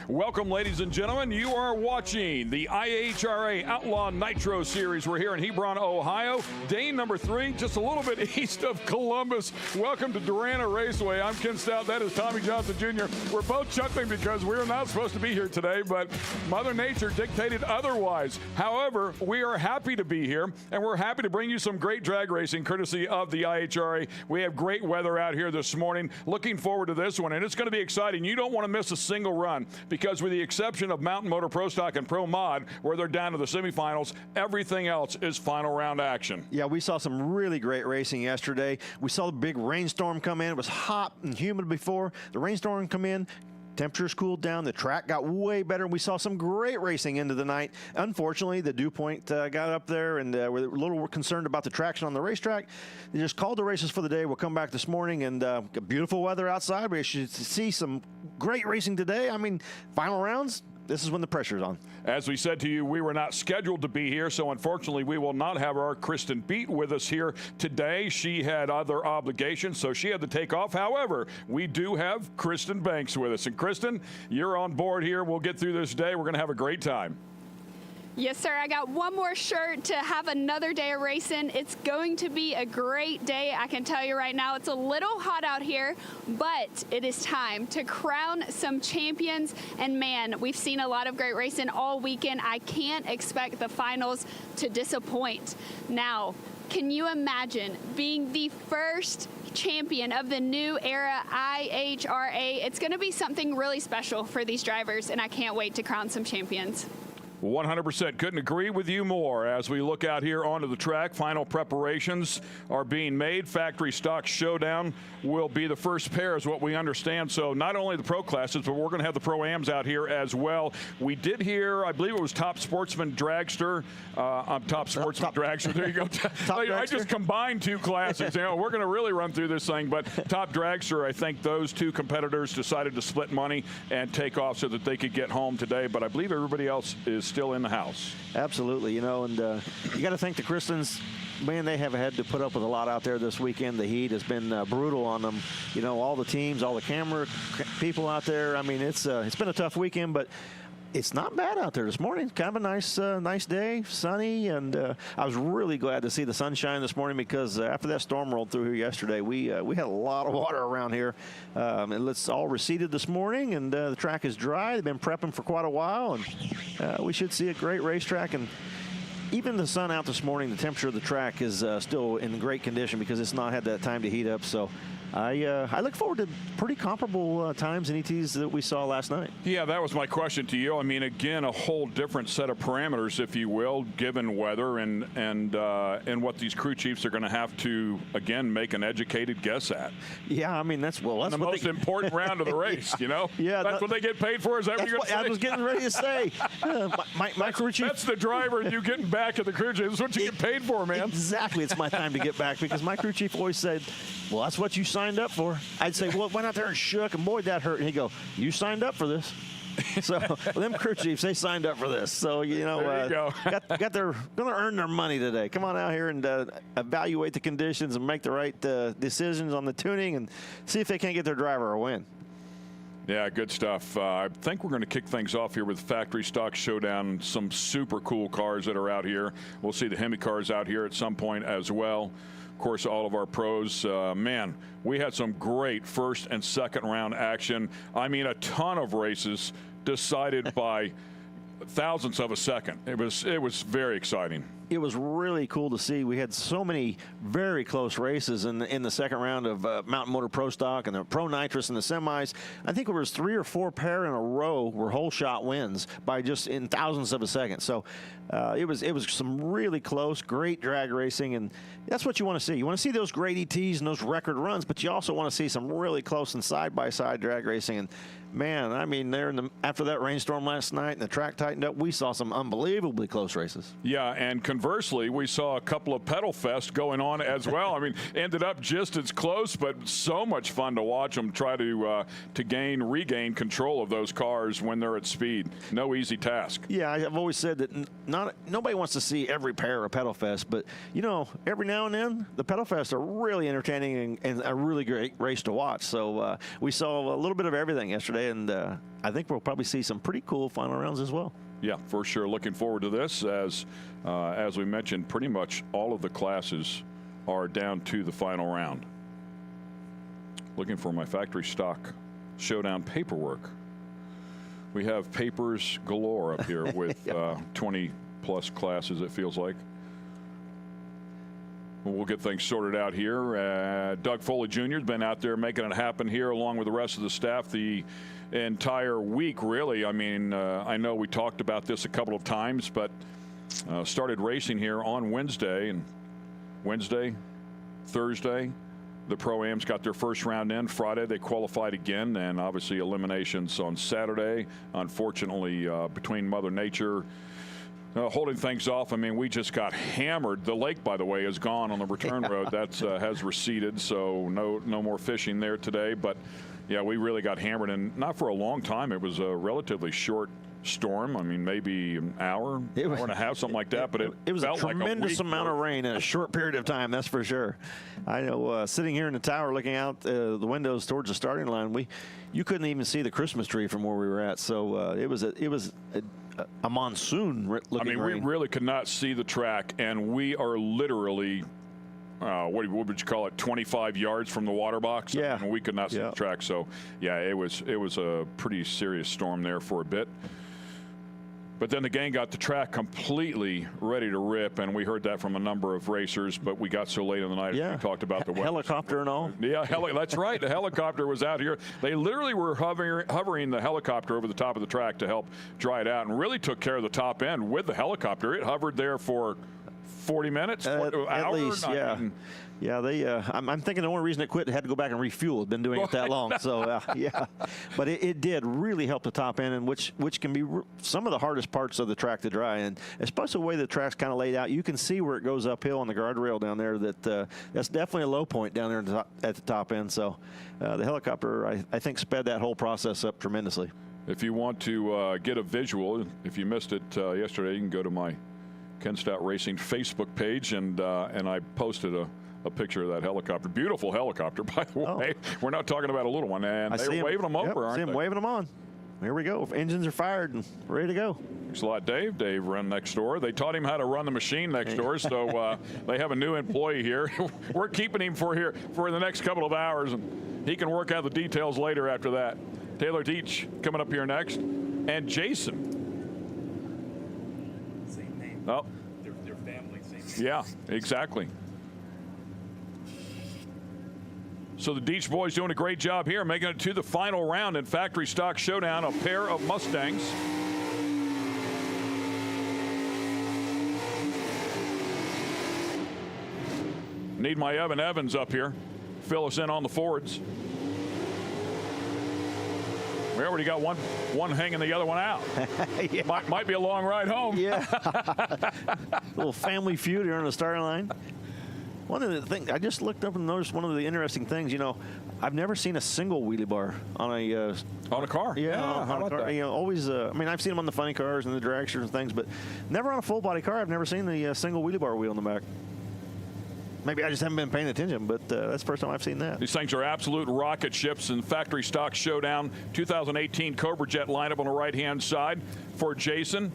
Welcome, ladies and gentlemen. You are watching the IHRA Outlaw Nitro Series. We're here in Hebron, Ohio. Day number 3, just a little bit east of Columbus. Welcome to Darana Raceway. I'm Ken Stout. That is Tommy Johnson Jr. We're both chuckling because we're not supposed to be here today, but Mother Nature dictated otherwise. However, we are happy to be here, and we're happy to bring you some great drag racing courtesy of the IHRA. We have great weather out here this morning. Looking forward to this one, and it's going to be exciting. You don't want to miss a single run, because with the exception of Mountain Motor Pro Stock and Pro Mod, where they're down to the semifinals, everything else is final round action. Yeah, we saw some really great racing yesterday. We saw the big rainstorm come in. It was hot and humid before. The rainstorm come in. Temperatures cooled down. The track got way better. We saw some great racing into the night. Unfortunately, the dew point got up there, and we're a little concerned about the traction on the racetrack. They just called the races for the day. We'll come back this morning, and beautiful weather outside. We should see some great racing today. I mean, final rounds, this is when the pressure's on. As we said to you, we were not scheduled to be here, so unfortunately we will not have our Kristen Beat with us here today. She had other obligations, so she had to take off. However, we do have Kristen Banks with us. And Kristen, you're on board here. We'll get through this day. We're going to have a great time. Yes, sir. I got one more shirt to have another day of racing. It's going to be a great day. I can tell you right now, it's a little hot out here, but it is time to crown some champions. And man, we've seen a lot of great racing all weekend. I can't expect the finals to disappoint. Now, can you imagine being the first champion of the new era IHRA? It's going to be something really special for these drivers, and I can't wait to crown some champions. 100%. Couldn't agree with you more. As we look out here onto the track, final preparations are being made. Factory stock showdown will be the first pair, is what we understand. So not only the pro classes, but we're going to have the pro-ams out here as well. We did hear, I believe it was top sportsman dragster. Top sportsman dragster. There you go. I just combined two classes. You know, we're going to really run through this thing. But top dragster, I think those two competitors decided to split money and take off so that they could get home today. But I believe everybody else is still in the house. Absolutely, you know, and you got to thank the Kristens. Man, they have had to put up with a lot out there this weekend. The heat has been brutal on them. You know, all the teams, all the camera people out there. I mean, it's been a tough weekend, but it's not bad out there this morning. Kind of a nice day, sunny, and I was really glad to see the sunshine this morning, because after that storm rolled through here yesterday, we had a lot of water around here. And it's all receded this morning, and the track is dry. They've been prepping for quite a while, and we should see a great racetrack. And even the sun out this morning, the temperature of the track is still in great condition because it's not had that time to heat up. So I look forward to pretty comparable times and ETs that we saw last night. Yeah, that was my question to you. I mean, again, a whole different set of parameters, if you will, given weather and what these crew chiefs are going to have to, again, make an educated guess at. Yeah, I mean, that's the most important round of the race, you know? Yeah. That's what they get paid for? Is that what you're going to say? I was getting ready to say. My crew chief. That's the driver, and you getting back at the crew chief. That's what you get paid for, man. Exactly. It's my time to get back, because my crew chief always said, well, that's what you signed up for. I'd say, well, went out there and shook, and boy, that hurt. And he'd go, you signed up for this. So them crew chiefs, they signed up for this. So, you know, got their going to earn their money today. Come on out here and evaluate the conditions and make the right decisions on the tuning and see if they can't get their driver a win. Yeah, good stuff. I think we're going to kick things off here with Factory Stock Showdown. Some super cool cars that are out here. We'll see the Hemi cars out here at some point as well. Of course, all of our pros. Man, we had some great first and second round action. I mean, a ton of races decided by thousandths of a second. It was very exciting. It was really cool to see. We had so many very close races in the second round of Mountain Motor Pro Stock and the Pro Nitrous and the semis. I think there was 3 or 4 pair in a row were whole shot wins by just in thousandths of a second. So it was some really close, great drag racing, and that's what you want to see. You want to see those great ETs and those record runs, but you also want to see some really close and side-by-side drag racing. And man, I mean, after that rainstorm last night and the track tightened up, we saw some unbelievably close races. Yeah, and conversely, we saw a couple of pedal fest going on as well. I mean, ended up just as close, but so much fun to watch them try to regain control of those cars when they're at speed. No easy task. Yeah, I've always said that nobody wants to see every pair of pedal fest, but you know, every now and then the pedal fests are really entertaining and a really great race to watch. So we saw a little bit of everything yesterday, and I think we'll probably see some pretty cool final rounds as well. Yeah, for sure. Looking forward to this. As we mentioned, pretty much all of the classes are down to the final round. Looking for my factory stock showdown paperwork. We have papers galore up here with 20 plus classes, it feels like. We'll get things sorted out here. Doug Foley Jr. has been out there making it happen here along with the rest of the staff the entire week, really. I mean, I know we talked about this a couple of times, but started racing here on Wednesday. And Wednesday, Thursday, the Pro-Ams got their first round in. Friday, they qualified again, and obviously eliminations on Saturday. Unfortunately, between Mother Nature holding things off, I mean, we just got hammered. The lake, by the way, is gone on the return road. That has receded, so no more fishing there today. But, yeah, we really got hammered, and not for a long time. It was a relatively short storm. I mean, maybe an hour and a half, something like that. But it was felt a tremendous amount of rain in a short period of time, that's for sure. I know sitting here in the tower looking out the windows towards the starting line, you couldn't even see the Christmas tree from where we were at. So it was a monsoon looking rain. We really could not see the track, and we are literally what would you call it, 25 yards from the water box. Yeah. And we could not see the track. So yeah, it was a pretty serious storm there for a bit. But then the gang got the track completely ready to rip, and we heard that from a number of racers, but we got so late in the night. We talked about the weather. Helicopter and all. Yeah, that's right. The helicopter was out here. They literally were hovering the helicopter over the top of the track to help dry it out, and really took care of the top end with the helicopter. It hovered there for 40 minutes, at least, yeah. Yeah, I'm thinking the only reason it quit, it had to go back and refuel. It's been doing it that long, so yeah. But it did really help the top end, and which can be some of the hardest parts of the track to dry. And especially the way the track's kind of laid out, you can see where it goes uphill on the guardrail down there. That's definitely a low point down there at the top end. So the helicopter, I think, sped that whole process up tremendously. If you want to get a visual, if you missed it yesterday, you can go to my Ken Stout Racing Facebook page, and I posted a picture of that helicopter. Beautiful helicopter, by the way. We're not talking about a little one, and they're waving them over, aren't they? See them waving them on. Here we go. Engines are fired and ready to go. Thanks a lot, Dave. Dave run next door. They taught him how to run the machine next door, so they have a new employee here. We're keeping him for the next couple of hours, and he can work out the details later after that. Taylor Deach coming up here next, and Jason. Same name. Oh. Their family, same name. Yeah, exactly. So the Deach boys doing a great job here, making it to the final round in Factory Stock Showdown, a pair of Mustangs. Need my Evan Evans up here. Fill us in on the Fords. We already got one hanging the other one out. Yeah. Might be a long ride home. Yeah. Little family feud here on the starting line. One of the things, I just looked up and noticed one of the interesting things, you know, I've never seen a single wheelie bar on a car. Yeah, how about that? You know, always, I mean, I've seen them on the funny cars and the dragsters and things, but never on a full body car. I've never seen the single wheelie bar wheel in the back. Maybe I just haven't been paying attention, but that's the first time I've seen that. These things are absolute rocket ships in Factory Stock Showdown. 2018 Cobra Jet lineup on the right-hand side for Jason.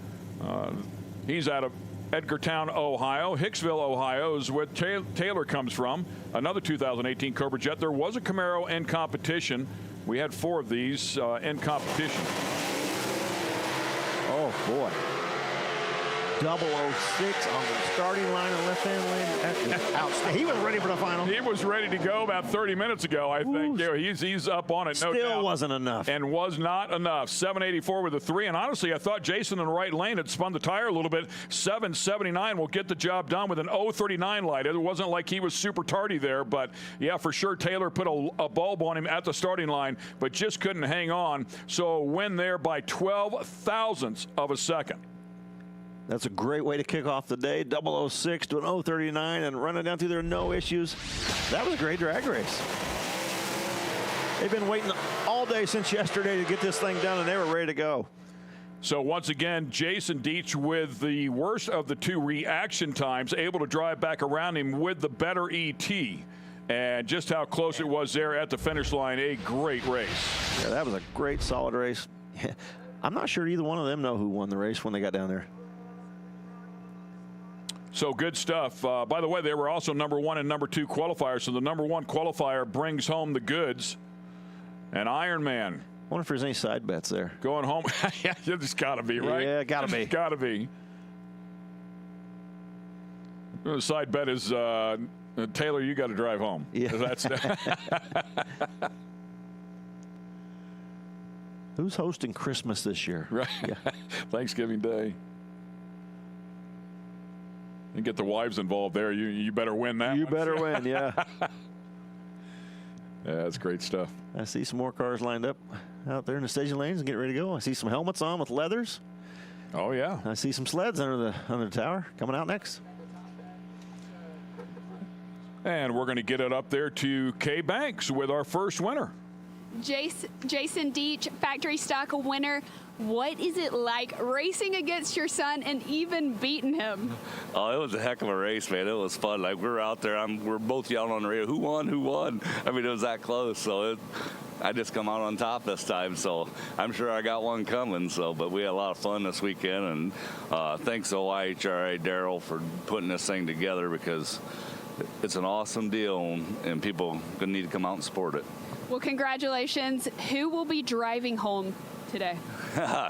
He's out of Edgartown, Ohio. Hicksville, Ohio is where Taylor comes from. Another 2018 Cobra Jet. There was a Camaro in competition. We had 4 of these in competition. Oh, boy. 006 on the starting line and left-hand lane. That is outstanding. He was ready for the final. He was ready to go about 30 minutes ago, I think. You know, he's up on it, no doubt. Still wasn't enough. And was not enough. 784 with a 3. And honestly, I thought Jason in the right lane had spun the tire a little bit. 779 will get the job done with an 039 light. It wasn't like he was super tardy there, but yeah, for sure Taylor put a bulb on him at the starting line, but just couldn't hang on. So win there by 12 thousandths of a second. That's a great way to kick off the day. 006 to an 039 and running down through there, no issues. That was a great drag race. They've been waiting all day since yesterday to get this thing done, and they were ready to go. So once again, Jason Deach with the worst of the two reaction times, able to drive back around him with the better ET. And just how close it was there at the finish line. A great race. Yeah, that was a great, solid race. I'm not sure either one of them know who won the race when they got down there. So good stuff. By the way, they were also number 1 and number 2 qualifiers. So the number 1 qualifier brings home the goods. And Ironman. I wonder if there's any side bets there. Going home. Yeah, it's got to be, right? Yeah, got to be. Got to be. The side bet is Taylor, you got to drive home. Yeah. That's Who's hosting Christmas this year? right. Yeah. Thanksgiving Day. And get the wives involved there. You better win that. You one. better win, yeah. Yeah, that's great stuff. I see some more cars lined up out there in the staging lanes and getting ready to go. I see some helmets on with leathers. Oh, yeah. I see some sleds under the tower coming out next. And we're going to get it up there to Kay Banks with our first winner. Jason Deach, factory stock winner. What is it like racing against your son and even beating him? Oh, it was a heck of a race, man. It was fun. Like, we were out there, we're both yelling on the radio, who won, who won? I mean, it was that close. So I just come out on top this time. So I'm sure I got one coming. So, but we had a lot of fun this weekend. And thanks to IHRA Daryl for putting this thing together, because it's an awesome deal and people gonna need to come out and support it. Well, congratulations. Who will be driving home today?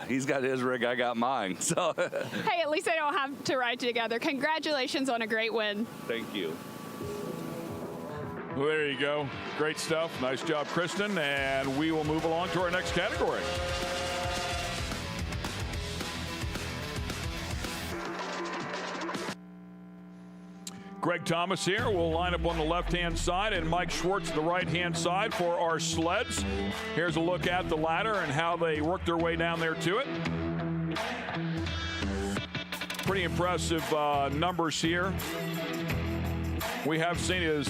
He's got his rig, I got mine. So Hey, at least they don't have to ride together. Congratulations on a great win. thank you. Well, there you go. Great stuff. Nice job, Kristen. And we will move along to our next category. Greg Thomas here. We'll line up on the left-hand side and Mike Schwartz the right-hand side for our sleds. Here's a look at the ladder and how they work their way down there to it. Pretty impressive numbers here. We have seen as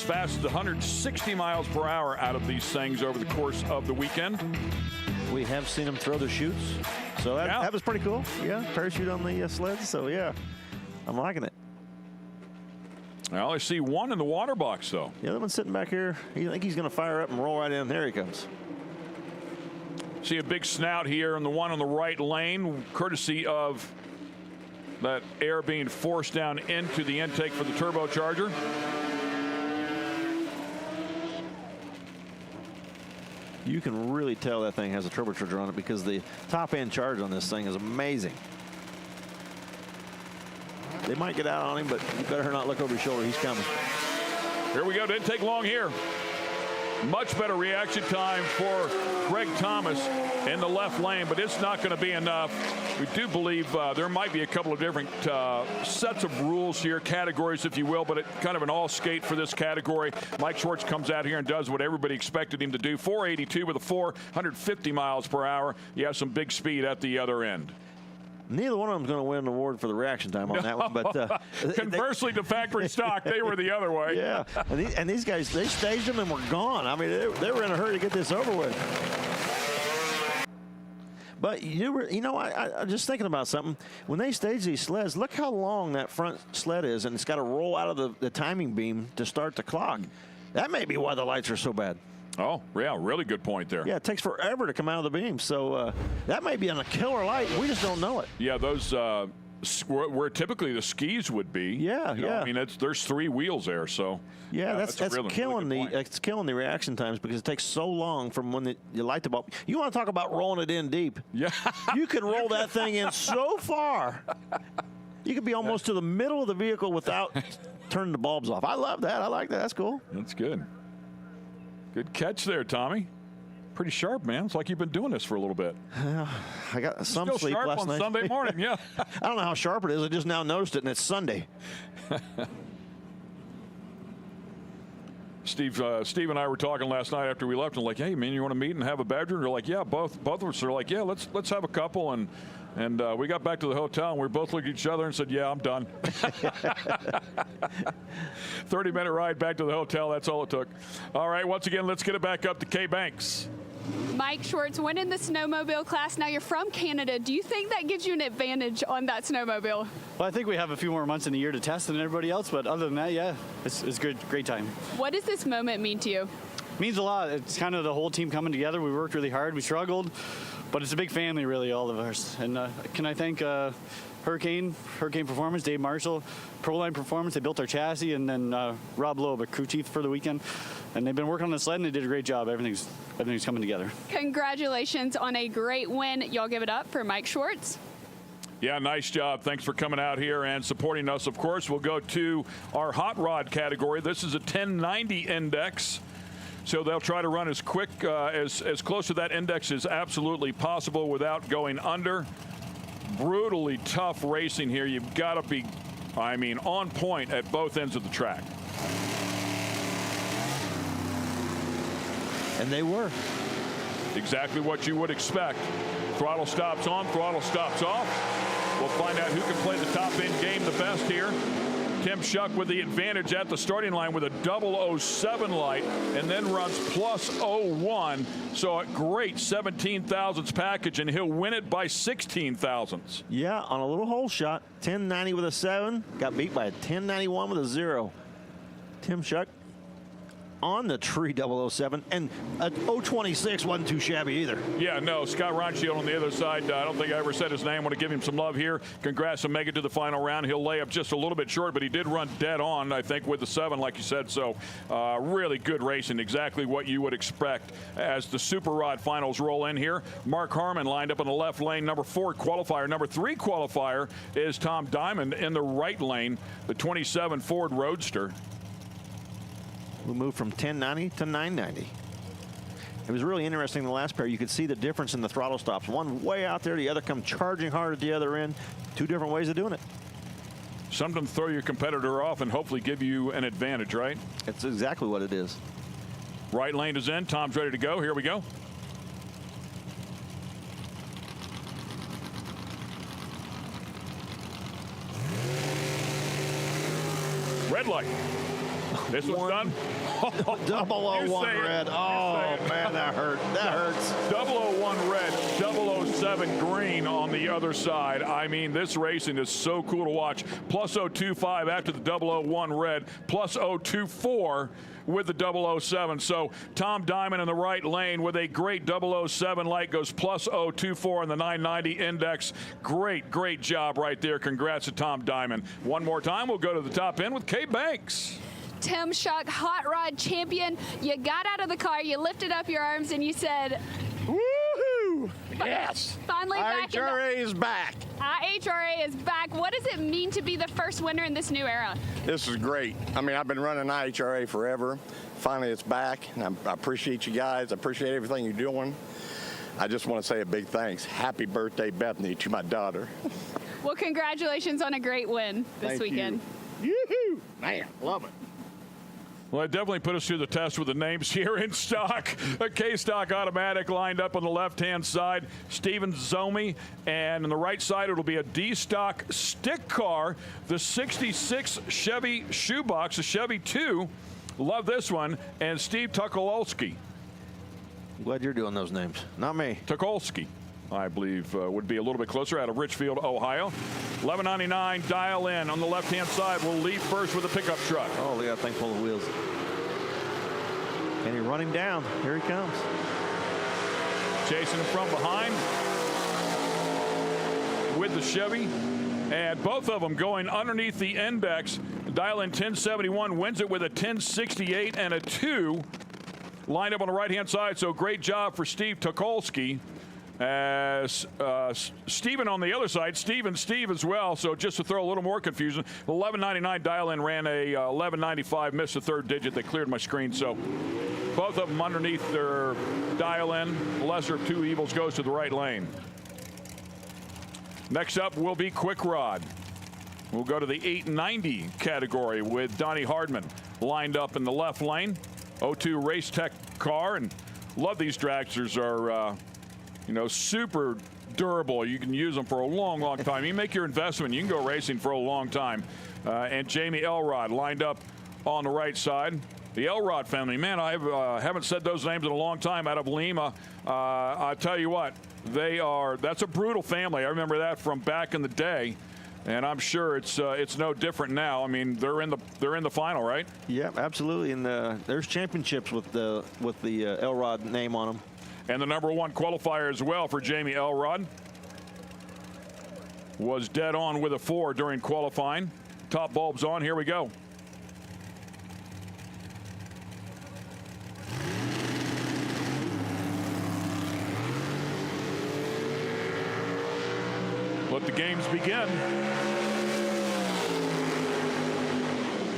fast as 160 miles per hour out of these things over the course of the weekend. We have seen them throw their chutes. So that was pretty cool. Yeah, parachute on the sleds. So, yeah, I'm liking it. I only see one in the water box, though. The other one's sitting back here. You think he's going to fire up and roll right in? There he comes. See a big snout here in the one on the right lane, courtesy of that air being forced down into the intake for the turbocharger. You can really tell that thing has a turbocharger on it because the top end charge on this thing is amazing. They might get out on him, but you better not look over your shoulder. He's coming. Here we go. Didn't take long here. Much better reaction time for Greg Thomas in the left lane, but it's not going to be enough. We do believe there might be a couple of different sets of rules here, categories, if you will, but kind of an all skate for this category. Mike Schwartz comes out here and does what everybody expected him to do. 482 with a 450 miles per hour. You have some big speed at the other end. Neither one of them is going to win an award for the reaction time on that one. But conversely, to factory stock, they were the other way. Yeah, and these guys, they staged them and were gone. I mean, they were in a hurry to get this over with. But I'm just thinking about something. When they stage these sleds, look how long that front sled is, and it's got to roll out of the timing beam to start the clock. That may be why the lights are so bad. Oh, yeah, really good point there. Yeah, it takes forever to come out of the beam. So that may be on a killer light. We just don't know it. Yeah, those where typically the skis would be. Yeah, yeah. I mean, there's 3 wheels there, so. Yeah, that's killing it's killing the reaction times because it takes so long from when you light the bulb. You want to talk about rolling it in deep? Yeah. You can roll that thing in so far. You could be almost to the middle of the vehicle without turning the bulbs off. I love that. I like that. That's cool. That's good. Good catch there, Tommy. Pretty sharp, man. It's like you've been doing this for a little bit. I got some Still sleep sharp last on night. Sunday morning, yeah. I don't know how sharp it is. I just now noticed it, and it's Sunday. Steve and I were talking last night after we left, and like, hey man, you want to meet and have a beverage? And they're like, yeah, both of us are like, yeah, let's have a couple. And we got back to the hotel, and we both looked at each other and said, yeah, I'm done. 30-minute ride back to the hotel. That's all it took. All right, once again, let's get it back up to Kay Banks. Mike Schwartz winning the snowmobile class. Now you're from Canada. Do you think that gives you an advantage on that snowmobile? Well, I think we have a few more months in the year to test than everybody else, but other than that, yeah, it's good, great time. What does this moment mean to you? It means a lot. It's kind of the whole team coming together. We worked really hard. We struggled, but it's a big family, really, all of us. And can I thank Hurricane Performance, Dave Marshall, Proline Performance. They built our chassis, and then Rob Loeb, a crew chief for the weekend. And they've been working on the sled, and they did a great job. Everything's coming together. Congratulations on a great win. Y'all give it up for Mike Schwartz. Yeah, nice job. Thanks for coming out here and supporting us. Of course, we'll go to our hot rod category. This is a 1090 index. So they'll try to run as quick, as close to that index as absolutely possible without going under. Brutally tough racing here. You've got to be, I mean, on point at both ends of the track. And they were. Exactly what you would expect. Throttle stops on, throttle stops off. We'll find out who can play the top end game the best here. Tim Shuck with the advantage at the starting line with a 007 light, and then runs plus 01. So a great 17 thousandths package, and he'll win it by 16 thousandths. Yeah, on a little hole shot. 1090 with a 7. Got beat by a 1091 with a 0. Tim Shuck on the tree 007, and a 026 wasn't too shabby either. Yeah, no, Scott Ronshield on the other side. I don't think I ever said his name. Want to give him some love here. Congrats to make it to the final round. He'll lay up just a little bit short, but he did run dead on, I think, with the 7, like you said. So really good racing, exactly what you would expect as the Super Rod finals roll in here. Mark Harmon lined up in the left lane, number 4 qualifier. Number 3 qualifier is Tom Diamond in the right lane, the 27 Ford Roadster. We moved from 1090 to 990. It was really interesting in the last pair. You could see the difference in the throttle stops. One way out there, the other come charging hard at the other end. 2 different ways of doing it. Something to throw your competitor off and hopefully give you an advantage, right? That's exactly what it is. Right lane is in. Tom's ready to go. Here we go. Red light. This one's done. 001 red. Oh, man, that hurt. That hurts. 001 red, 007 green on the other side. I mean, this racing is so cool to watch. Plus 025 after the 001 red, plus 024 with the 007. So Tom Diamond in the right lane with a great 007 light goes plus 024 in the 990 index. Great job right there. Congrats to Tom Diamond. One more time, we'll go to the top end with Kay Banks. Tim Shuck, hot rod champion. You got out of the car, you lifted up your arms, and you said, woohoo! Yes! Finally back. IHRA is back. IHRA is back. What does it mean to be the first winner in this new era? This is great. I mean, I've been running IHRA forever. Finally, it's back, and I appreciate you guys. I appreciate everything you're doing. I just want to say a big thanks. Happy birthday, Bethany, to my daughter. Well, congratulations on a great win this weekend. Yoo-hoo! Man, love it. Well, it definitely put us through the test with the names here in stock. A K-Stock automatic lined up on the left-hand side. Steven Zomi. And on the right side, it'll be a D-Stock stick car. The 66 Chevy shoebox, a Chevy 2. Love this one. And Steve Tukolski. Glad you're doing those names. Not me. Tukolski, I believe, would be a little bit closer, out of Richfield, Ohio. $11.99 dial in on the left-hand side. We'll leave first with a pickup truck. Oh, look at that thing full of wheels. Can he run him down? Here he comes. Chasing from behind with the Chevy. And both of them going underneath the index. Dial in 1071 wins it with a 1068 and a 2. Lined up on the right-hand side, so great job for Steve Tukolski. As Steven on the other side, Steve as well. So just to throw a little more confusion, 11.99 dial-in ran a 11.95, missed the 3rd digit. They cleared my screen. So both of them underneath their dial-in. Lesser of 2 evils goes to the right lane. Next up will be Quick Rod. We'll go to the 890 category with Donnie Hardman lined up in the left lane. 02 Race Tech car, and love these dragsters. Are you know, super durable. You can use them for a long, long time. You make your investment, you can go racing for a long time. And Jamie Elrod lined up on the right side. The Elrod family, man, I haven't said those names in a long time, out of Lima. I tell you what, that's a brutal family. I remember that from back in the day, and I'm sure it's no different now. I mean, they're in the final, right? Yeah, absolutely. And there's championships with the Elrod name on them. And the #1 qualifier as well for Jamie Elrod was dead on with a 4 during qualifying. Top bulbs on. Here we go. Let the games begin.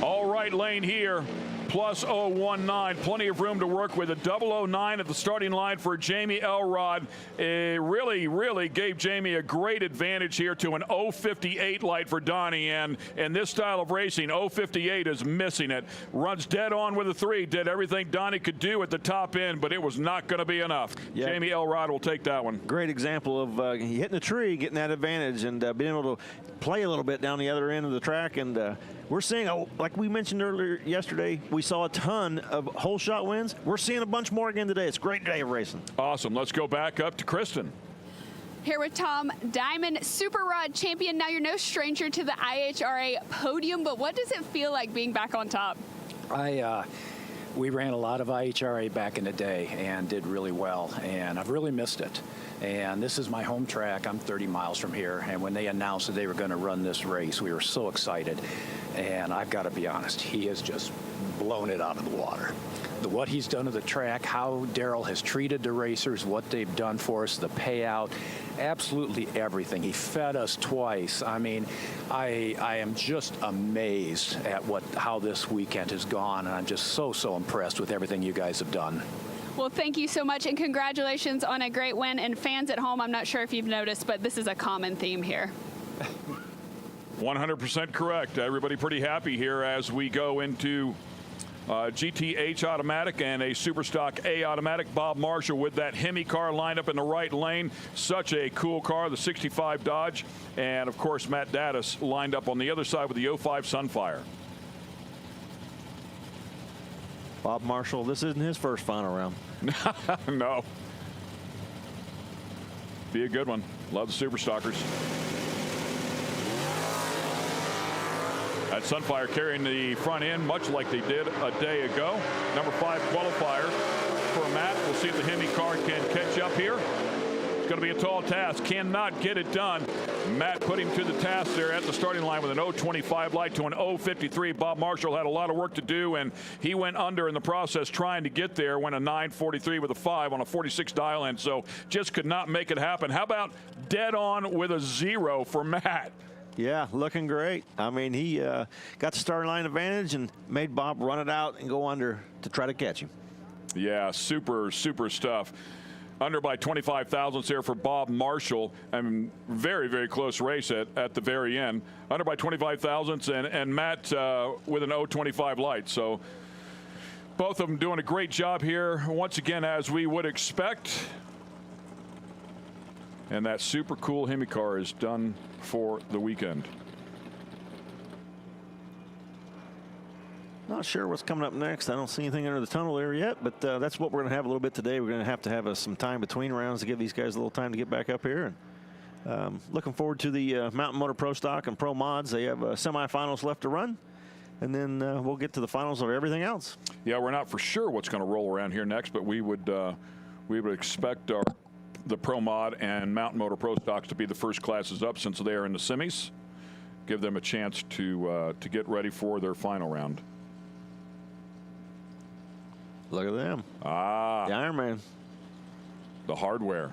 All right, lane here. Plus 019, plenty of room to work with. A 009 at the starting line for Jamie Elrod. Really gave Jamie a great advantage here to an 058 light for Donnie. And in this style of racing, 058 is missing it. Runs dead on with a 3. Did everything Donnie could do at the top end, but it was not going to be enough. Yeah. Jamie Elrod will take that one. Great example of hitting a tree, getting that advantage, and being able to play a little bit down the other end of the track. And we're seeing, like we mentioned earlier yesterday, we saw a ton of whole shot wins. We're seeing a bunch more again today. It's a great day of racing. Awesome. Let's go back up to Kristen. Here with Tom, Diamond Super Rod champion. Now you're no stranger to the IHRA podium, but what does it feel like being back on top? We ran a lot of IHRA back in the day and did really well, and I've really missed it. And this is my home track. I'm 30 miles from here, and when they announced that they were going to run this race, we were so excited. And I've got to be honest, he has just blown it out of the water. What he's done to the track, how Daryl has treated the racers, what they've done for us, the payout, absolutely everything. He fed us twice. I mean, I am just amazed at how this weekend has gone, and I'm just so impressed with everything you guys have done. Well, thank you so much, and congratulations on a great win. And fans at home, I'm not sure if you've noticed, but this is a common theme here. 100% correct. Everybody pretty happy here as we go into GTH automatic and a Superstock A automatic. Bob Marshall with that Hemi car lined up in the right lane. Such a cool car, the 65 Dodge. And, of course, Matt Dattis lined up on the other side with the 05 Sunfire. Bob Marshall, this isn't his first final round. No. Be a good one. Love the Superstockers. That Sunfire carrying the front end, much like they did a day ago. #5 qualifier for Matt. We'll see if the Hemi car can catch up here. It's going to be a tall task. Cannot get it done. Matt put him to the task there at the starting line with an 025 light to an 053. Bob Marshall had a lot of work to do, and he went under in the process trying to get there. Went a 943 with a 5 on a 46 dial end, so just could not make it happen. How about dead on with a 0 for Matt? Yeah, looking great. I mean, he got the starting line advantage and made Bob run it out and go under to try to catch him. Yeah, super stuff. Under by 25 thousandths here for Bob Marshall. I mean, very close race at the very end. Under by 25 thousandths, and Matt with an 025 light. So both of them doing a great job here once again, as we would expect. And that super cool Hemi car is done for the weekend. Not sure what's coming up next. I don't see anything under the tunnel there yet, but that's what we're going to have a little bit today. We're going to have some time between rounds to give these guys a little time to get back up here. And looking forward to the Mountain Motor Pro Stock and Pro Mods. They have semifinals left to run, and then we'll get to the finals of everything else. Yeah, we're not for sure what's going to roll around here next, but we would expect the Pro Mod and Mountain Motor Pro Stocks to be the first classes up, since they are in the semis. Give them a chance to get ready for their final round. Look at them. Ah. The Iron Man. The hardware.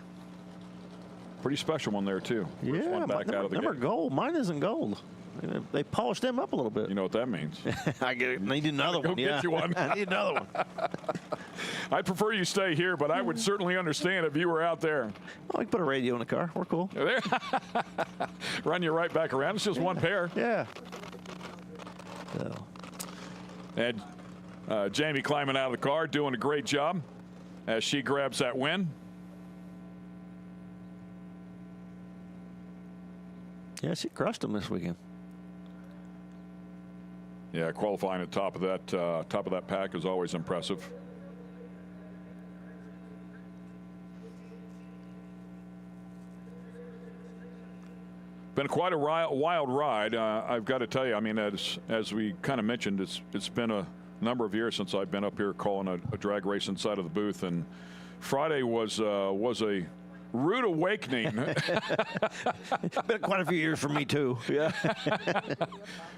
Pretty special one there, too. Yeah, them are gold. Mine isn't gold. They polished them up a little bit. You know what that means. I need another one. Go get you one. I need another one. I'd prefer you stay here, but I would certainly understand if you were out there. Well, we can put a radio in the car. We're cool. Run you right back around. It's just one pair. Yeah. And Jamie climbing out of the car, doing a great job as she grabs that win. Yeah, she crushed them this weekend. Yeah, qualifying at top of that pack is always impressive. Been quite a wild ride. I've got to tell you. I mean, as we kind of mentioned, it's been a number of years since I've been up here calling a drag race inside of the booth, and Friday was a rude awakening. Been quite a few years for me too. Yeah.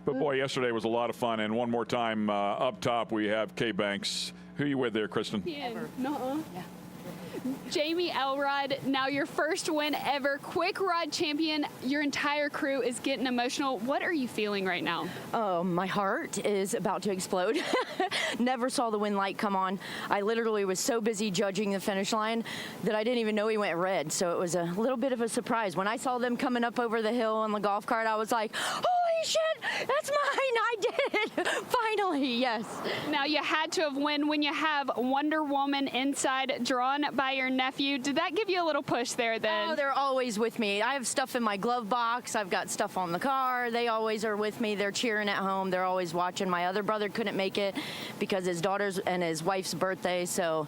But boy, yesterday was a lot of fun. And one more time, up top we have Kay Banks. Who are you with there, Kristen? Yeah. Jamie Elrod, now your first win ever, quick rod champion. Your entire crew is getting emotional. What are you feeling right now? Oh, my heart is about to explode. Never saw the win light come on. I literally was so busy judging the finish line that I didn't even know he went red. So it was a little bit of a surprise. When I saw them coming up over the hill on the golf cart, I was like, holy shit, that's mine. I did it. Finally, yes. Now you had to have won when you have Wonder Woman inside drawn by your nephew. Did that give you a little push there then? Oh, they're always with me. I have stuff in my glove box. I've got stuff on the car. They always are with me. They're cheering at home. They're always watching. My other brother couldn't make it because his daughter's and his wife's birthday. So,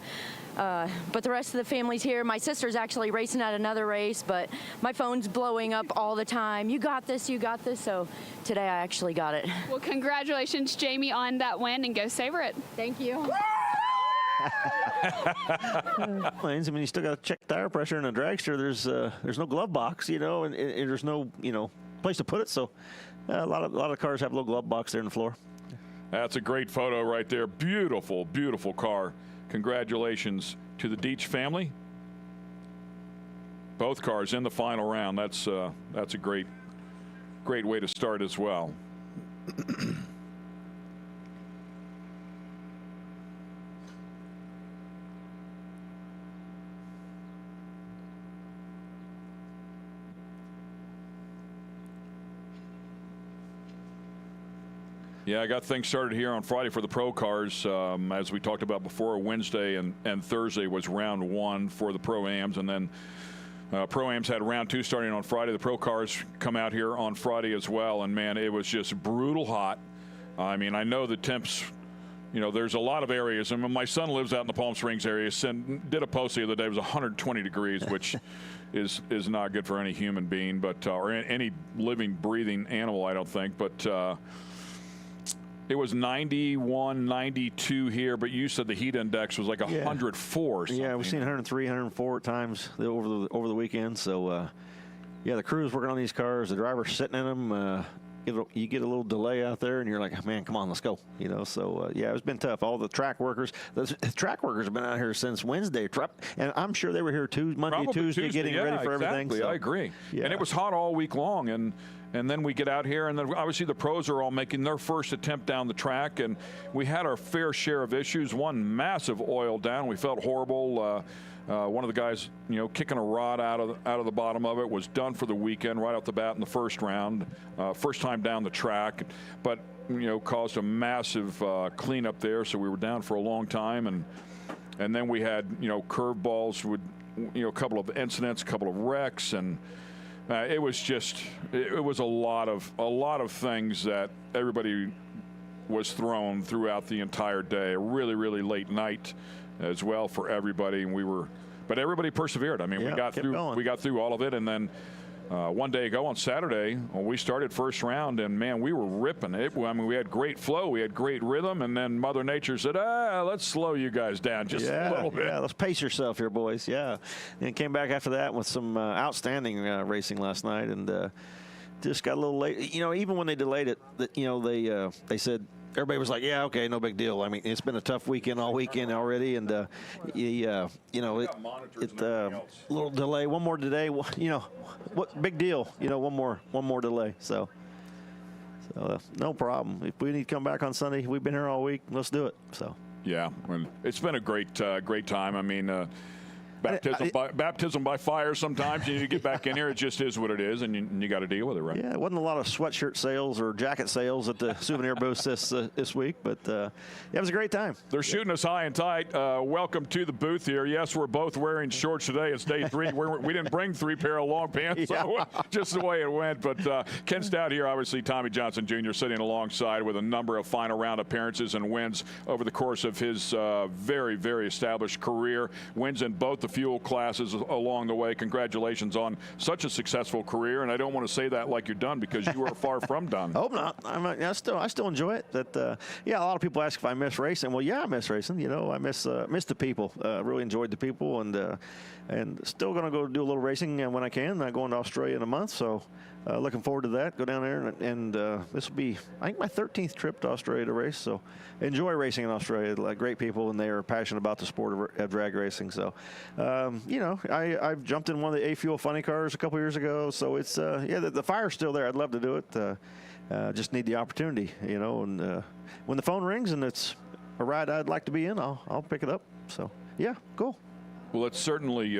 but the rest of the family's here. My sister's actually racing at another race, but my phone's blowing up all the time. You got this, you got this. So today I actually got it. Well, congratulations, Jamie, on that win, and go savor it. Thank you. I mean, you still got to check tire pressure in a dragster. There's no glove box, and there's no place to put it. So a lot of cars have a little glove box there in the floor. That's a great photo right there. Beautiful, beautiful car. Congratulations to the Deach family. Both cars in the final round. That's a great way to start as well. Yeah, I got things started here on Friday for the pro cars. As we talked about before, Wednesday and Thursday was round one for the Pro-Ams, and then Pro-Ams had round two starting on Friday. The pro cars come out here on Friday as well, and man, it was just brutal hot. I mean, I know the temps, there's a lot of areas. I mean, my son lives out in the Palm Springs area. Did a post the other day. It was 120 degrees, which is not good for any human being, but or any living, breathing animal, I don't think. But it was 91, 92 here, but you said the heat index was like 104 or something. Yeah, we've seen 103, 104 at times over the weekend. So, yeah, the crew's working on these cars. The driver's sitting in them. You get a little delay out there, and you're like, man, come on, let's go. So, yeah, it's been tough. All the track workers have been out here since Wednesday. And I'm sure they were here Monday, Tuesday, getting ready for everything. So. I agree. Yeah. And it was hot all week long. And then we get out here, and then obviously the pros are all making their first attempt down the track, and we had our fair share of issues. One massive oil down. We felt horrible. One of the guys, kicking a rod out of the bottom of it was done for the weekend right off the bat in the first round. First time down the track, but caused a massive cleanup there. So we were down for a long time, and then we had curveballs with a couple of incidents, a couple of wrecks, and it was a lot of things that everybody was thrown throughout the entire day. A really, really late night as well for everybody, and but everybody persevered. I mean, we got through all of it, and then one day ago on Saturday, we started first round, and man, we were ripping it. I mean, we had great flow, we had great rhythm, and then Mother Nature said, let's slow you guys down just a little bit. Yeah, let's pace yourself here, boys. Yeah, and came back after that with some outstanding racing last night, and just got a little late. Even when they delayed it, they said. Everybody was like, yeah, okay, no big deal. I mean, it's been a tough weekend all weekend already, and a little delay. One more today, what big deal? One more delay. So no problem. If we need to come back on Sunday, we've been here all week. Let's do it. So yeah, it's been a great time. I mean, Baptism by fire sometimes. You need to get back in here. It just is what it is, and you got to deal with it, right? Yeah, it wasn't a lot of sweatshirt sales or jacket sales at the souvenir booths this week, but yeah, it was a great time. They're shooting us high and tight. Welcome to the booth here. Yes, we're both wearing shorts today. It's day 3. We didn't bring 3 pair of long pants, so just the way it went. But Ken Stout here, obviously Tommy Johnson Jr. sitting alongside with a number of final round appearances and wins over the course of his very, very established career. Wins in both the fuel classes along the way. Congratulations on such a successful career. And I don't want to say that like you're done, because you are far from done. Hope not. I still enjoy it. Yeah, a lot of people ask if I miss racing. Well, yeah, I miss racing. You know, I miss the people. Really enjoyed the people, and still going to go do a little racing when I can. I'm going to Australia in a month, so looking forward to that. Go down there, and this will be, I think, my 13th trip to Australia to race. So enjoy racing in Australia. Like, great people, and they are passionate about the sport of drag racing. So, you know, I've jumped in one of the A-Fuel funny cars a couple years ago. So it's yeah, the fire's still there. I'd love to do it. Just need the opportunity, you know. And when the phone rings and it's a ride I'd like to be in, I'll pick it up. So yeah, cool. Well, it's certainly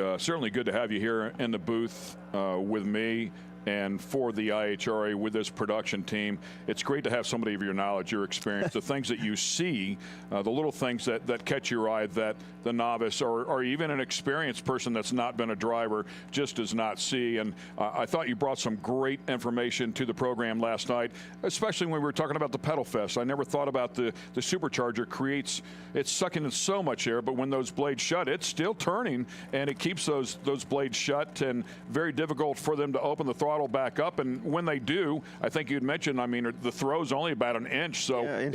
good to have you here in the booth with me and for the IHRA with this production team. It's great to have somebody of your knowledge, your experience, the things that you see, the little things that catch your eye that the novice or even an experienced person that's not been a driver just does not see. And I thought you brought some great information to the program last night, especially when we were talking about the pedal fest. I never thought about the supercharger it's sucking in so much air, but when those blades shut, it's still turning, and it keeps those blades shut, and very difficult for them to open the throttle back up. And when they do, I think you'd mentioned, I mean, the throw's only about an inch, so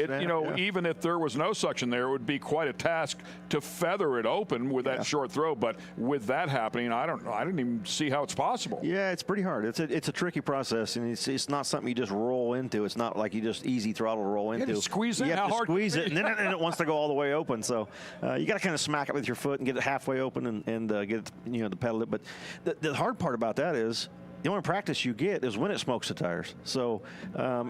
even if there was no suction there, it would be quite a task to feather it open with that short throw. But with that happening, I didn't even see how it's possible. Yeah, it's pretty hard. It's a tricky process, and it's not something you just roll into. It's not like you just easy throttle roll into. You have to squeeze it. You have to squeeze it, and then it wants to go all the way open. So you got to kind of smack it with your foot and get it halfway open and get it, you know, to pedal it. But the hard part about that is, the only practice you get is when it smokes the tires. So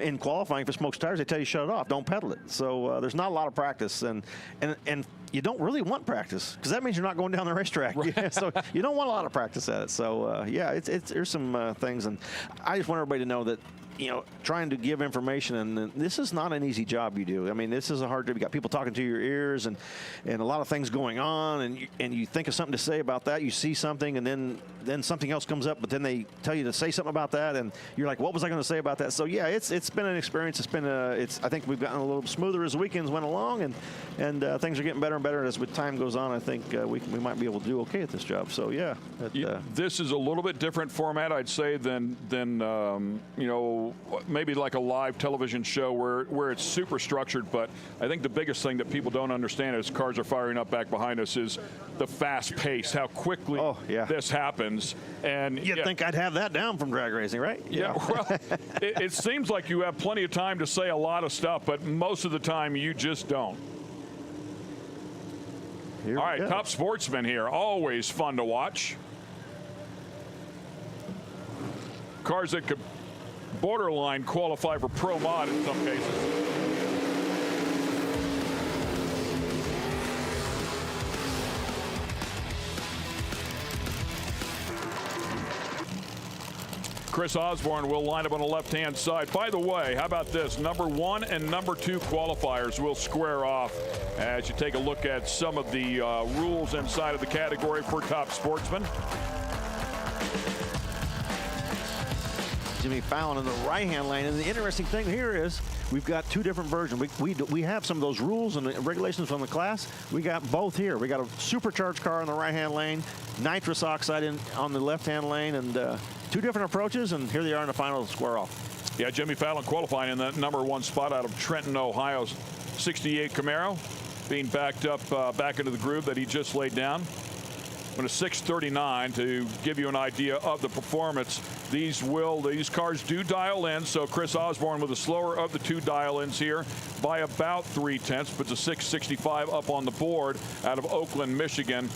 in qualifying, if it smokes tires, they tell you shut it off, don't pedal it. So there's not a lot of practice, and you don't really want practice, because that means you're not going down the racetrack. Right. So you don't want a lot of practice at it. So yeah, there's some things, and I just want everybody to know that, you know, trying to give information, and this is not an easy job you do. I mean, this is a hard job. You got people talking to your ears, and a lot of things going on, and you think of something to say about that. You see something, and then something else comes up, but then they tell you to say something about that, and you're like, what was I going to say about that? So yeah, it's been an experience. I think we've gotten a little smoother as the weekends went along, and things are getting better and better as time goes on. I think we might be able to do okay at this job. So yeah, this is a little bit different format, I'd say, than you know, maybe like a live television show where it's super structured. But I think the biggest thing that people don't understand as cars are firing up back behind us is the fast pace, how quickly this happens. And you'd think I'd have that down from drag racing, right? Yeah, well, it seems like you have plenty of time to say a lot of stuff, but most of the time you just don't. All right, Top Sportsman here, always fun to watch. Cars that could borderline qualify for Pro Mod in some cases. Chris Osborne will line up on the left-hand side. By the way, how about this? Number 1 and number 2 qualifiers will square off as you take a look at some of the rules inside of the category for Top Sportsman. Jimmy Fallon in the right-hand lane, and the interesting thing here is we've got 2 different versions. We have some of those rules and the regulations from the class. We got both here. We got a supercharged car in the right-hand lane, nitrous oxide on the left-hand lane, and 2 different approaches, and here they are in the final square off. Yeah, Jimmy Fallon qualifying in that number 1 spot out of Trenton, Ohio's 68 Camaro, being backed up back into the groove that he just laid down. On a 639 to give you an idea of the performance. These cars do dial in, so Chris Osborne with the slower of the 2 dial-ins here by about 0.3, but the 665 up on the board out of Oakland, Michigan.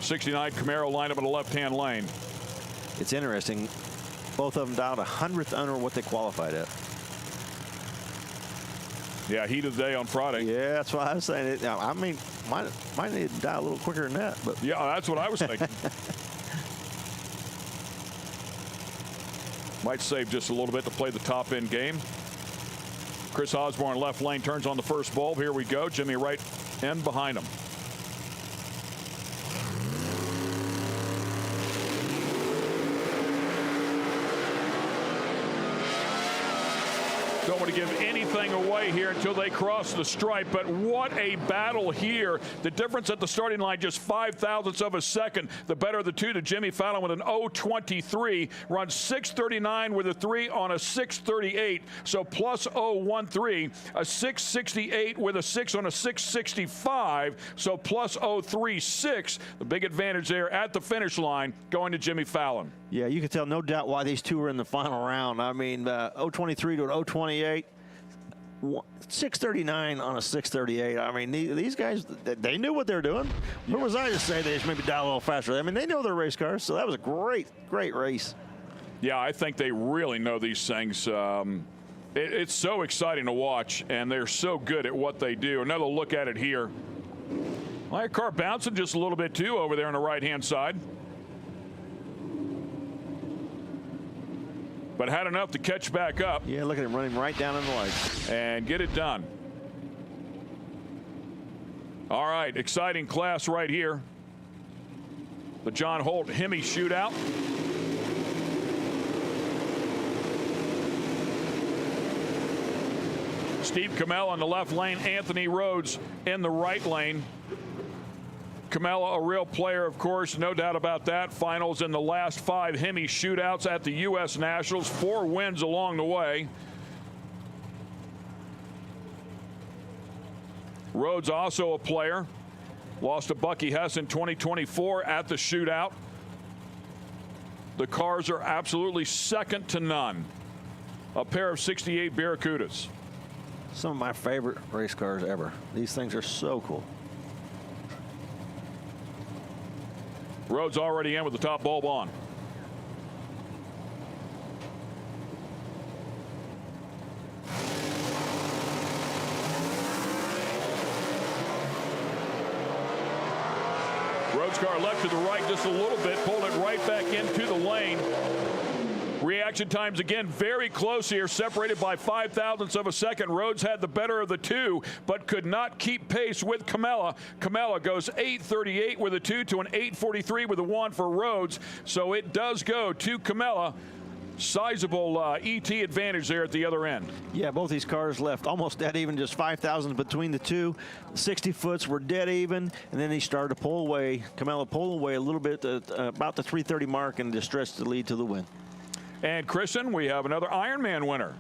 69 Camaro lined up in the left-hand lane. It's interesting. Both of them dialed 100th under what they qualified at. Yeah, heat of the day on Friday. Yeah, that's what I was saying. I mean, might need to die a little quicker than that. But yeah, that's what I was thinking. Might save just a little bit to play the top end game. Chris Osborne left lane turns on the first bulb. Here we go. Jimmy right end behind him. Don't want to give anything away here until they cross the stripe, but what a battle here. The difference at the starting line, just 0.05 of a second. The better of the two to Jimmy Fallon with an 0.23. Runs 6.39 with a 3 on a 6.38. So plus 0.13. A 6.68 with a 6 on a 6.65. So plus 0.36. The big advantage there at the finish line going to Jimmy Fallon. Yeah, you can tell no doubt why these two were in the final round. I mean, 0.23 to an 0.28. 6.39 on a 6.38. I mean, these guys, they knew what they're doing. Who was I to say they should maybe die a little faster? I mean, they know their race cars, so that was a great race. Yeah, I think they really know these things. It's so exciting to watch, and they're so good at what they do. Another look at it here. Well, that car bouncing just a little bit, too, over there on the right-hand side. But had enough to catch back up. Yeah, look at him running right down in the lights. And get it done. All right, exciting class right here. The John Holt Hemi shootout. Steve Camella in the left lane, Anthony Rhodes in the right lane. Camella, a real player, of course, no doubt about that. Finals in the last 5 Hemi shootouts at the U.S. Nationals. 4 wins along the way. Rhodes also a player. Lost to Bucky Hess in 2024 at the shootout. The cars are absolutely second to none. A pair of 68 Barracudas. Some of my favorite race cars ever. These things are so cool. Rhodes already in with the top bulb on. Rhodes car left to the right just a little bit, pulled it right back into the lane. Reaction times again very close here, separated by 0.05 of a second. Rhodes had the better of the two, but could not keep pace with Camella. Camella goes 8.38 with a 2 to an 8.43 with a 1 for Rhodes. So it does go to Camella. Sizable ET advantage there at the other end. Yeah, both these cars left almost dead even, just 0.05 between the two. 60 foots were dead even, and then he started to pull away. Camella pulled away a little bit about the 3:30 mark and just stretched the lead to the win. And Kristen, we have another Ironman winner.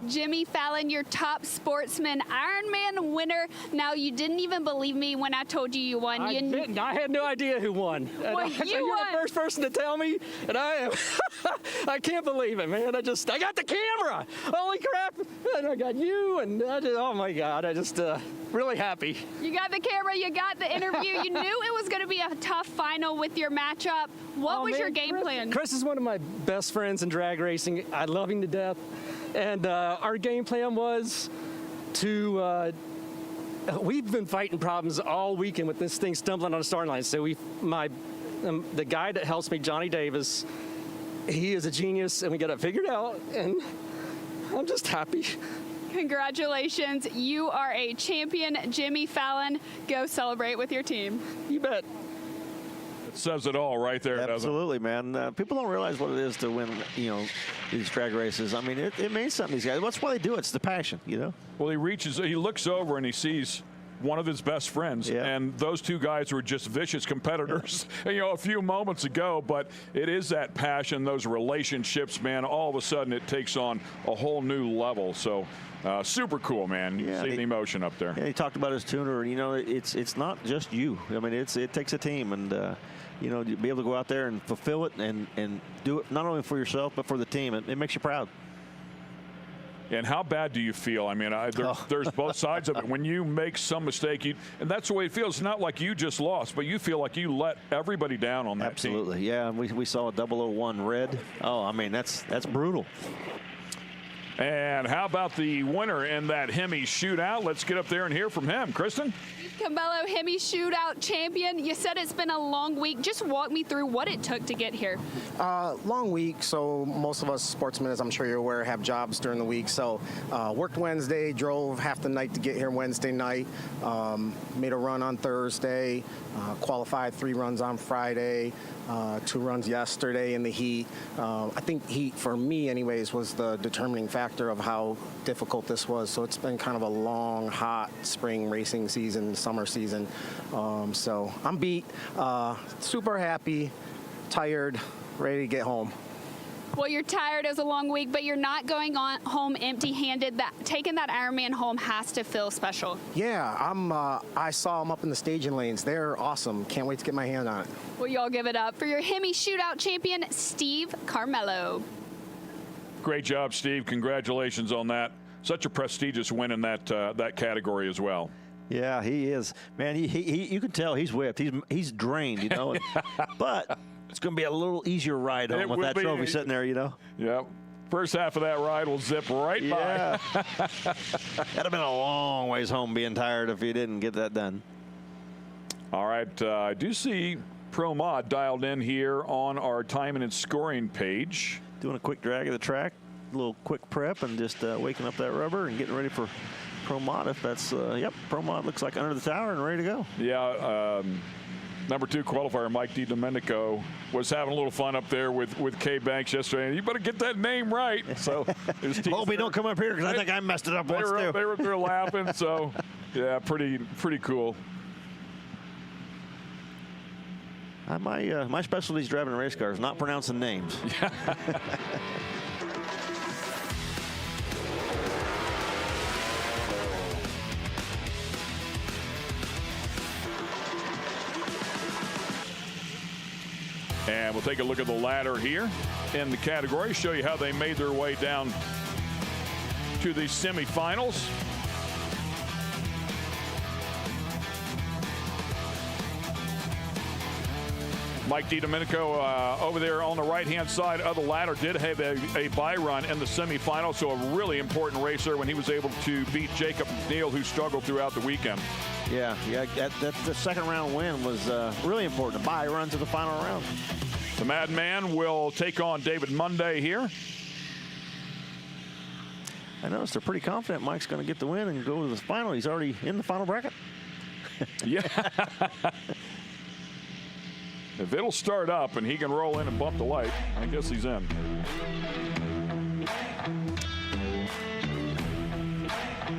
Jimmy Fallon, your top sportsman, Ironman winner. Now, you didn't even believe me when I told you won. I didn't. I had no idea who won. Well, You're the first person to tell me, and I am. I can't believe it, man. I got the camera. Holy crap! And I got you, and oh my God, I just really happy. You got the camera, you got the interview. You knew it was going to be a tough final with your matchup. What was your game plan? Chris is one of my best friends in drag racing. I love him to death. And our game plan was to, we've been fighting problems all weekend with this thing stumbling on the starting line. So the guy that helps me, Johnny Davis, he is a genius, and we got it figured out, and I'm just happy. Congratulations. You are a champion, Jimmy Fallon. Go celebrate with your team. You bet. It says it all right there. Absolutely, man. People don't realize what it is to win, these drag races. I mean, it means something to these guys. That's why they do it. It's the passion, Well, he looks over and he sees one of his best friends, and those two guys were just vicious competitors, a few moments ago. But it is that passion, those relationships, man. All of a sudden, it takes on a whole new level. So. Super cool, man. You see the emotion up there. Yeah, he talked about his tuner, and it's not just you. I mean, it takes a team, and to be able to go out there and fulfill it and do it not only for yourself but for the team. It makes you proud. And how bad do you feel? I mean, there's both sides of it. When you make some mistake, and that's the way it feels. It's not like you just lost, but you feel like you let everybody down on that Absolutely. team. Yeah, we saw a 001 red. Oh, I mean, that's brutal. And how about the winner in that Hemi shootout? Let's get up there and hear from him. Kristen? Cabello, Hemi shootout champion. You said it's been a long week. Just walk me through what it took to get here. Long week, so most of us sportsmen, as I'm sure you're aware, have jobs during the week. So worked Wednesday, drove half the night to get here Wednesday night, made a run on Thursday, qualified 3 runs on Friday, 2 runs yesterday in the heat. I think heat, for me anyways, was the determining factor of how difficult this was. So it's been kind of a long, hot spring racing season, summer season. So I'm beat, super happy, tired, ready to get home. Well, you're tired. It was a long week, but you're not going on home empty-handed. Taking that Ironman home has to feel special. Yeah, I saw them up in the staging lanes. They're awesome. Can't wait to get my hand on it. Well, y'all give it up for your Hemi shootout champion, Steve Carmelo. Great job, Steve. Congratulations on that. Such a prestigious win in that category as well. Yeah, he is. Man, you can tell he's whipped. He's drained, you know. but it's going to be a little easier ride home with that trophy sitting there, you know. Yep. First half of that ride will zip right by. That'd have been a long ways home being tired if you didn't get that done. All right. I do see Pro Mod dialed in here on our timing and scoring page. Doing a quick drag of the track, a little quick prep, and just waking up that rubber and getting ready for Pro Mod. If that's, yep, Pro Mod looks like under the tower and ready to go. Yeah. Number 2 qualifier Mike DiDomenico was having a little fun up there with Kay Banks yesterday. And you better get that name right. So hope he don't come up here because I think I messed it up once too. They were there laughing. So yeah, pretty cool. My specialty is driving race cars, not pronouncing names. And we'll take a look at the ladder here in the category, show you how they made their way down to the semifinals. Mike DiDomenico over there on the right-hand side of the ladder did have a bye run in the semifinals, so a really important racer when he was able to beat Jacob Neal, who struggled throughout the weekend. Yeah, the second round win was really important. A bye run to the final round. The Madman will take on David Monday here. I noticed they're pretty confident Mike's going to get the win and go to the final. He's already in the final bracket. Yeah. If it'll start up and he can roll in and bump the light, I guess he's in.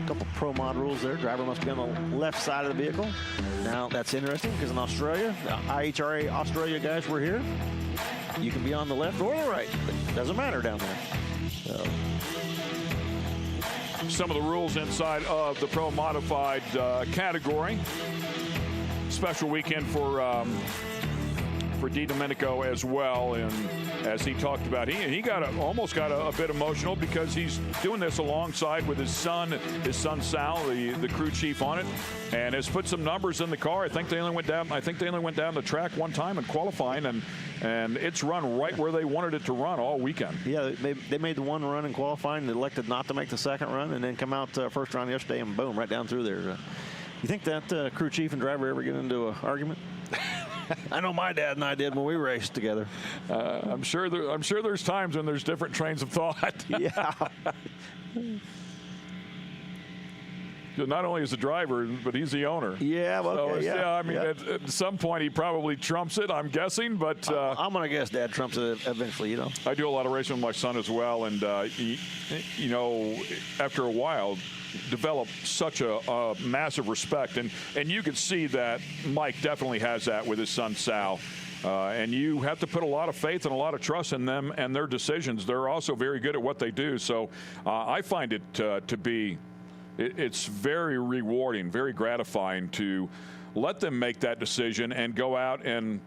Couple Pro Mod rules there. Driver must be on the left side of the vehicle. Now, that's interesting because in Australia, the IHRA Australia guys were here. You can be on the left or the right. It doesn't matter down there. So. Some of the rules inside of the Pro Modified category. Special weekend for DiDomenico as well, and as he talked about, he almost got a bit emotional because he's doing this alongside with his son Sal, the crew chief on it, and has put some numbers in the car. I think they only went down the track one time in qualifying, and it's run right where they wanted it to run all weekend. Yeah, they made the one run in qualifying, they elected not to make the second run, and then come out first round yesterday and boom, right down through there. You think that crew chief and driver ever get into an argument? I know my dad and I did when we raced together. I'm sure there's times when there's different trains of thought. Yeah. Not only is the driver, but he's the owner. Yeah, well, okay, yeah. I mean, at some point he probably trumps it, I'm guessing. But I'm gonna guess Dad trumps it eventually. You know. I do a lot of racing with my son as well, and you know, after a while, develop such a massive respect, and you can see that Mike definitely has that with his son Sal. And you have to put a lot of faith and a lot of trust in them and their decisions. They're also very good at what they do. So I find it to be. It's very rewarding, very gratifying to let them make that decision and go out and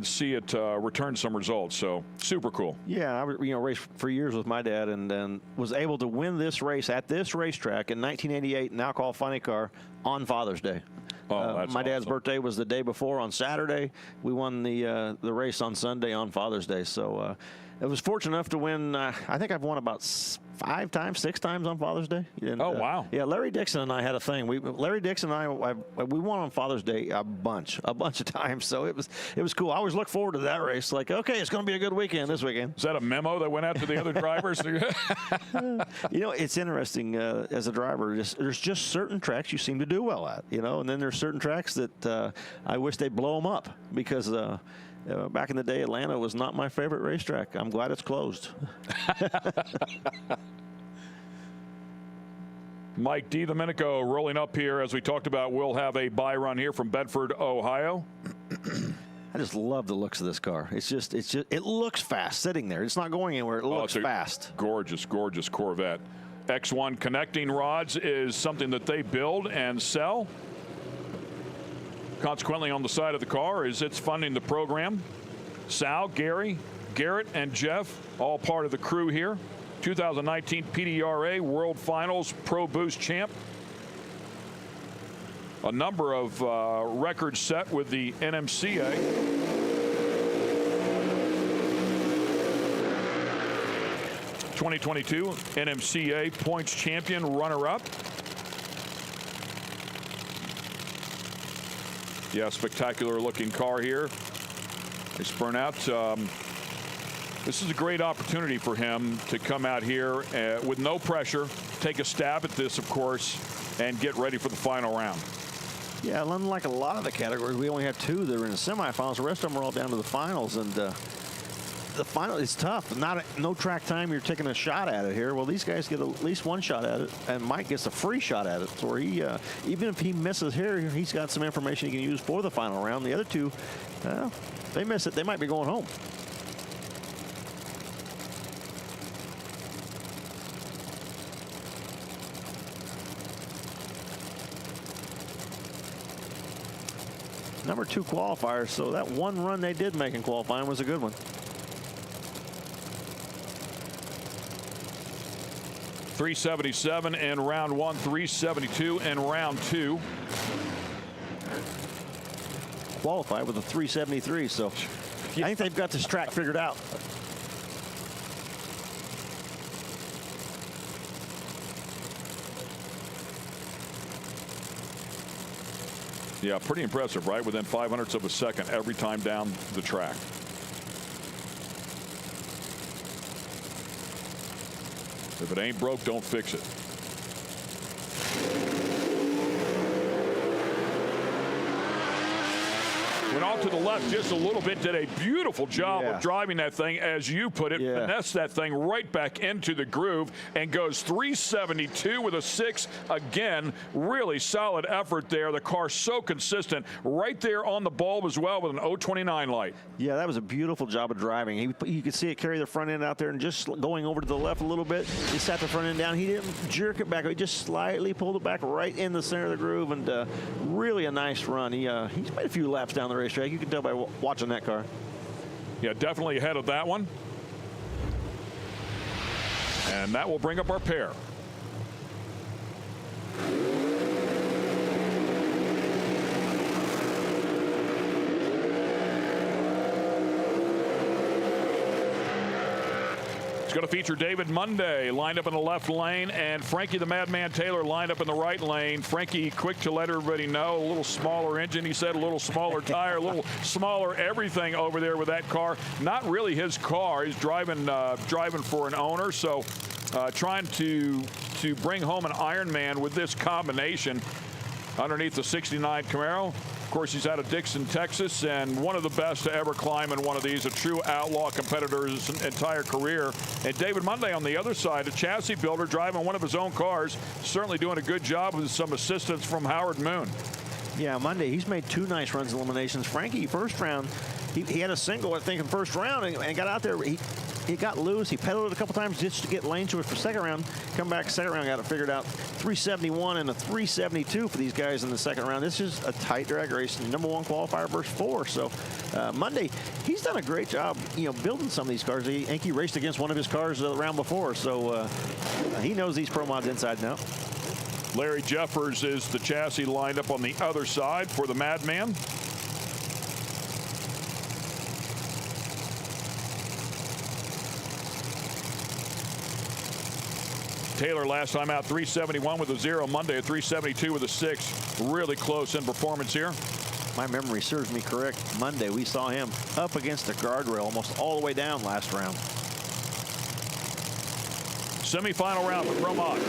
see it return some results. So super cool. Yeah, I raced for years with my dad and was able to win this race at this racetrack in 1988 in alcohol funny car on Father's Day. Oh, my dad's birthday was the day before on Saturday. We won the race on Sunday on Father's Day. So I was fortunate enough to win. I think I've won about 5 times, 6 times on Father's Day. And, oh, wow. Yeah, Larry Dixon and I had a thing. Larry Dixon and I we won on Father's Day a bunch of times. So it was cool. I always look forward to that race. Like, okay, it's going to be a good weekend this weekend. Is that a memo that went out to the other drivers? You know, it's interesting as a driver. There's just certain tracks you seem to do well at. You know, and then there's certain tracks that I wish they'd blow them up because. Back in the day, Atlanta was not my favorite racetrack. I'm glad it's closed. Mike DiDomenico rolling up here. As we talked about, we'll have a bye run here from Bedford, Ohio. I just love the looks of this car. It looks fast sitting there. It's not going anywhere. It looks fast. Gorgeous, gorgeous Corvette. X1 connecting rods is something that they build and sell. Consequently, on the side of the car is it's funding the program. Sal, Gary, Garrett, and Jeff, all part of the crew here. 2019 PDRA World Finals Pro Boost champ. A number of records set with the NMCA. '22 NMCA points champion, runner-up. Yeah, spectacular looking car here. They spurn out. This is a great opportunity for him to come out here with no pressure, take a stab at this, of course, and get ready for the final round. Yeah, unlike a lot of the categories, we only have 2 that are in the semifinals. The rest of them are all down to the finals, and the final is tough. No track time. You're taking a shot at it here. Well, these guys get at least 1 shot at it, and Mike gets a free shot at it. So he, even if he misses here, he's got some information he can use for the final round. The other 2, they miss it, they might be going home. Number 2 qualifiers, so that 1 run they did make in qualifying was a good one. .377 in round 1, .372 in round 2. Qualified with a .373, so I think they've got this track figured out. Yeah, pretty impressive, right? Within 0.05 of a second every time down the track. If it ain't broke, don't fix it. Went off to the left just a little bit, did a beautiful job of driving that thing, as you put it, finessed that thing right back into the groove and goes .372 with a 6. Again, really solid effort there. The car so consistent right there on the bulb as well with an 029 light. Yeah, that was a beautiful job of driving. You could see it carry the front end out there and just going over to the left a little bit. He sat the front end down. He didn't jerk it back. He just slightly pulled it back right in the center of the groove, and really a nice run. He's made a few laps down the racetrack. You can tell by watching that car. Yeah, definitely ahead of that one. And that will bring up our pair. It's going to feature David Monday lined up in the left lane and Frankie the Madman Taylor lined up in the right lane. Frankie quick to let everybody know, a little smaller engine, he said, a little smaller tire, a little smaller everything over there with that car. Not really his car. He's driving for an owner, so trying to bring home an Ironman with this combination underneath the '69 Camaro. Of course, he's out of Dixon, Texas, and one of the best to ever climb in one of these, a true outlaw competitor his entire career. And David Monday on the other side, a chassis builder driving one of his own cars, certainly doing a good job with some assistance from Howard Moon. Yeah, Monday, he's made 2 nice runs eliminations. Frankie, first round, he had a single, I think, in first round and got out there. He got loose. He pedaled it a couple times just to get lane to it for second round. Come back second round, got it figured out. 371 and a 372 for these guys in the second round. This is a tight drag race. Number 1 qualifier versus 4. So Monday, he's done a great job, building some of these cars. I think he raced against one of his cars the round before. So he knows these Pro Mods inside and out. Larry Jeffers is the chassis lined up on the other side for the Madman. Taylor last time out 371 with a 0. Monday a 372 with a 6. Really close in performance here. My memory serves me correct. Monday we saw him up against the guardrail almost all the way down last round. Semifinal round for Pro Mod.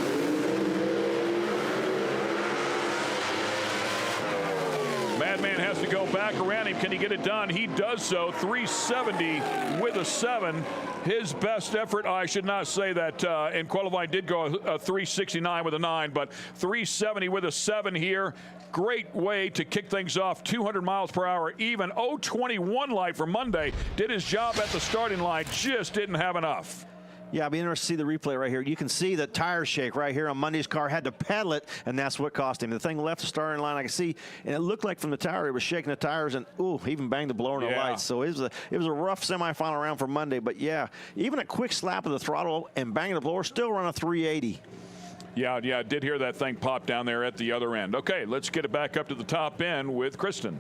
Madman has to go back around him. Can he get it done? He does so. 370 with a 7. His best effort, I should not say that in qualifying did go a 369 with a 9, but 370 with a 7 here. Great way to kick things off. 200 miles per hour even. 021 light for Monday. Did his job at the starting line. Just didn't have enough. Yeah, I'll be interested to see the replay right here. You can see the tire shake right here on Monday's car. Had to pedal it, and that's what cost him. The thing left the starting line, I can see, and it looked like from the tire, it was shaking the tires, and ooh, even banged the blower in the lights. So it was a rough semifinal round for Monday. But yeah, even a quick slap of the throttle and banging the blower, still run a 380. Yeah, I did hear that thing pop down there at the other end. Okay, let's get it back up to the top end with Kristen.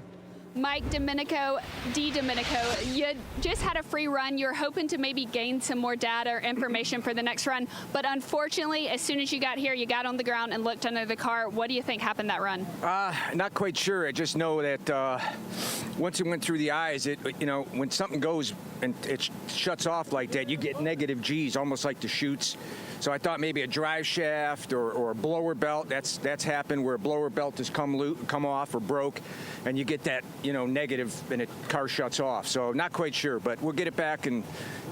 Mike Domenico, you just had a free run. You're hoping to maybe gain some more data or information for the next run. But unfortunately, as soon as you got here, you got on the ground and looked under the car. What do you think happened that run? Not quite sure. I just know that once it went through the eyes, when something goes and it shuts off like that, you get negative G's, almost like the chutes. So I thought maybe a drive shaft or a blower belt. That's happened where a blower belt has come off or broke, and you get that negative, and the car shuts off. So not quite sure, but we'll get it back, and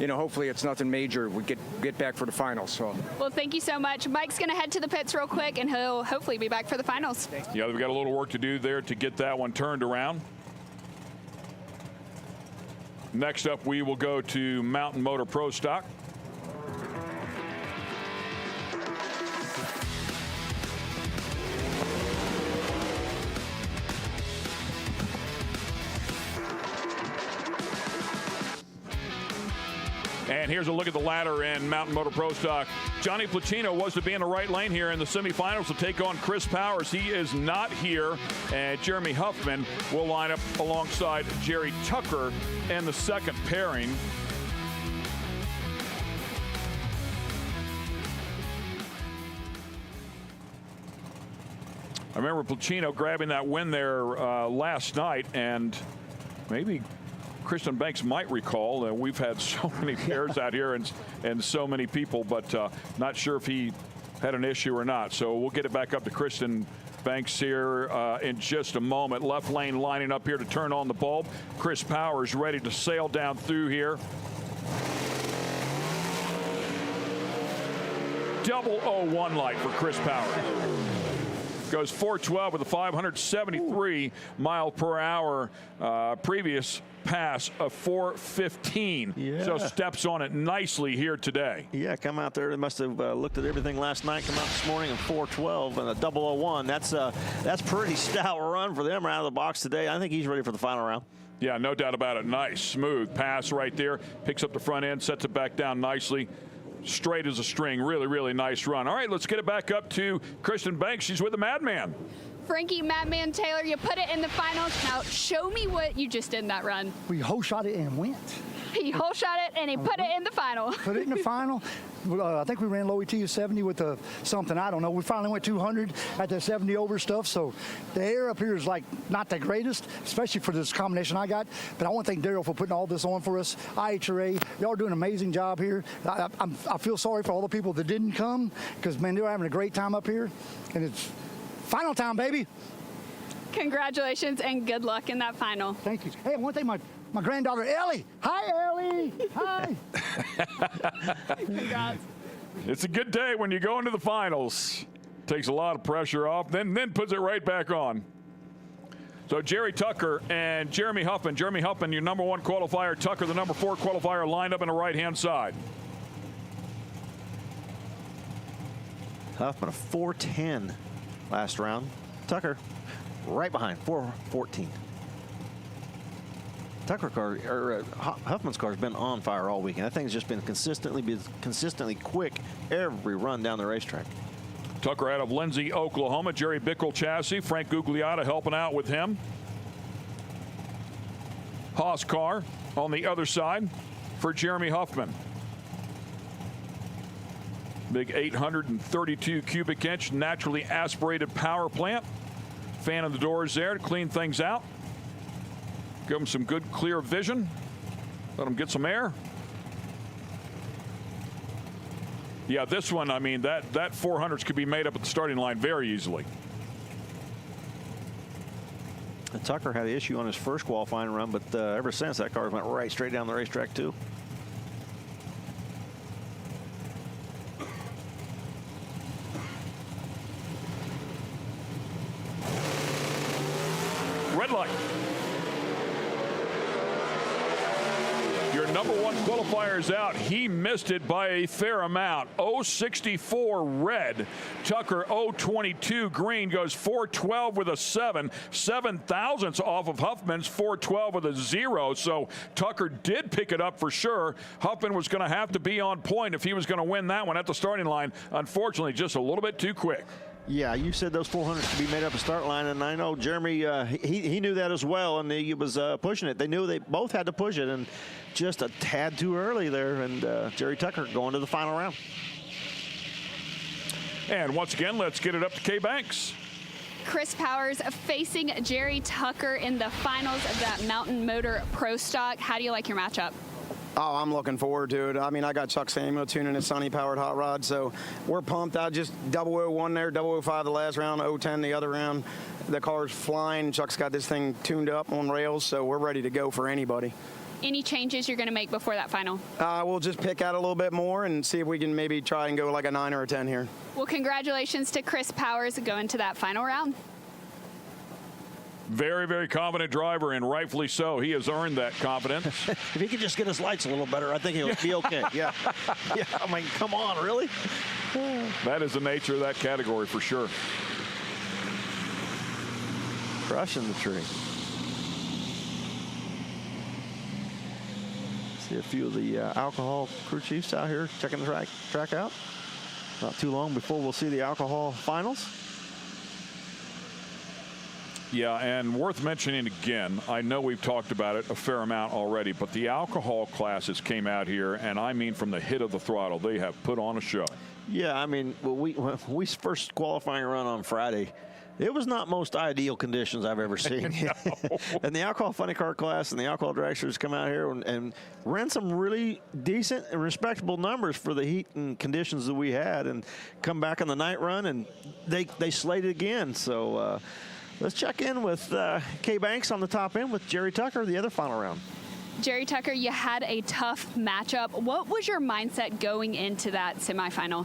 hopefully it's nothing major. We get back for the finals. So. Well, thank you so much. Mike's going to head to the pits real quick, and he'll hopefully be back for the finals. Yeah, we've got a little work to do there to get that one turned around. Next up, we will go to Mountain Motor Pro Stock. And here's a look at the ladder in Mountain Motor Pro Stock. Johnny Placino was to be in the right lane here in the semifinals to take on Chris Powers. He is not here, and Jeremy Huffman will line up alongside Jerry Tucker in the second pairing. I remember Placino grabbing that win there last night, and maybe Kristen Banks might recall that we've had so many pairs out here and so many people, but not sure if he had an issue or not. So we'll get it back up to Kristen Banks here in just a moment. Left lane lining up here to turn on the bulb. Chris Powers ready to sail down through here. Double 01 light for Chris Powers. Goes 412 with a 573 mile per hour previous pass of 415. Yeah. So steps on it nicely here today. Yeah, come out there. They must have looked at everything last night. Come out this morning in 412 and a 001. That's pretty stout run for them out of the box today. I think he's ready for the final round. Yeah, no doubt about it. Nice, smooth pass right there. Picks up the front end, sets it back down nicely. Straight as a string. Really, really nice run. All right, let's get it back up to Kristen Banks. She's with the Madman. Frankie Madman Taylor, you put it in the finals. Now show me what you just did in that run. We whole shot it and went. He whole shot it and he put it in the final. Put it in the final. I think we ran low ET of 70 with something, I don't know. We finally went 200 at the 70 over stuff. So the air up here is like not the greatest, especially for this combination I got. But I want to thank Daryl for putting all this on for us. IHRA, y'all are doing an amazing job here. I feel sorry for all the people that didn't come because, man, they're having a great time up here. And it's final time, baby. Congratulations and good luck in that final. Thank you. Hey, I want to thank my granddaughter, Ellie. Hi, Ellie. Hi. Congrats. It's a good day when you go into the finals. Takes a lot of pressure off, then puts it right back on. So Jerry Tucker and Jeremy Huffman. Jeremy Huffman, your number 1 qualifier. Tucker, the number 4 qualifier, lined up on the right-hand side. Huffman a 410 last round. Tucker right behind, 414. Huffman's car has been on fire all weekend. That thing's just been consistently quick every run down the racetrack. Tucker out of Lindsay, Oklahoma. Jerry Bickle chassis. Frank Gugliotta helping out with him. Haas car on the other side for Jeremy Huffman. Big 832 cubic inch naturally aspirated power plant. Fan in the doors there to clean things out. Give them some good clear vision. Let them get some air. Yeah, this one, I mean, that 400s could be made up at the starting line very easily. And Tucker had an issue on his first qualifying run, but ever since, that car went right straight down the racetrack, too. Red light. Your number one qualifier is out. He missed it by a fair amount. 0.64 red. Tucker 0.22 green goes 4.12 with a 7. 7 thousandths off of Huffman's 4.12 with a 0. So Tucker did pick it up for sure. Huffman was going to have to be on point if he was going to win that one at the starting line. Unfortunately, just a little bit too quick. Yeah, you said those 400s could be made up a start line, and I know Jeremy, he knew that as well, and he was pushing it. They knew they both had to push it, and just a tad too early there, and Jerry Tucker going to the final round. And once again, let's get it up to Kay Banks. Chris Powers facing Jerry Tucker in the finals of that Mountain Motor Pro Stock. How do you like your matchup? Oh, I'm looking forward to it. I mean, I got Chuck Samuel tuning a Sunny powered hot rod, so we're pumped. I just 001 there, 005 the last round, 010 the other round. The car's flying. Chuck's got this thing tuned up on rails, so we're ready to go for anybody. Any changes you're going to make before that final? We'll just pick out a little bit more and see if we can maybe try and go like a 9 or a 10 here. Well, congratulations to Chris Powers going to that final round. Very, very confident driver, and rightfully so. He has earned that confidence. If he could just get his lights a little better, I think he'll be okay. Yeah. Yeah. I mean, come on, really? That is the nature of that category for sure. Crushing the tree. See a few of the alcohol crew chiefs out here checking the track out. Not too long before we'll see the alcohol finals. Yeah, and worth mentioning again, I know we've talked about it a fair amount already, but the alcohol classes came out here, and I mean from the hit of the throttle, they have put on a show. Yeah, I mean, when we first qualifying run on Friday, it was not most ideal conditions I've ever seen. And the alcohol funny car class and the alcohol dragsters come out here and ran some really decent and respectable numbers for the heat and conditions that we had, and come back on the night run, and they slayed it again. So let's check in with Kay Banks on the top end with Jerry Tucker, the other final round. Jerry Tucker, you had a tough matchup. What was your mindset going into that semifinal?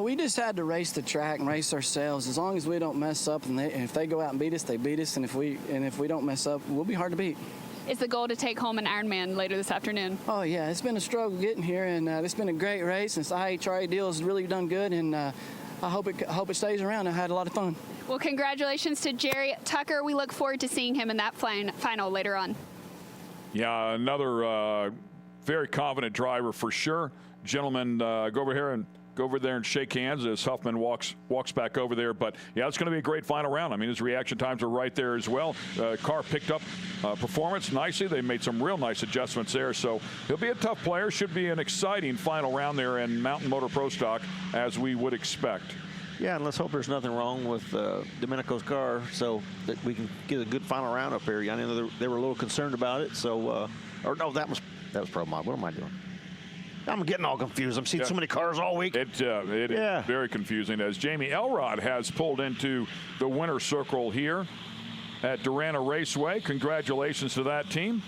We just had to race the track and race ourselves. As long as we don't mess up, and if they go out and beat us, they beat us. And if we don't mess up, we'll be hard to beat. Is the goal to take home an Ironman later this afternoon? Oh yeah, it's been a struggle getting here, and it's been a great race. And this IHRA deal has really done good, and I hope it stays around. I had a lot of fun. Well, congratulations to Jerry Tucker. We look forward to seeing him in that final later on. Yeah, another very confident driver for sure. Gentlemen, go over there and shake hands as Huffman walks back over there. But yeah, it's going to be a great final round. I mean, his reaction times are right there as well. Car picked up performance nicely. They made some real nice adjustments there. So he'll be a tough player. Should be an exciting final round there in Mountain Motor Pro Stock, as we would expect. Yeah, and let's hope there's nothing wrong with Domenico's car, so that we can get a good final round up here. I know they were a little concerned about it. So, or no, that was probably mine. What am I doing? I'm getting all confused. I'm seeing so many cars all week. It is very confusing, as Jamie Elrod has pulled into the winner's circle here at Darana Raceway. Congratulations to that team.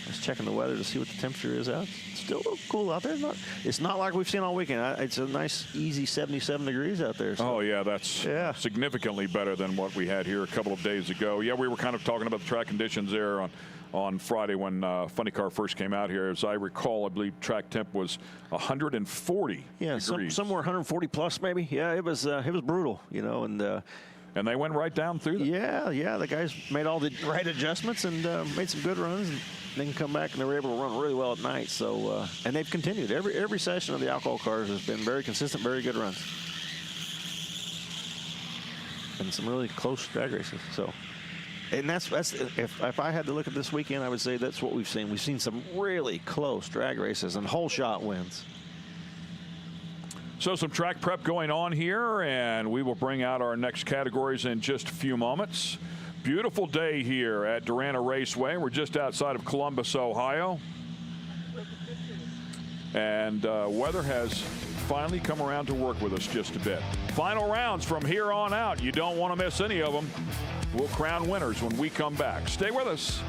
Just checking the weather to see what the temperature is out. It's still a little cool out there. It's not like we've seen all weekend. It's a nice, easy 77 degrees out there. So. Oh, yeah, that's significantly better than what we had here a couple of days ago. Yeah, we were kind of talking about the track conditions there on Friday when Funny Car first came out here. As I recall, I believe track temp was 140 degrees. Somewhere 140 plus maybe. Yeah, it was brutal, you know, and they went right down through there. Yeah, the guys made all the right adjustments and made some good runs. And they can come back and they were able to run really well at night. So, and they've continued. Every session of the alcohol cars has been very consistent, very good runs. And some really close drag races. So, And that's if I had to look at this weekend, I would say that's what we've seen. We've seen some really close drag races and whole shot wins. So some track prep going on here, and we will bring out our next categories in just a few moments. Beautiful day here at Darana Raceway. We're just outside of Columbus, Ohio. And weather has finally come around to work with us just a bit. Final rounds from here on out. You don't want to miss any of them. We'll crown winners when we come back. Stay with us.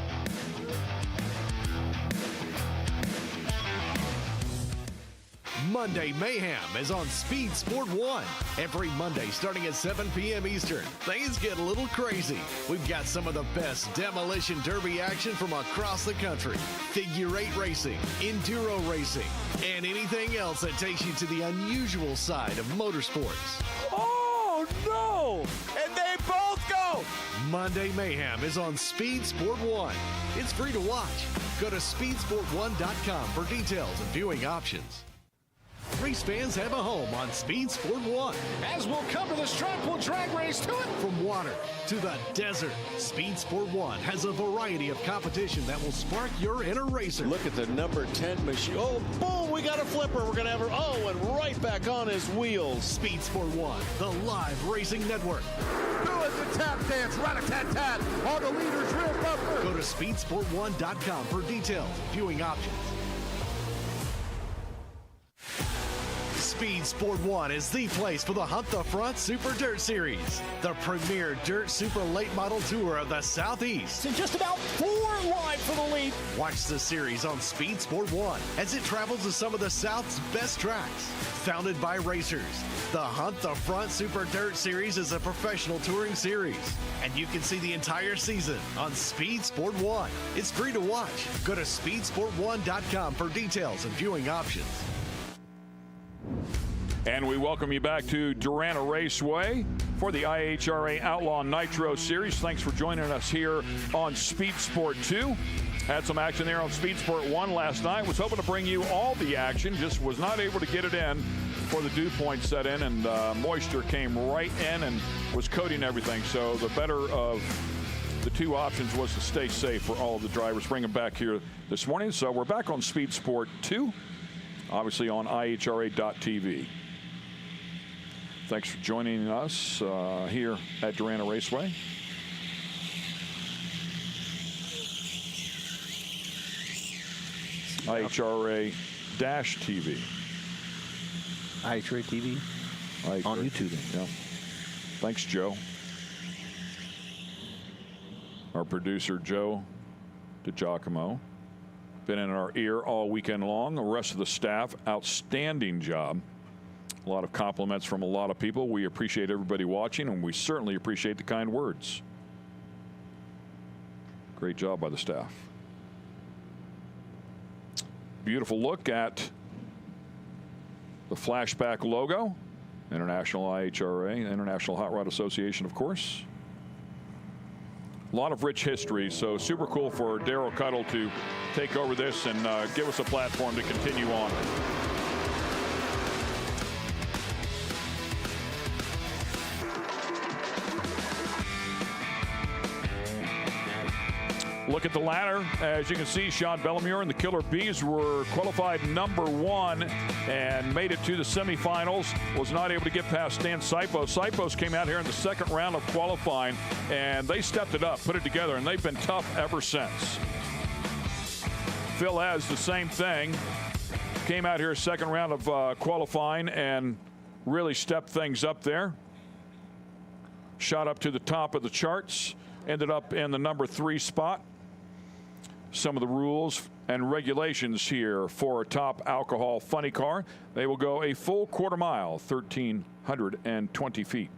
Monday Mayhem is on Speed Sport 1. Every Monday starting at 7 p.m. Eastern. Things get a little crazy. We've got some of the best demolition derby action from across the country. Figure 8 racing, enduro racing, and anything else that takes you to the unusual side of motorsports. Oh, no! And they both go! Monday Mayhem is on Speed Sport 1. It's free to watch. Go to speedsport1.com for details and viewing options. Race fans have a home on Speed Sport 1. As we'll come to this track, we'll drag race to it. From water to the desert, Speed Sport 1 has a variety of competition that will spark your inner racer. Look at the number 10 machine. Oh, boom, we got a flipper. We're going to have her, and right back on his wheels. Speed Sport 1, the live racing network. Doing the tap dance, rat-a-tat-tat. All the leaders real bumper. Go to speedsport1.com for details and viewing options. Speed Sport 1 is the place for the Hunt the Front Super Dirt Series, the premier dirt super late model tour of the Southeast. And just about 4 wide for the lead. Watch the series on Speed Sport 1 as it travels to some of the South's best tracks. Founded by racers, the Hunt the Front Super Dirt Series is a professional touring series, and you can see the entire season on Speed Sport 1. It's free to watch. Go to speedsport1.com for details and viewing options. And we welcome you back to Darana Raceway for the IHRA Outlaw Nitro Series. Thanks for joining us here on Speed Sport 2. Had some action there on Speed Sport 1 last night. Was hoping to bring you all the action, just was not able to get it in before the dew point set in, and moisture came right in and was coating everything. So the better of the two options was to stay safe for all of the drivers. Bring them back here this morning. So we're back on Speed Sport 2, obviously on IHRA.tv. Thanks for joining us here at Darana Raceway. IHRA-TV. IHRA TV on YouTube. Yeah. Thanks, Joe. Our producer, Joe DiGiacomo. Been in our ear all weekend long. The rest of the staff, outstanding job. A lot of compliments from a lot of people. We appreciate everybody watching, and we certainly appreciate the kind words. Great job by the staff. Beautiful look at the flashback logo. International IHRA, International Hot Rod Association, of course. A lot of rich history, so super cool for Daryl Cuttle to take over this and give us a platform to continue on. Look at the ladder. As you can see, Sean Bellemure and the Killer Bees were qualified #1 and made it to the semifinals. Was not able to get past Stan Sipos. Sipos came out here in the second round of qualifying, and they stepped it up, put it together, and they've been tough ever since. Phil has the same thing. Came out here second round of qualifying and really stepped things up there. Shot up to the top of the charts. Ended up in the #3 spot. Some of the rules and regulations here for a top alcohol funny car. They will go a full quarter mile, 1,320 feet.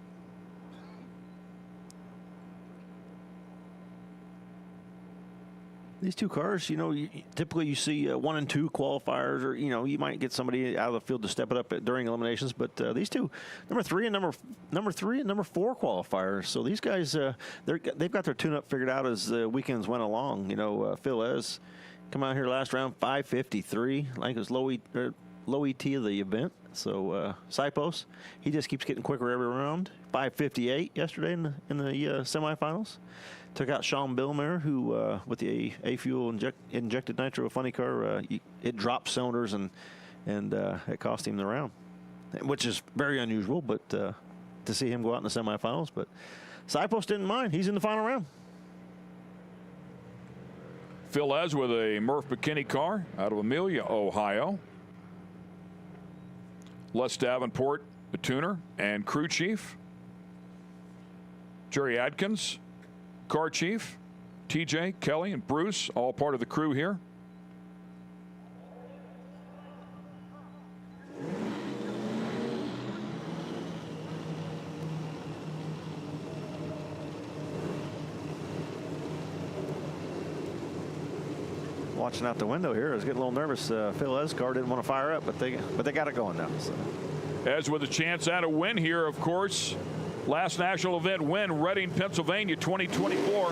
These two cars, you know, typically you see 1 and 2 qualifiers, or you know, you might get somebody out of the field to step it up during eliminations. But these two, #3 and number 4 qualifiers. So these guys, they've got their tune-up figured out as the weekends went along. You know, Phil has come out here last round 5:53, like it was low ET of the event. So Sipos, he just keeps getting quicker every round. 5:58 yesterday in the semifinals. Took out Sean Billmer, who with the A-Fuel injected nitro funny car, it dropped cylinders and it cost him the round, which is very unusual. But to see him go out in the semifinals, but Sipos didn't mind. He's in the final round. Phil Ez with a Murph McKinney car out of Amelia, Ohio. Les Davenport, the tuner and crew chief. Jerry Adkins, car chief. TJ, Kelly, and Bruce, all part of the crew here. Watching out the window here, I was getting a little nervous. Phil Ez car didn't want to fire up, but they got it going now. So. Ez with a chance at a win here, of course. Last national event win, Reading, Pennsylvania, 2024.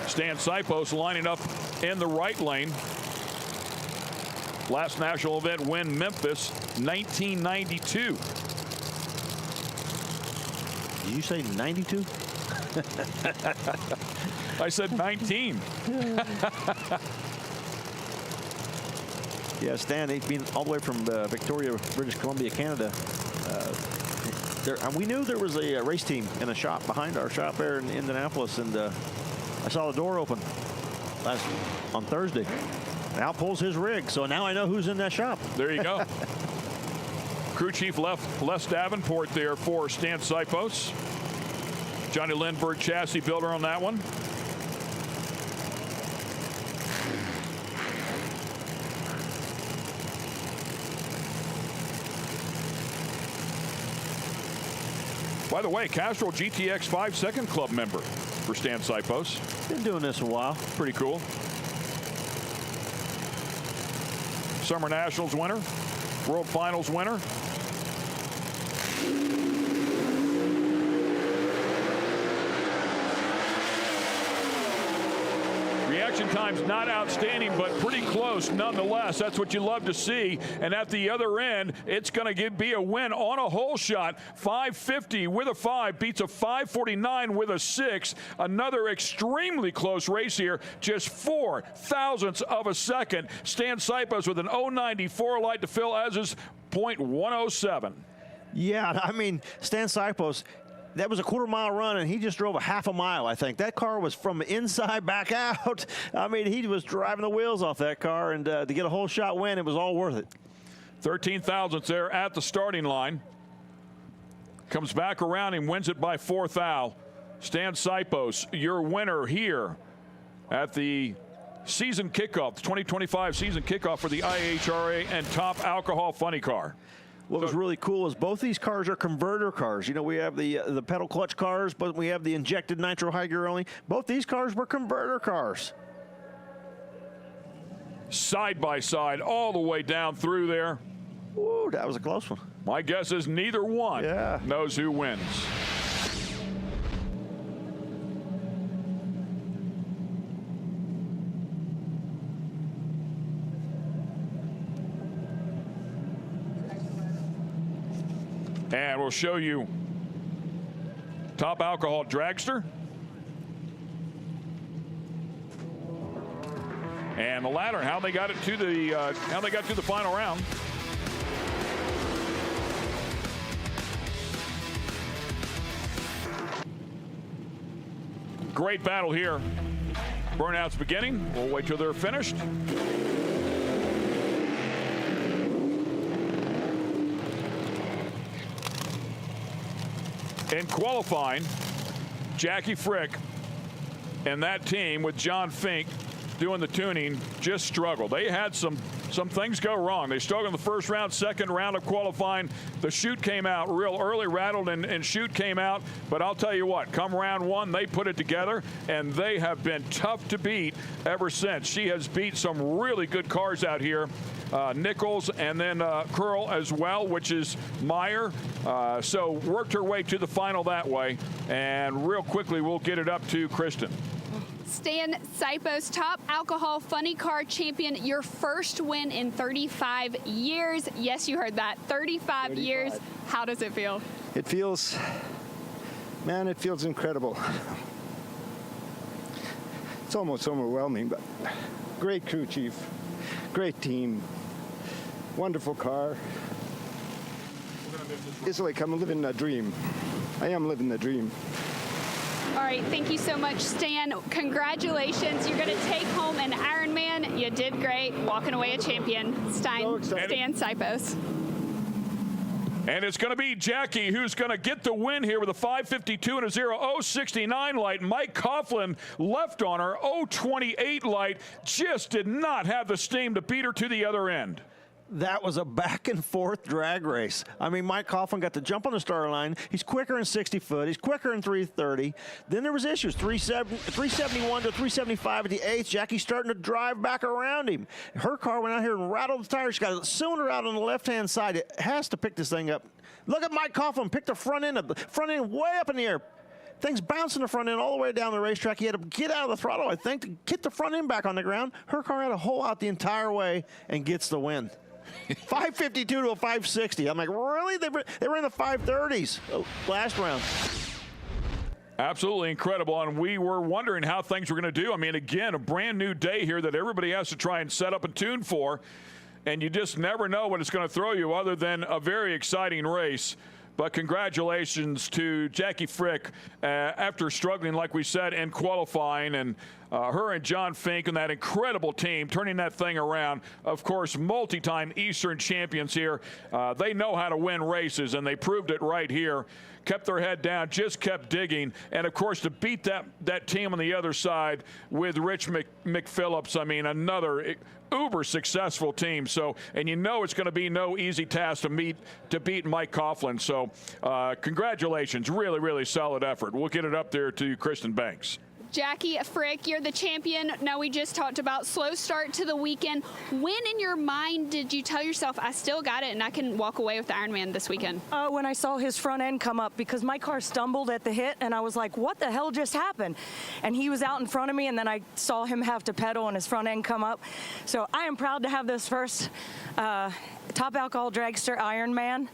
Stan Sipos lining up in the right lane. Last national event win, Memphis, 1992. Did you say 92? I said 19. Yeah, Stan, he's been all the way from Victoria, British Columbia, Canada. We knew there was a race team in a shop behind our shop there in Indianapolis, and I saw the door open on Thursday. And out pulls his rig, so now I know who's in that shop. There you go. Crew chief Les Davenport there for Stan Sipos. Johnny Lindbergh, chassis builder on that one. By the way, Castrol GTX 5-second club member for Stan Sipos. Been doing this a while. Pretty cool. Summer Nationals winner, World Finals winner. Reaction time's not outstanding, but pretty close nonetheless. That's what you love to see. And at the other end, it's going to be a win on a hole shot. 550 with a 5 beats a 549 with a 6. Another extremely close race here. Just 4 thousandths of a second. Stan Sipos with an 094 light to Phil Ez's .107. Yeah, I mean, Stan Sipos, that was a quarter-mile run, and he just drove a half a mile, I think. That car was from inside back out. I mean, he was driving the wheels off that car, and to get a whole shot win, it was all worth it. 13 thousandths there at the starting line. Comes back around and wins it by 4 thou. Stan Sipos, your winner here at the season kickoff, the 2025 season kickoff for the IHRA and Top Alcohol Funny Car. What was really cool is both these cars are converter cars. You know, we have the pedal clutch cars, but we have the injected nitro high gear only. Both these cars were converter cars. Side by side all the way down through there. Ooh, that was a close one. My guess is neither one knows who wins. And we'll show you Top Alcohol Dragster. And the ladder, how they got it to the final round. Great battle here. Burnout's beginning. We'll wait till they're finished. In qualifying, Jackie Frick and that team with John Fink doing the tuning just struggled. They had some things go wrong. They struggled in the first round, second round of qualifying. The chute came out real early, rattled, and chute came out. But I'll tell you what, come round one, they put it together, and they have been tough to beat ever since. She has beat some really good cars out here. Nichols and then Curl as well, which is Meyer. So worked her way to the final that way. And real quickly, we'll get it up to Kristen. Stan Sipos, top alcohol funny car champion, your first win in 35 years. Yes, you heard that, 35 years. How does it feel? It feels, man, it feels incredible. It's almost overwhelming, but great crew chief, great team, wonderful car. It's like I'm living a dream. I am living the dream. All right, thank you so much, Stan. Congratulations. You're going to take home an Ironman. You did great, walking away a champion. Stan Sipos. And it's going to be Jackie who's going to get the win here with a 5:52 and a 0:069 light. Mike Coughlin left on her 0:28 light. Just did not have the steam to beat her to the other end. That was a back and forth drag race. I mean, Mike Coughlin got to jump on the start line. He's quicker in 60 foot. He's quicker in 330. Then there was issues, 371 to 375 at the eighth. Jackie's starting to drive back around him. Her car went out here and rattled the tires. She got a cylinder out on the left-hand side. It has to pick this thing up. Look at Mike Coughlin pick the front end way up in the air. Things bouncing the front end all the way down the racetrack. He had to get out of the throttle, I think, to get the front end back on the ground. Her car had a hole out the entire way and gets the win. 5:52 to a 5:60. I'm like, really? They were in the 5:30s last round. Absolutely incredible, and we were wondering how things were going to do. I mean, again, a brand new day here that everybody has to try and set up and tune for, and you just never know what it's going to throw you other than a very exciting race. But congratulations to Jackie Frick after struggling, like we said, in qualifying, and her and John Fink and that incredible team turning that thing around. Of course, multi-time Eastern champions here. They know how to win races, and they proved it right here. Kept their head down, just kept digging. And, of course, to beat that team on the other side with Rich McPhillips, I mean, another uber successful team. So, and you know it's going to be no easy task to beat Mike Coughlin. So congratulations, really, really solid effort. We'll get it up there to Kristen Banks. Jackie Frick, you're the champion. Now, we just talked about slow start to the weekend. When in your mind did you tell yourself, I still got it and I can walk away with the Ironman this weekend? When I saw his front end come up, because my car stumbled at the hit, and I was like, what the hell just happened? And he was out in front of me, and then I saw him have to pedal and his front end come up. So I am proud to have this first top alcohol dragster Ironman.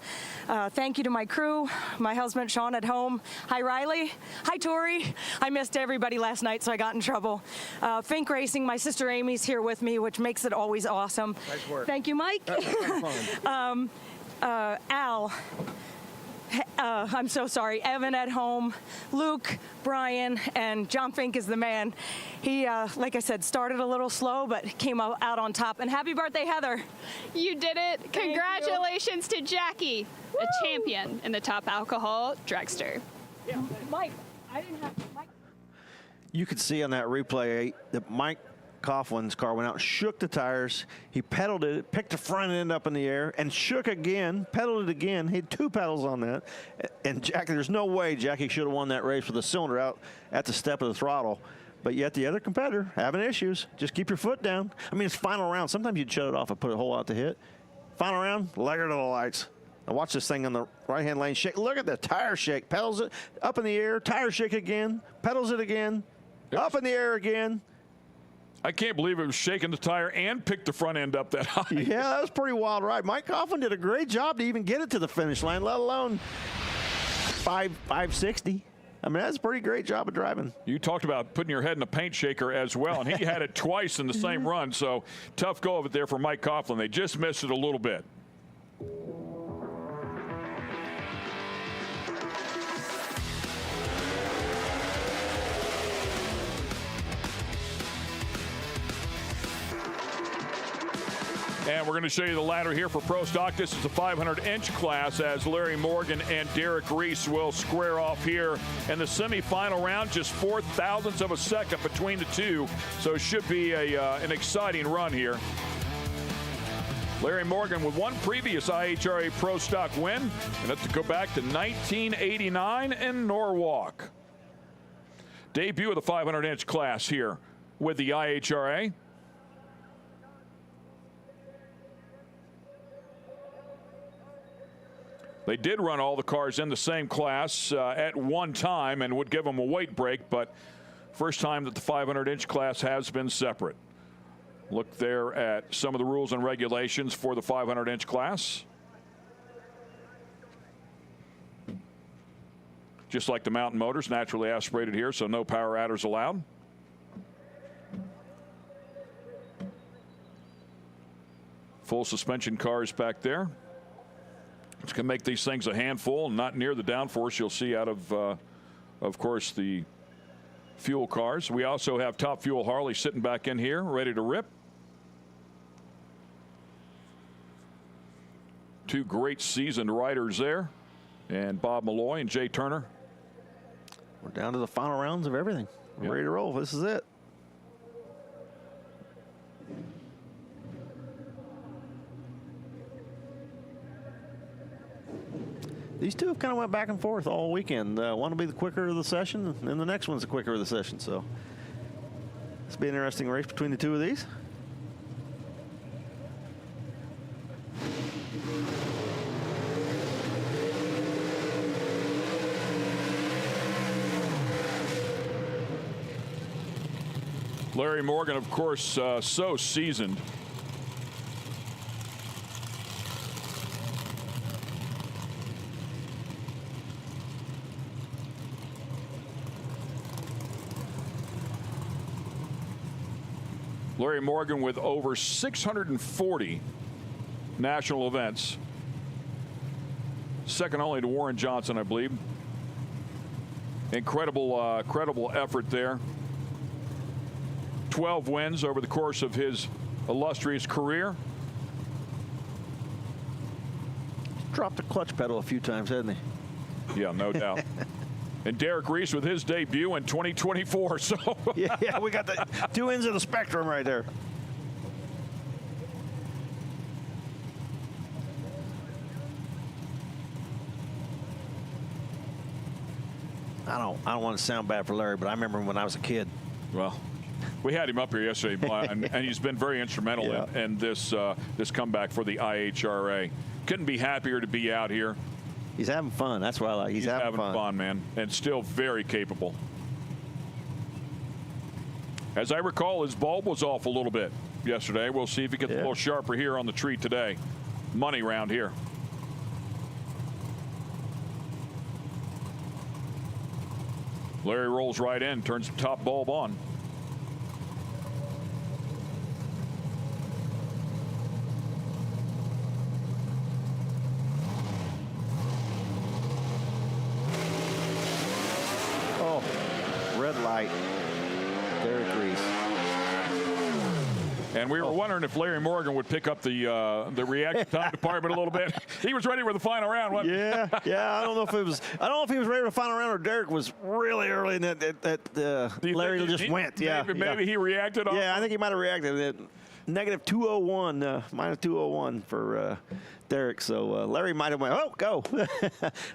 Thank you to my crew, my husband Sean at home. Hi Riley, hi Tori. I missed everybody last night, so I got in trouble. Fink Racing, my sister Amy's here with me, which makes it always awesome. Nice work. Thank you, Mike. Al. I'm so sorry. Evan at home, Luke, Brian, and John Fink is the man. He, like I said, started a little slow, but came out on top. And happy birthday, Heather. You did it. Congratulations to Jackie, a champion in the top alcohol dragster. Yeah. Mike, I didn't have Mike. You could see on that replay that Mike Coughlin's car went out, shook the tires. He pedaled it, picked the front end up in the air, and shook again, pedaled it again. He had two pedals on that. And Jackie, there's no way Jackie should have won that race with the cylinder out at the step of the throttle. But yet the other competitor having issues. Just keep your foot down. I mean, it's final round. Sometimes you'd shut it off and put a hole out to hit. Final round, leg her to the lights. Now watch this thing on the right-hand lane shake. Look at the tire shake. Pedals it up in the air, tire shake again, pedals it again, up in the air again. I can't believe it was shaking the tire and picked the front end up that high. Yeah, that was a pretty wild ride. Mike Coughlin did a great job to even get it to the finish line, let alone 560. I mean, that's a pretty great job of driving. You talked about putting your head in a paint shaker as well, and he had it twice in the same run, so tough go of it there for Mike Coughlin. They just missed it a little bit. And we're going to show you the ladder here for Pro Stock. This is the 500-inch class as Larry Morgan and Derek Reese will square off here in the semifinal round. Just 4 thousandths of a second between the two, so it should be an exciting run here. Larry Morgan with one previous IHRA Pro Stock win, and that's to go back to 1989 in Norwalk. Debut of the 500-inch class here with the IHRA. They did run all the cars in the same class at one time and would give them a weight break, but first time that the 500-inch class has been separate. Look there at some of the rules and regulations for the 500-inch class. Just like the Mountain Motors, naturally aspirated here, so no power adders allowed. Full suspension cars back there. It's going to make these things a handful, not near the downforce you'll see out of course, the fuel cars. We also have Top Fuel Harley sitting back in here, ready to rip. Two great seasoned riders there, and Bob Malloy and Jay Turner. We're down to the final rounds of everything. We're ready to roll. This is it. These two have kind of went back and forth all weekend. One will be the quicker of the session, and the next one's the quicker of the session. So this will be an interesting race between the two of these. Larry Morgan, of course, so seasoned. Larry Morgan with over 640 national events. Second only to Warren Johnson, I believe. Incredible effort there. 12 wins over the course of his illustrious career. Dropped the clutch pedal a few times, hasn't he? Yeah, no doubt. And Derek Reese with his debut in 2024. So yeah, we got the two ends of the spectrum right there. I don't want to sound bad for Larry, but I remember when I was a kid. Well, we had him up here yesterday, and he's been very instrumental in this comeback for the IHRA. Couldn't be happier to be out here. He's having fun. That's what I like. He's having fun, man, and still very capable. As I recall, his bulb was off a little bit yesterday. We'll see if he gets a little sharper here on the tree today. Money round here. Larry rolls right in, turns the top bulb on. Red light. Derek Reese. And we were wondering if Larry Morgan would pick up the reaction time department a little bit. He was ready for the final round, wasn't he? Yeah. I don't know if he was ready for the final round or Derek was really early and that Larry just went. Maybe he reacted. Yeah, I think he might have reacted. Negative 201, minus 201 for Derek. So Larry might have went, oh, go.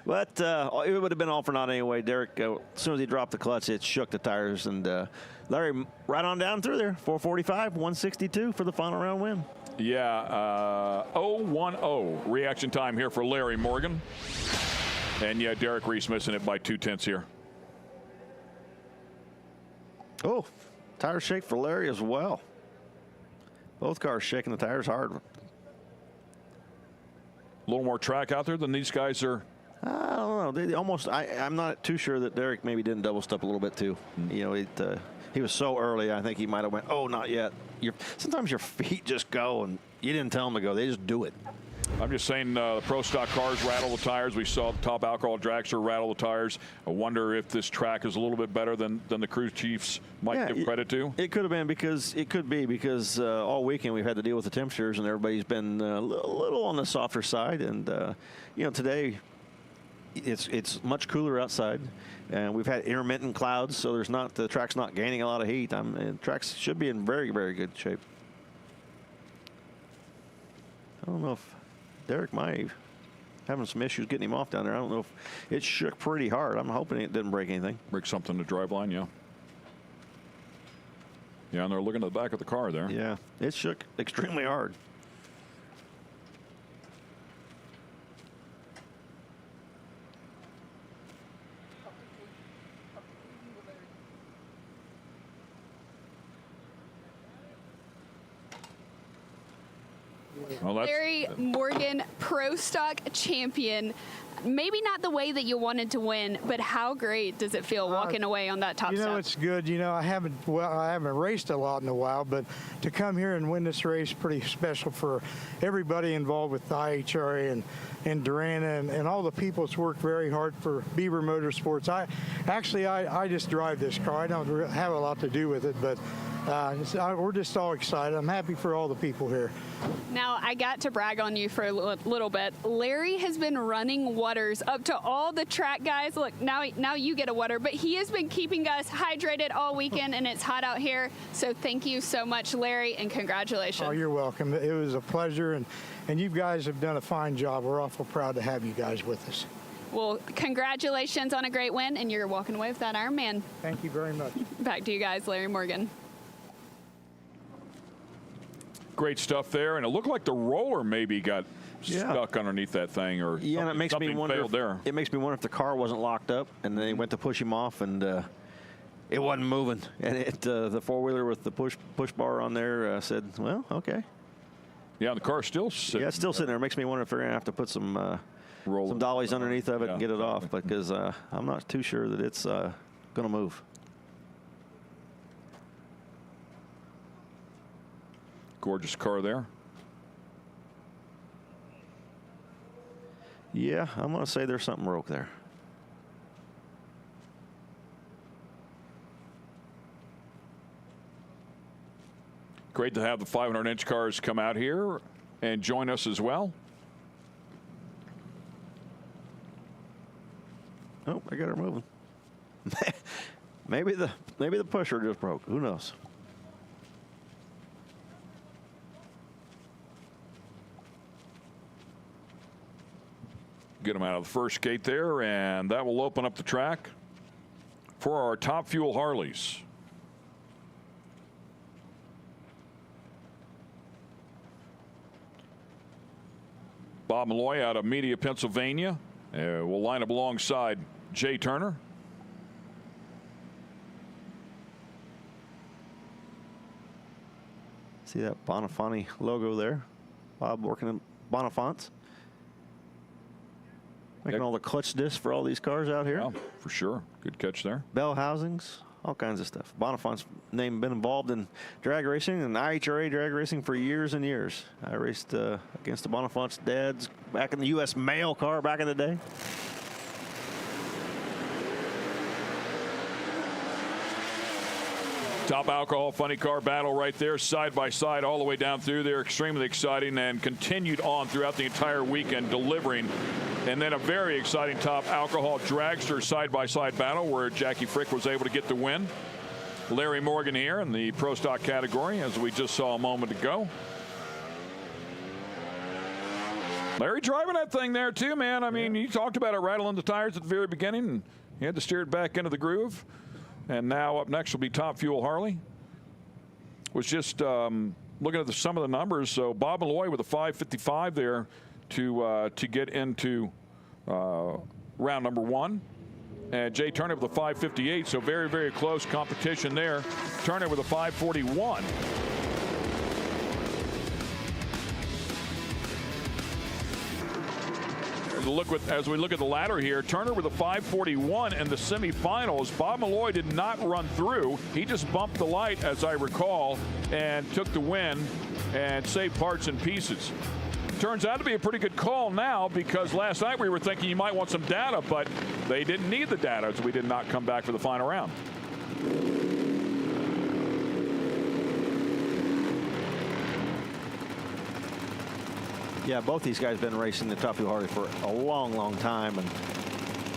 But it would have been all for naught anyway. Derek, as soon as he dropped the clutch, it shook the tires. And Larry right on down through there. 445, 162 for the final round win. Yeah, 0-1-0 reaction time here for Larry Morgan. And, yeah, Derek Reese missing it by 2/10 here. Oh, tire shake for Larry as well. Both cars shaking the tires hard. A little more track out there than these guys are. I don't know. I'm not too sure that Derek maybe didn't double step a little bit too. You know, he was so early. I think he might have went, oh, not yet. Sometimes your feet just go, and you didn't tell them to go. They just do it. I'm just saying the Pro Stock cars rattle the tires. We saw the Top Alcohol Dragster rattle the tires. I wonder if this track is a little bit better than the crew chiefs might give credit to. It could have been because all weekend we've had to deal with the temperatures and everybody's been a little on the softer side. And you know, today it's much cooler outside, and we've had intermittent clouds, so the track's not gaining a lot of heat. The track should be in very, very good shape. I don't know if Derek might having some issues getting him off down there. I don't know if it shook pretty hard. I'm hoping it didn't break anything. Break something in the driveline, yeah. Yeah, and they're looking at the back of the car there. Yeah, it shook extremely hard. Well, Larry Morgan, Pro Stock champion. Maybe not the way that you wanted to win, but how great does it feel walking away on that top You know, step? it's good. You know, I haven't raced a lot in a while, but to come here and win this race, pretty special for everybody involved with the IHRA and Darana and all the people that's worked very hard for Beaver Motorsports. I just drive this car. I don't have a lot to do with it, but we're just all excited. I'm happy for all the people here. Now, I got to brag on you for a little bit. Larry has been running waters up to all the track guys. Look, now you get a water, but he has been keeping us hydrated all weekend, and it's hot out here. So thank you so much, Larry, and congratulations. Oh, you're welcome. It was a pleasure, and you guys have done a fine job. We're awful proud to have you guys with us. Well, congratulations on a great win, and you're walking away with that Ironman. Thank you very much. Back to you guys, Larry Morgan. Great stuff there, and it looked like the roller maybe got stuck underneath that thing, or and it makes me wonder. It makes me wonder if the car wasn't locked up, and they went to push him off, and it wasn't moving. And the four-wheeler with the push bar on there said, "Well, okay." Yeah, the car's still sitting. Yeah, it's still sitting there. It makes me wonder if they're gonna have to put some dollies underneath of it and get it off, because I'm not too sure that it's gonna move. Gorgeous car there. Yeah, I'm going to say there's something broke there. Great to have the 500-inch cars come out here and join us as well. Oh, I got her moving. maybe the pusher just broke. Who knows? Get them out of the first gate there, and that will open up the track for our Top Fuel Harleys. Bob Malloy out of Media, Pennsylvania. Will line up alongside Jay Turner. See that Bonifani logo there? Bob working in Bonifants. Making all the clutch discs for all these cars out here. Yeah, for sure. Good catch there. Bell housings, all kinds of stuff. Bonifant's name been involved in drag racing and IHRA drag racing for years and years. I raced against the Bonifant's dads back in the U.S. mail car back in the day. Top Alcohol funny car battle right there, side by side all the way down through there. Extremely exciting and continued on throughout the entire weekend, delivering. And then a very exciting Top Alcohol dragster side-by-side battle where Jackie Frick was able to get the win. Larry Morgan here in the Pro Stock category, as we just saw a moment ago. Larry driving that thing there too, man. I mean, you talked about it rattling the tires at the very beginning, and he had to steer it back into the groove. And now up next will be Top Fuel Harley. Was just looking at some of the numbers. So Bob Malloy with a 5:55 there to get into round number one. And Jay Turner with a 5:58, so very, very close competition there. Turner with a 5:41. As we look at the ladder here, Turner with a 5:41 in the semifinals. Bob Malloy did not run through. He just bumped the light, as I recall, and took the win and saved parts and pieces. turns out to be a pretty good call now, because last night we were thinking you might want some data, but they didn't need the data, so we did not come back for the final round. Yeah, both these guys have been racing the Top Fuel Harley for a long, long time, and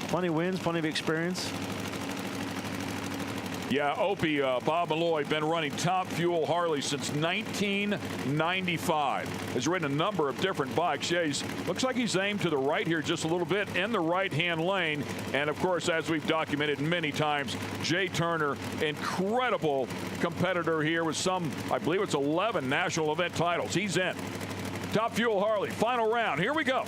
plenty of wins, plenty of experience. Yeah, Opie, Bob Malloy, been running Top Fuel Harley since 1995. Has ridden a number of different bikes. Yeah, looks like he's aimed to the right here just a little bit in the right-hand lane. And, of course, as we've documented many times, Jay Turner, incredible competitor here with some, I believe it's 11 national event titles. He's in. Top Fuel Harley, final round. Here we go.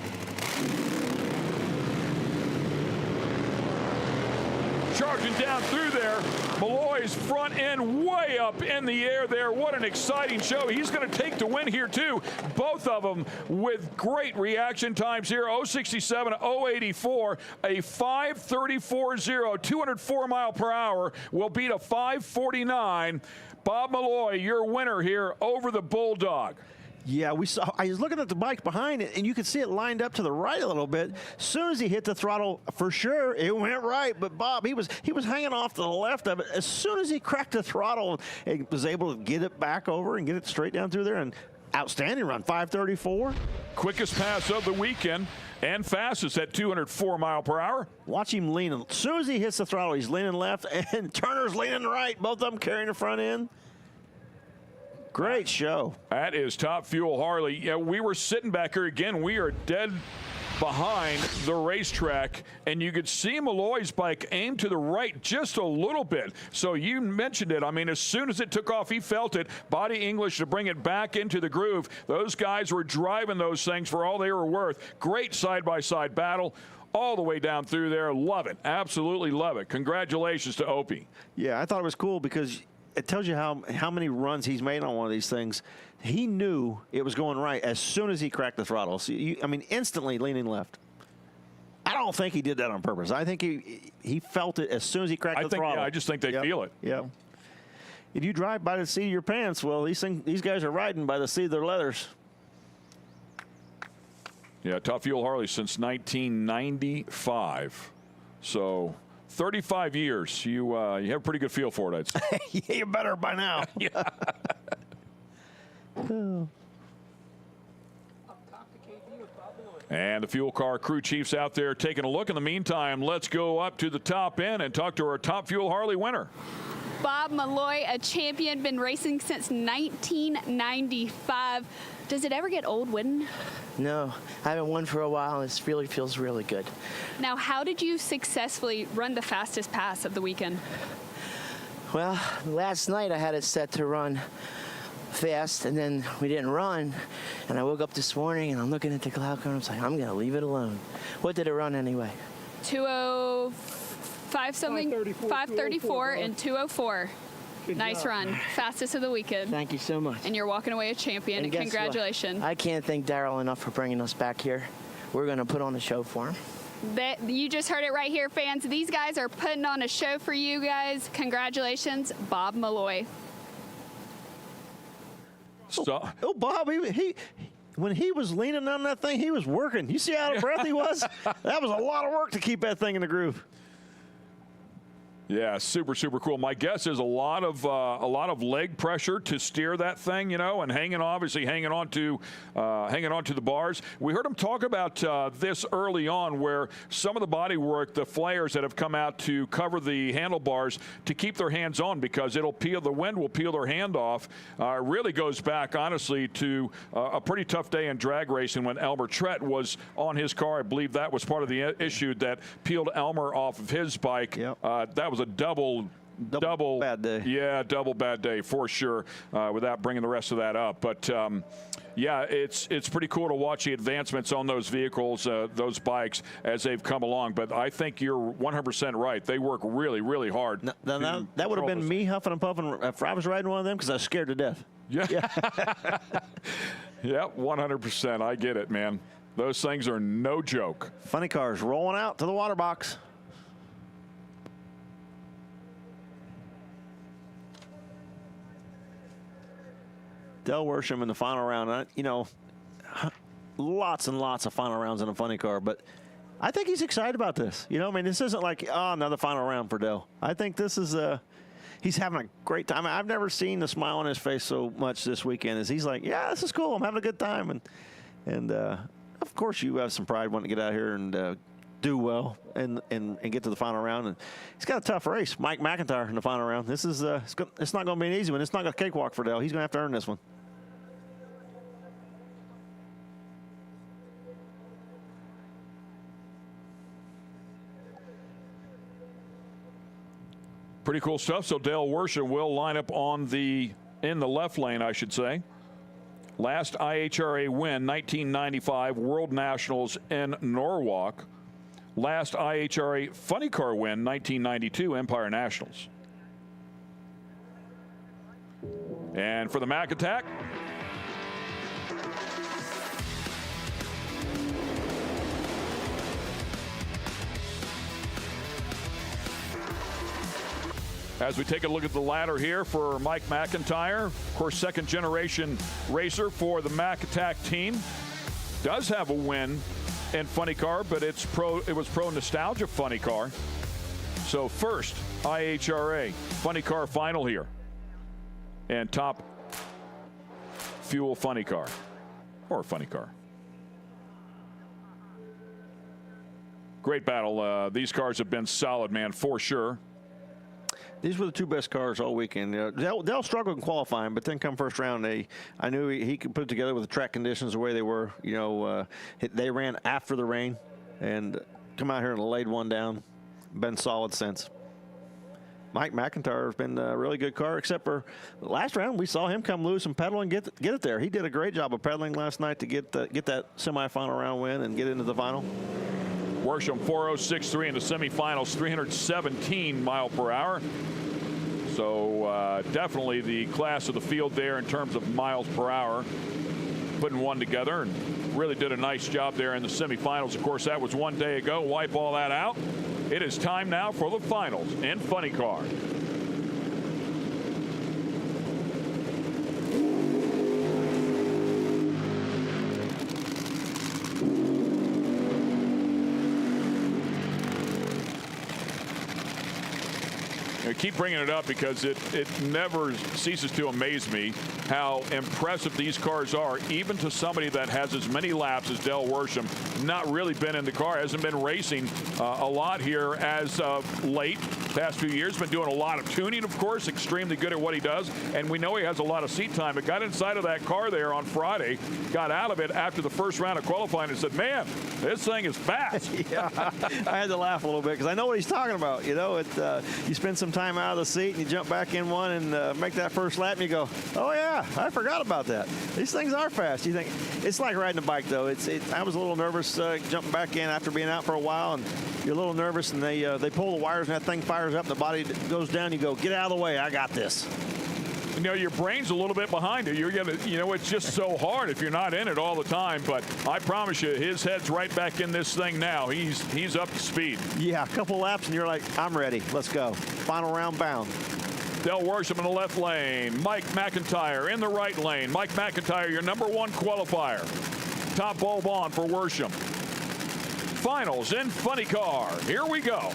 Charging down through there. Malloy's front end way up in the air there. What an exciting show. He's going to take the win here, too. Both of them with great reaction times here. 067, 084, a 534.0, 204 mile per hour will beat a 549. Bob Malloy, your winner here over the Bulldog. Yeah, we saw. I was looking at the bike behind it, and you could see it lined up to the right a little bit. As soon as he hit the throttle, for sure, it went right. But Bob, he was hanging off to the left of it. As soon as he cracked the throttle, he was able to get it back over and get it straight down through there. And outstanding run, 534. Quickest pass of the weekend and fastest at 204 mile per hour. Watch him leaning. As soon as he hits the throttle, he's leaning left, and Turner's leaning right. Both of them carrying the front end. Great show. That is Top Fuel Harley. Yeah, we were sitting back here again. We are dead behind the racetrack, and you could see Malloy's bike aim to the right just a little bit. So you mentioned it. I mean, as soon as it took off, he felt it. Body English to bring it back into the groove. Those guys were driving those things for all they were worth. Great side-by-side battle all the way down through there. Love it. Absolutely love it. Congratulations to Opie. Yeah, I thought it was cool because it tells you how many runs he's made on one of these things. He knew it was going right as soon as he cracked the throttle. So I mean, instantly leaning left. I don't think he did that on purpose. I think he felt it as soon as he cracked the throttle. Yeah, I just think they feel it. Yeah. If you drive by the seat of your pants, well, these guys are riding by the seat of their leathers. Yeah, Top Fuel Harley since 1995. So 35 years. You have a pretty good feel for it, I'd say. Yeah, you better by now. Yeah. And the fuel car crew chiefs out there taking a look. In the meantime, let's go up to the top end and talk to our Top Fuel Harley winner. Bob Malloy, a champion, been racing since 1995. Does it ever get old winning? No, I haven't won for a while, and it really feels really good. Now, how did you successfully run the fastest pass of the weekend? Well, last night I had it set to run fast, and then we didn't run. And I woke up this morning, and I'm looking at the clock, and I'm like, I'm going to leave it alone. What did it run anyway? 205 something? 534 and 204. Nice run. Fastest of the weekend. Thank you so much. And you're walking away a champion. And congratulations. I can't thank Daryl enough for bringing us back here. We're going to put on a show for him. You just heard it right here, fans. These guys are putting on a show for you guys. Congratulations, Bob Malloy. Oh, Bob, when he was leaning on that thing, he was working. You see how out of breath he was? That was a lot of work to keep that thing in the groove. Yeah, super, super cool. My guess is a lot of leg pressure to steer that thing, you know, and hanging on to the bars. We heard him talk about this early on, where some of the body work, the flares that have come out to cover the handlebars to keep their hands on, because the wind will peel their hand off. Really goes back, honestly, to a pretty tough day in drag racing when Elmer Trett was on his car. I believe that was part of the issue that peeled Elmer off of his bike. Yep. That was a double bad day. Yeah, double bad day for sure, without bringing the rest of that up. But yeah, it's pretty cool to watch the advancements on those vehicles, those bikes, as they've come along. But I think you're 100% right. They work really, really hard. Now that would have been me huffing and puffing if I was riding one of them, because I was scared to death. Yeah. Yep, 100%. I get it, man. Those things are no joke. Funny cars rolling out to the water box. Del Worsham in the final round. You know, lots and lots of final rounds in a funny car, but I think he's excited about this. You know, I mean, this isn't like, oh, another final round for Dell. I think this is he's having a great time. I've never seen the smile on his face so much this weekend as he's like, yeah, this is cool. I'm having a good time. And of course, you have some pride wanting to get out here and do well and get to the final round. And he's got a tough race. Mike McIntyre in the final round. This is it's not going to be an easy one. It's not going to cakewalk for Dell. He's going to have to earn this one. Pretty cool stuff. So Dale Worsham will line up in the left lane, I should say. Last IHRA win, 1995 World Nationals in Norwalk. Last IHRA funny car win, 1992 Empire Nationals. And for the Mac Attack, as we take a look at the ladder here for Mike McIntyre, of course, second-generation racer for the Mac Attack team. Does have a win in funny car, but it was pro nostalgia funny car. So first IHRA funny car final here, and top fuel funny car or funny car. Great battle. These cars have been solid, man, for sure. These were the two best cars all weekend. They'll struggle in qualifying, but then come first round, I knew he could put it together with the track conditions the way they were. You know, they ran after the rain and come out here and laid one down. Been solid since. Mike McIntyre has been a really good car, except for last round we saw him come loose and pedal and get it there. He did a great job of pedaling last night to get that semifinal round win and get into the final. Worsham 406.3 in the semifinals, 317 mile per hour. So definitely the class of the field there in terms of miles per hour. Putting one together and really did a nice job there in the semifinals. Of course, that was one day ago. Wipe all that out. It is time now for the finals in funny car. I keep bringing it up because it never ceases to amaze me how impressive these cars are, even to somebody that has as many laps as Dale Worsham. Not really been in the car, hasn't been racing a lot here as of late. Past few years, been doing a lot of tuning, of course, extremely good at what he does, and we know he has a lot of seat time. But got inside of that car there on Friday, got out of it after the first round of qualifying and said, man, this thing is fast. Yeah, I had to laugh a little bit because I know what he's talking about. You know, you spend some time out of the seat and you jump back in one and make that first lap and you go, oh yeah, I forgot about that. These things are fast. You think it's like riding a bike though. I was a little nervous jumping back in after being out for a while, and you're a little nervous, and they pull the wires and that thing fires up and the body goes down. You go, get out of the way, I got this. You know, your brain's a little bit behind it. You're gonna, you know, it's just so hard if you're not in it all the time. But I promise you, his head's right back in this thing now. He's up to speed. Yeah, a couple laps and you're like, I'm ready. Let's go. Final round bound. Dale Worsham in the left lane. Mike McIntyre in the right lane. Mike McIntyre, your #1 qualifier. Top bulb on for Worsham. Finals in funny car. Here we go.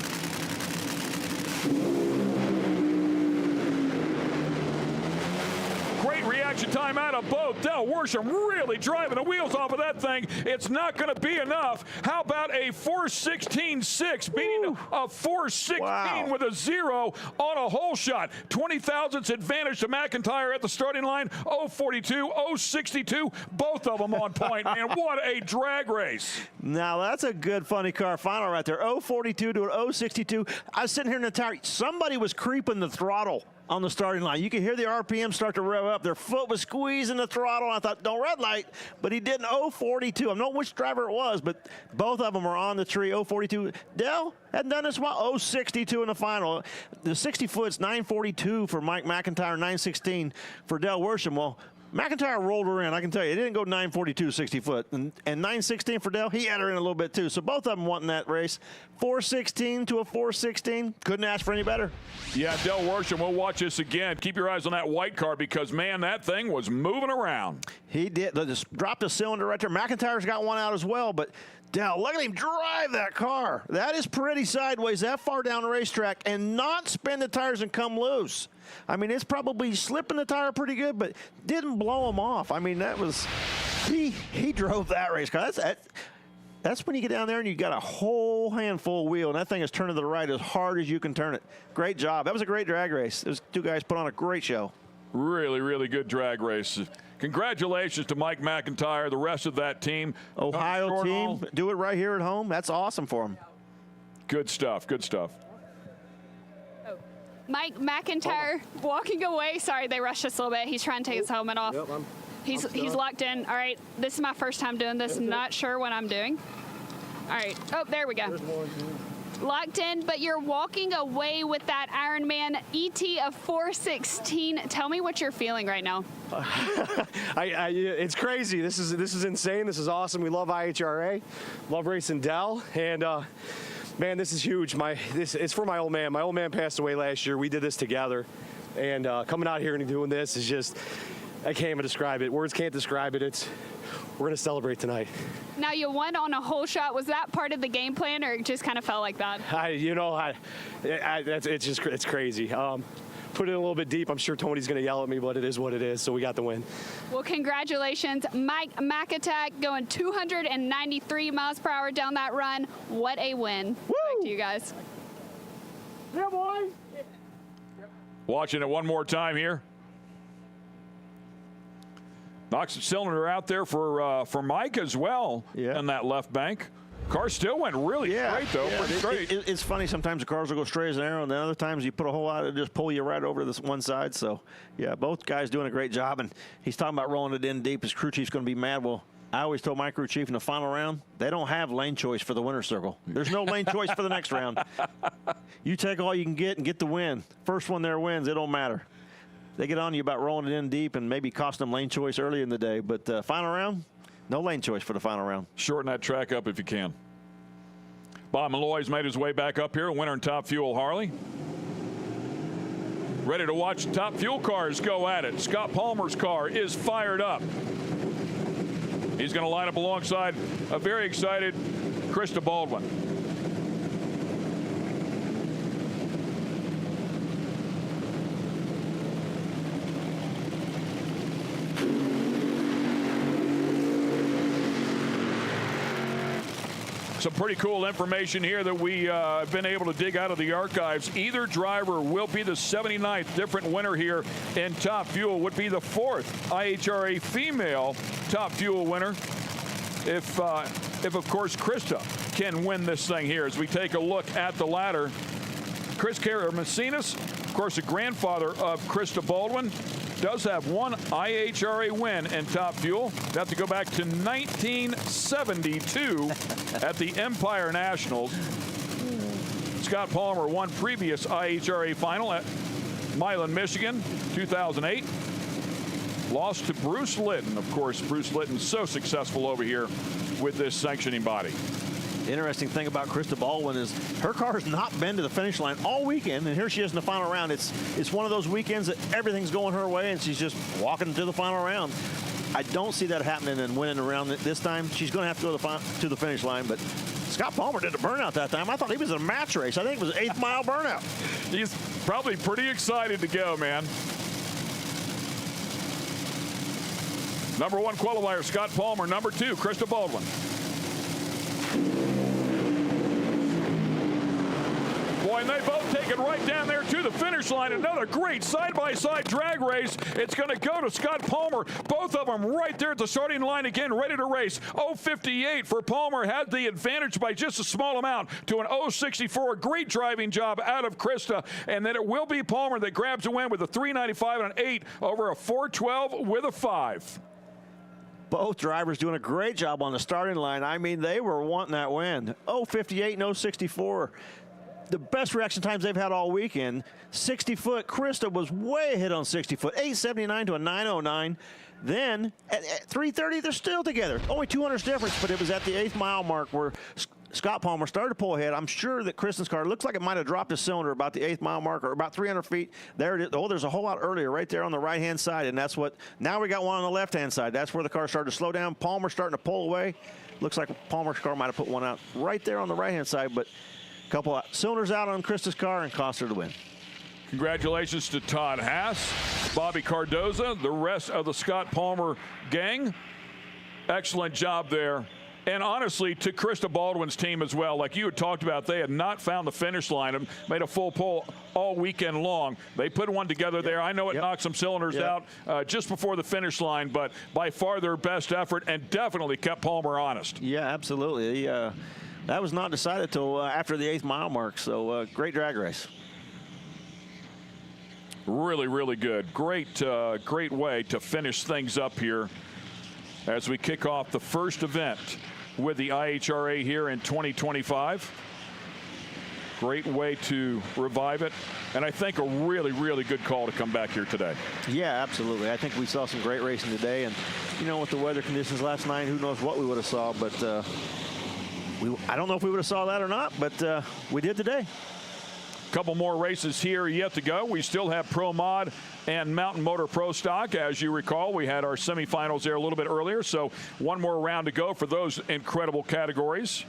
Great reaction time out of both. Dale Worsham really driving the wheels off of that thing. It's not going to be enough. How about a 4:16.6 beating a 4:16 with a 0 on a hole shot. 20 thousandths advantage to McIntyre at the starting line. 0:42, 0:62, both of them on point. Man, what a drag race. Now that's a good funny car final right there. 0:42 to an 0:62. I was sitting here in the tower. Somebody was creeping the throttle on the starting line. You could hear the RPM start to rev up. Their foot was squeezing the throttle. I thought, don't red light, but he didn't. 0:42. I don't know which driver it was, but both of them were on the tree. 0:42. Dell hadn't done this well. 0:62 in the final. The 60 foot's 9:42 for Mike McIntyre, 9:16 for Dale Worsham. Well, McIntyre rolled her in. I can tell you, it didn't go 9:42, 60 foot. And 9:16 for Dell, he had her in a little bit too. So both of them won that race. 4:16 to a 4:16. Couldn't ask for any better. Yeah, Dell Worsham, we'll watch this again. Keep your eyes on that white car because, man, that thing was moving around. He did. They just dropped a cylinder right there. McIntyre's got one out as well, but Dell, look at him drive that car. That is pretty sideways that far down the racetrack and not spin the tires and come loose. I mean, it's probably slipping the tire pretty good, but didn't blow him off. I mean, that was, he drove that race car. That's when you get down there and you got a whole handful of wheel, and that thing is turning to the right as hard as you can turn it. Great job. That was a great drag race. Those two guys put on a great show. Really, really good drag race. Congratulations to Mike McIntyre, the rest of that team. Ohio team, do it right here at home. That's awesome for them. Good stuff, good stuff. Mike McIntyre walking away. Sorry, they rushed us a little bit. He's trying to take his helmet off. Yep, he's locked in. All right, this is my first time doing this. Not sure what I'm doing. All right. Oh, there we go. Locked in, but you're walking away with that Ironman ET of 4:16. Tell me what you're feeling right now. It's crazy. This is insane. This is awesome. We love IHRA, love racing Dell, and man, this is huge. It's for my old man. My old man passed away last year. We did this together, and coming out here and doing this is just, I can't even describe it. Words can't describe it. We're gonna celebrate tonight. Now you won on a hole shot. Was that part of the game plan, or it just kind of felt like that? It's crazy. Put it a little bit deep. I'm sure Tony's gonna yell at me, but it is what it is. So we got the win. Well, congratulations, Mike McIntyre, going 293 miles per hour down that run. What a win! Woo! Back to you guys. Yeah, boy. Watching it one more time here. Knocks the cylinder out there for Mike as well on that left bank. Car still went really straight, though. Pretty straight. It's funny. Sometimes the cars will go straight as an arrow, and then other times you put a hole out and just pull you right over to this one side. So, yeah, both guys doing a great job. And he's talking about rolling it in deep. His crew chief's going to be mad. Well, I always told my crew chief in the final round, they don't have lane choice for the winner's circle. There's no lane choice for the next round. You take all you can get and get the win. First one there wins. It don't matter. They get on you about rolling it in deep and maybe cost them lane choice early in the day. But final round, no lane choice for the final round. Shorten that track up if you can. Bob Malloy's made his way back up here, winner in Top Fuel Harley. Ready to watch Top Fuel cars go at it. Scott Palmer's car is fired up. He's going to line up alongside a very excited Krista Baldwin. Some pretty cool information here that we have been able to dig out of the archives. Either driver will be the 79th different winner here in Top Fuel, would be the 4th IHRA female Top Fuel winner if of course Krista can win this thing here. As we take a look at the ladder, Chris Macinas, of course the grandfather of Krista Baldwin, does have one IHRA win in Top Fuel. They have to go back to 1972 at the Empire Nationals. Scott Palmer won previous IHRA final at Milan, Michigan, 2008. Lost to Bruce Litton. Of course, Bruce Litton so successful over here with this sanctioning body. The interesting thing about Krista Baldwin is her car has not been to the finish line all weekend, and here she is in the final round. It's one of those weekends that everything's going her way, and she's just walking to the final round. I don't see that happening and winning around this time. She's going to have to go to the finish line, but Scott Palmer did a burnout that time. I thought he was in a match race. I think it was an 8th mile burnout. He's probably pretty excited to go, man. Number 1 qualifier, Scott Palmer. Number 2, Krista Baldwin. Boy, and they both take it right down there to the finish line. Another great side-by-side drag race. It's going to go to Scott Palmer. Both of them right there at the starting line again, ready to race. 0.58 for Palmer. Had the advantage by just a small amount to an 0.64. Great driving job out of Krista. And then it will be Palmer that grabs a win with a 3.95 and an 8 over a 4.12 with a 5. Both drivers doing a great job on the starting line. I mean, they were wanting that win. 0.58 and 0.64. the best reaction times they've had all weekend. 60-foot, Krista was way ahead on 60-foot, 8:79 to a 9:09. Then at 3:30, they're still together. Only 200's difference, but it was at the 8th mile mark where Scott Palmer started to pull ahead. I'm sure that Kristen's car looks like it might have dropped a cylinder about the 8th mile mark or about 300 feet. There it is. Oh, there's a whole lot earlier right there on the right-hand side, and that's what, now we got one on the left-hand side. That's where the car started to slow down. Palmer's starting to pull away. Looks like Palmer's car might have put one out right there on the right-hand side, but a couple of cylinders out on Krista's car and cost her the win. Congratulations to Todd Haas, Bobby Cardoza, the rest of the Scott Palmer gang. Excellent job there. And honestly, to Krista Baldwin's team as well, like you had talked about, they had not found the finish line and made a full pull all weekend long. They put one together there. I know it knocked some cylinders out just before the finish line, but by far their best effort and definitely kept Palmer honest. Yeah, absolutely. That was not decided till after the 8th mile mark, so great drag race. Really, really good. Great way to finish things up here as we kick off the first event with the IHRA here in 2025. Great way to revive it. And I think a really, really good call to come back here today. Yeah, absolutely. I think we saw some great racing today. And, you know, with the weather conditions last night, who knows what we would have saw. But I don't know if we would have saw that or not, but we did today. Couple more races here yet to go. We still have Pro Mod and Mountain Motor Pro Stock. As you recall, we had our semifinals there a little bit earlier, so one more round to go for those incredible categories.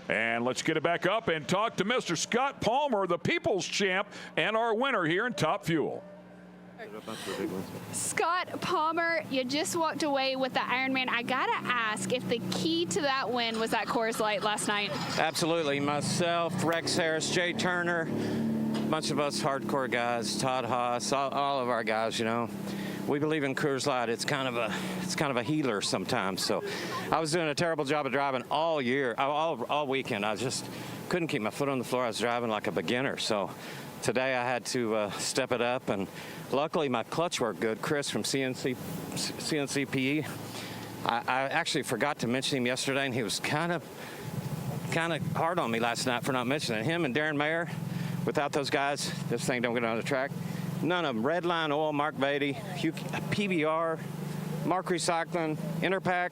And let's get it back up and talk to Mr. Scott Palmer, the People's Champ, and our winner here in Top Fuel. Scott Palmer, you just walked away with the Ironman. I gotta ask if the key to that win was that Coors Light last night. Absolutely. Myself, Rex Harris, Jay Turner, a bunch of us hardcore guys, Todd Haas, all of our guys, you know. We believe in Coors Light. It's kind of a healer sometimes. So I was doing a terrible job of driving all year, all weekend. I just couldn't keep my foot on the floor. I was driving like a beginner. So today I had to step it up, and luckily my clutch worked good. Chris from CNCPE, I actually forgot to mention him yesterday, and he was kind of hard on me last night for not mentioning him. And Darren Mayer, without those guys, this thing don't get on the track. None of them. Redline Oil, Mark Beatty, PBR, Mark Recycling, Interpack,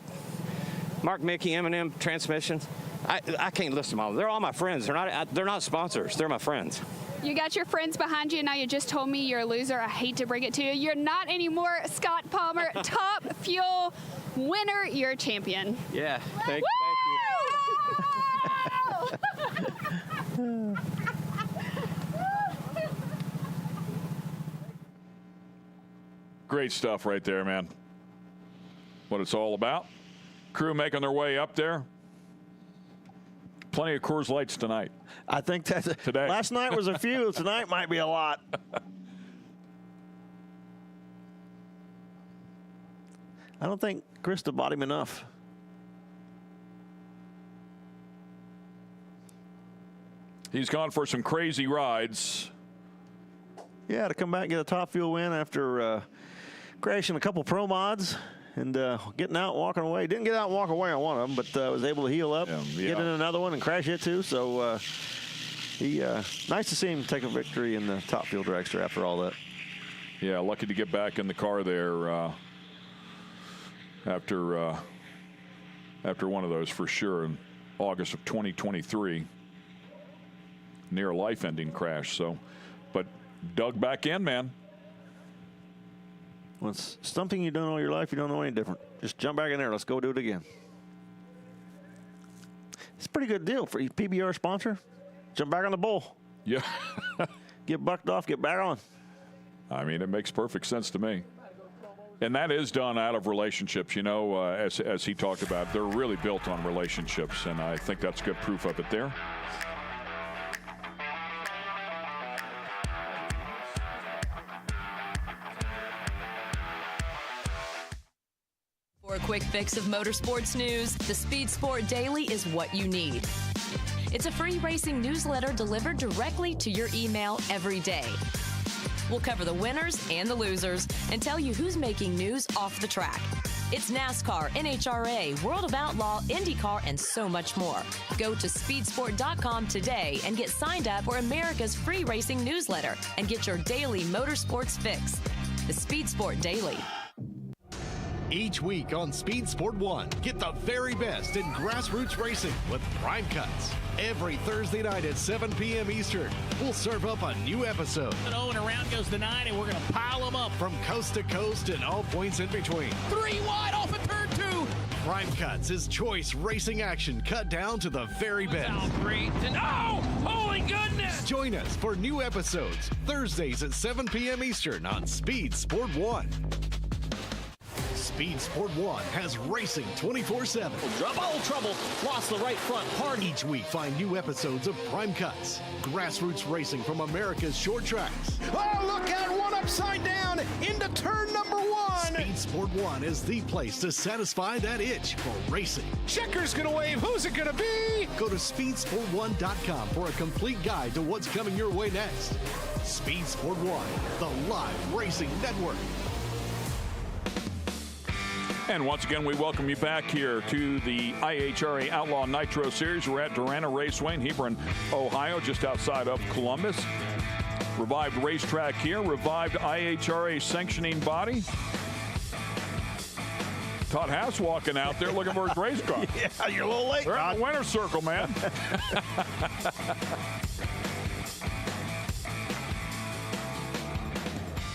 Mark Mickey, M&M Transmissions. I can't list them all. They're all my friends. They're not sponsors. They're my friends. You got your friends behind you, and now you just told me you're a loser. I hate to bring it to you. You're not anymore. Scott Palmer, Top Fuel winner. You're a champion. Yeah, thank you. Great stuff right there, man. What it's all about. Crew making their way up there. Plenty of Coors Lights tonight. I think that today. Last night was a few. Tonight might be a lot. I don't think Krista bought him enough. He's gone for some crazy rides. Yeah, to come back and get a Top Fuel win after crashing a couple Pro Mods and getting out and walking away. Didn't get out and walk away on one of them, but was able to heal up, get in another one, and crash it too. So nice to see him take a victory in the Top Fuel dragster after all that. Yeah, lucky to get back in the car there after one of those for sure in August of 2023. Near a life-ending crash. So, but dug back in, man. Well, it's something you've done all your life. You don't know any different. Just jump back in there. Let's go do it again. It's a pretty good deal for a PBR sponsor. Jump back on the bull. Yeah. Get bucked off, get back on. I mean, it makes perfect sense to me. And that is done out of relationships, you know, as he talked about. They're really built on relationships, and I think that's good proof of it there. For a quick fix of motorsports news, the Speed Sport Daily is what you need. It's a free racing newsletter delivered directly to your email every day. We'll cover the winners and the losers and tell you who's making news off the track. It's NASCAR, NHRA, World of Outlaw, IndyCar, and so much more. Go to speedsport.com today and get signed up for America's free racing newsletter and get your daily motorsports fix. The Speed Sport Daily. Each week on Speed Sport 1, get the very best in grassroots racing with Prime Cuts. Every Thursday night at 7 p.m. Eastern, we'll serve up a new episode. And around goes the 9, and we're going to pile them up. From coast to coast and all points in between. 3 wide off of turn 2. Prime Cuts is choice racing action cut down to the very best. Oh, great. And, oh, holy goodness. Join us for new episodes Thursdays at 7 p.m. Eastern on Speed Sport 1. Speed Sport 1 has racing 24/7. Trouble. Lost the right front hard. Each week, find new episodes of Prime Cuts. Grassroots racing from America's short tracks. Oh, look at one upside down into turn number 1. Speed Sport 1 is the place to satisfy that itch for racing. Checker's going to wave. Who's it going to be? Go to speedsport1.com for a complete guide to what's coming your way next. Speed Sport 1, the live racing network. And once again, we welcome you back here to the IHRA Outlaw Nitro Series. We're at Darana Raceway in Hebron, Ohio, just outside of Columbus. Revived racetrack here, revived IHRA sanctioning body. Todd Haas walking out there looking for his race car. Yeah, you're a little late. They're in the winner's circle, man.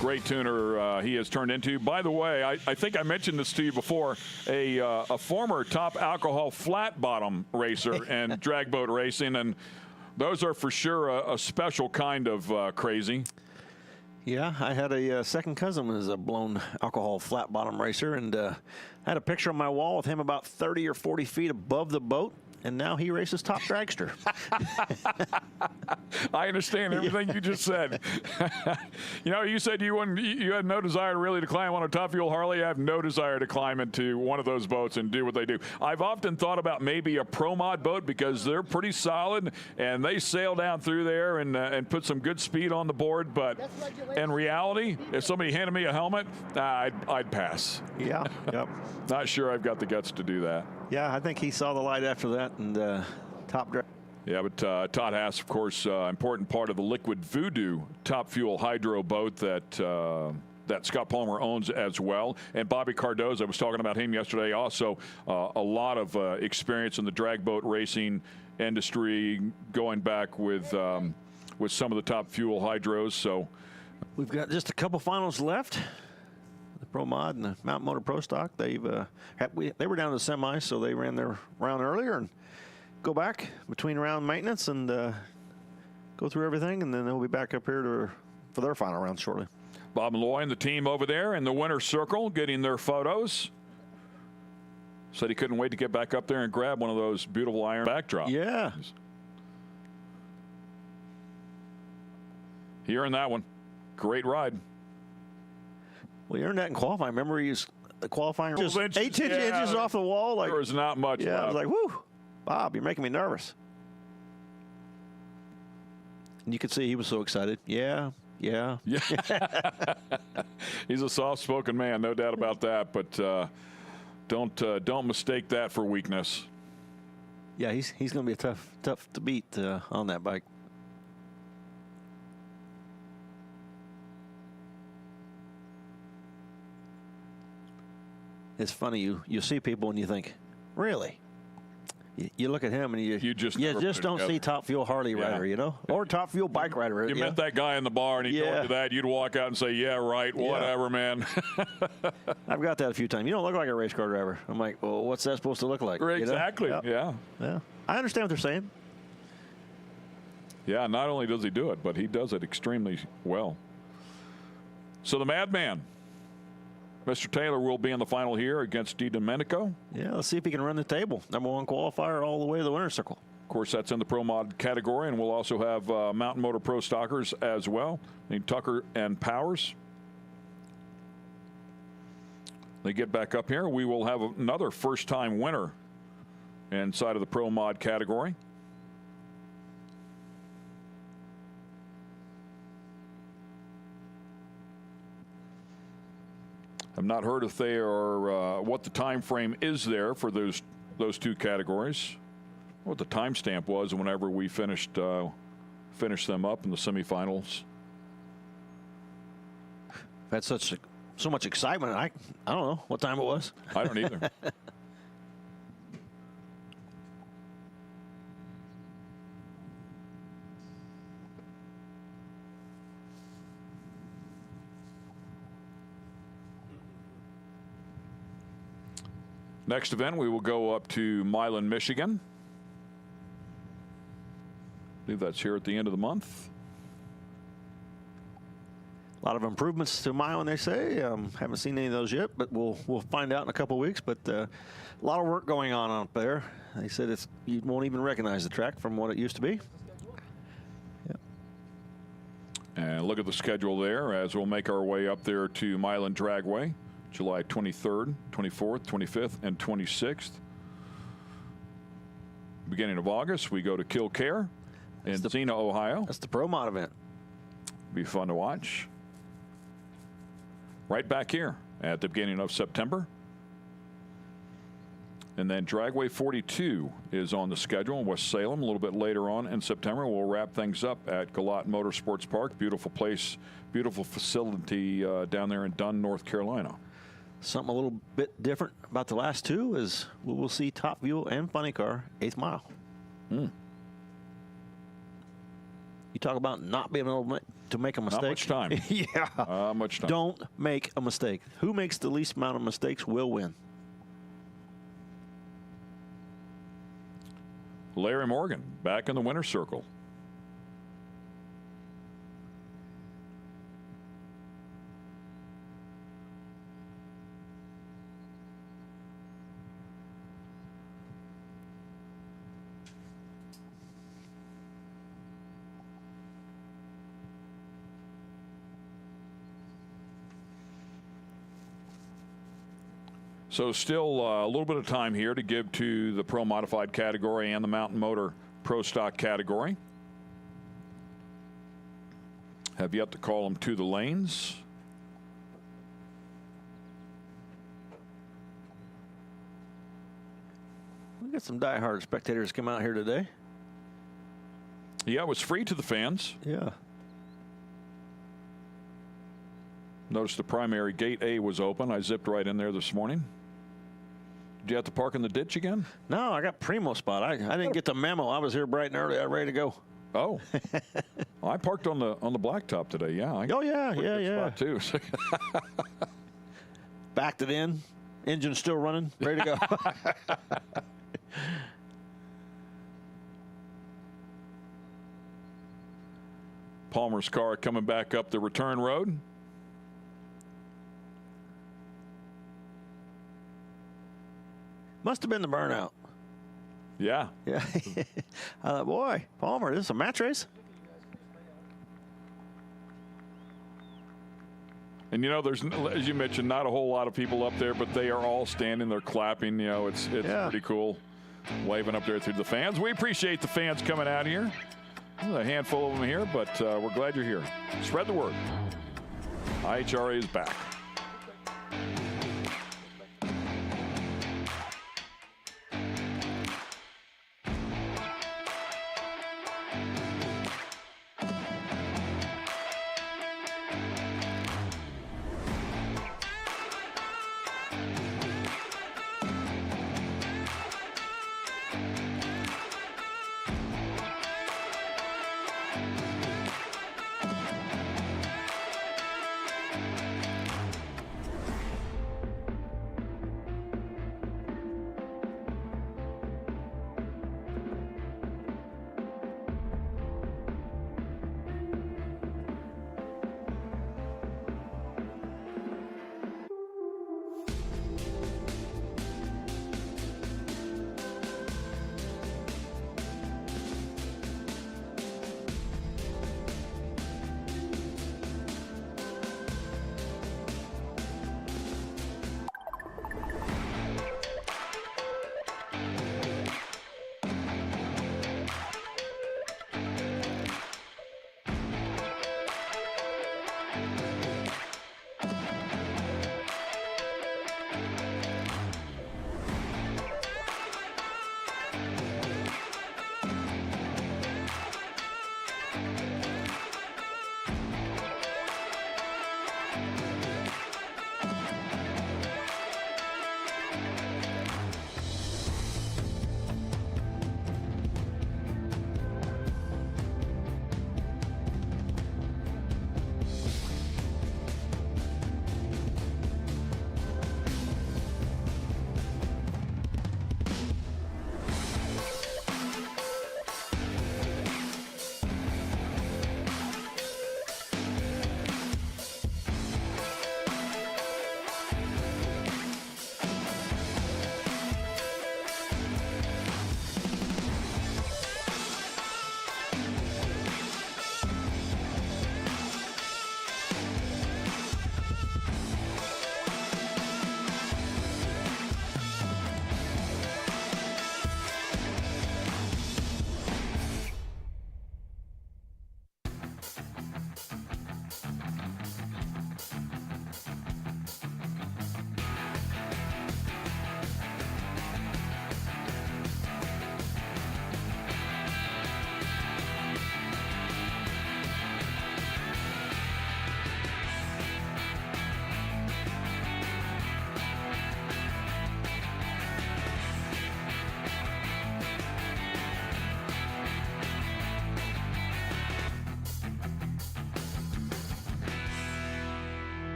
Great tuner he has turned into. By the way, I think I mentioned this to you before, a former top alcohol flat bottom racer and drag boat racing, and those are for sure a special kind of crazy. Yeah, I had a second cousin who was a blown alcohol flat bottom racer, and I had a picture on my wall with him about 30 or 40 feet above the boat. And now he races top dragster. I understand everything you just said. You know, you said you had no desire really to climb on a top fuel Harley. I have no desire to climb into one of those boats and do what they do. I've often thought about maybe a pro mod boat because they're pretty solid and they sail down through there and put some good speed on the board. But in reality, if somebody handed me a helmet, I'd pass. Yeah. Yep. Not sure I've got the guts to do that. Yeah, I think he saw the light after that and top drag. Yeah, but Todd Haas, of course, important part of the Liquid Voodoo top fuel hydro boat that Scott Palmer owns as well. And Bobby Cardozo, I was talking about him yesterday, also a lot of experience in the drag boat racing industry, going back with some of the top fuel hydros. So we've got just a couple finals left. Pro Mod and the Mountain Motor Pro Stock. They were down to the semis, so they ran their round earlier and go back between round maintenance and go through everything, and then they'll be back up here for their final round shortly. Bob Malloy and the team over there in the winner's circle getting their photos. Said he couldn't wait to get back up there and grab one of those beautiful iron backdrops. Yeah. Here in that one. Great ride. Well, you earned that in qualifying. Remember, he was qualifying just 8 inches off the wall. There was not much left. I was like, whoo, Bob, you're making me nervous. And you could see he was so excited. Yeah. He's a soft-spoken man, no doubt about that. But don't mistake that for weakness. Yeah, he's going to be tough to beat on that bike. It's funny, you see people and you think, really? You look at him and you just don't see top fuel Harley rider, you know, or top fuel bike rider. You met that guy in the bar and he told you that, you'd walk out and say, yeah, right, whatever, man. I've got that a few times. You don't look like a race car driver. I'm like, well, what's that supposed to look like? Exactly, you know? Yeah. I understand what they're saying. Yeah, not only does he do it, but he does it extremely well. So the Madman, Mr. Taylor, will be in the final here against DiDomenico. Yeah, let's see if he can run the table. #1 qualifier all the way to the winner's circle. Of course, that's in the Pro Mod category, and we'll also have Mountain Motor Pro Stockers as well. Need Tucker and Powers. They get back up here. We will have another first-time winner inside of the Pro Mod category. I've not heard if they are what the time frame is there for those two categories. What the timestamp was whenever we finished them up in the semifinals. That's so much excitement. I don't know what time it was. I don't either. Next event, we will go up to Milan, Michigan. I believe that's here at the end of the month. A lot of improvements to Milan, they say. Haven't seen any of those yet, but we'll find out in a couple of weeks. But a lot of work going on out there. They said you won't even recognize the track from what it used to be. Yep. And look at the schedule there as we'll make our way up there to Milan Dragway, July 23rd, 24th, 25th, and 26th. Beginning of August, we go to Kilcare in Xena, Ohio. That's the Pro Mod event. Be fun to watch. Right back here at the beginning of September. And then Dragway 42 is on the schedule in West Salem a little bit later on in September. We'll wrap things up at Galat Motorsports Park. Beautiful place, beautiful facility down there in Dunn, North Carolina. Something a little bit different about the last two is we will see Top Fuel and Funny Car 8th mile. You talk about not being able to make a mistake. Not much time. Yeah. Much time. Don't make a mistake. Who makes the least amount of mistakes will win. Larry Morgan back in the winner's circle. So still a little bit of time here to give to the Pro Modified category and the Mountain Motor Pro Stock category. Have yet to call them to the lanes. We got some diehard spectators come out here today. Yeah, it was free to the fans. Yeah. Notice the primary gate A was open. I zipped right in there this morning. Did you have to park in the ditch again? No, I got primo spot. I didn't get the memo. I was here bright and early. I was ready to go. Oh, well, I parked on the blacktop today. Yeah. Yeah. Spot too. Backed it in. Engine still running. Ready to go. Palmer's car coming back up the return road. Must have been the burnout. Yeah. Yeah. Boy, Palmer, this is a match race? And, you know, there's, as you mentioned, not a whole lot of people up there, but they are all standing there clapping. You know, it's pretty cool. Waving up there through the fans. We appreciate the fans coming out here. There's a handful of them here, but we're glad you're here. Spread the word. IHRA is back.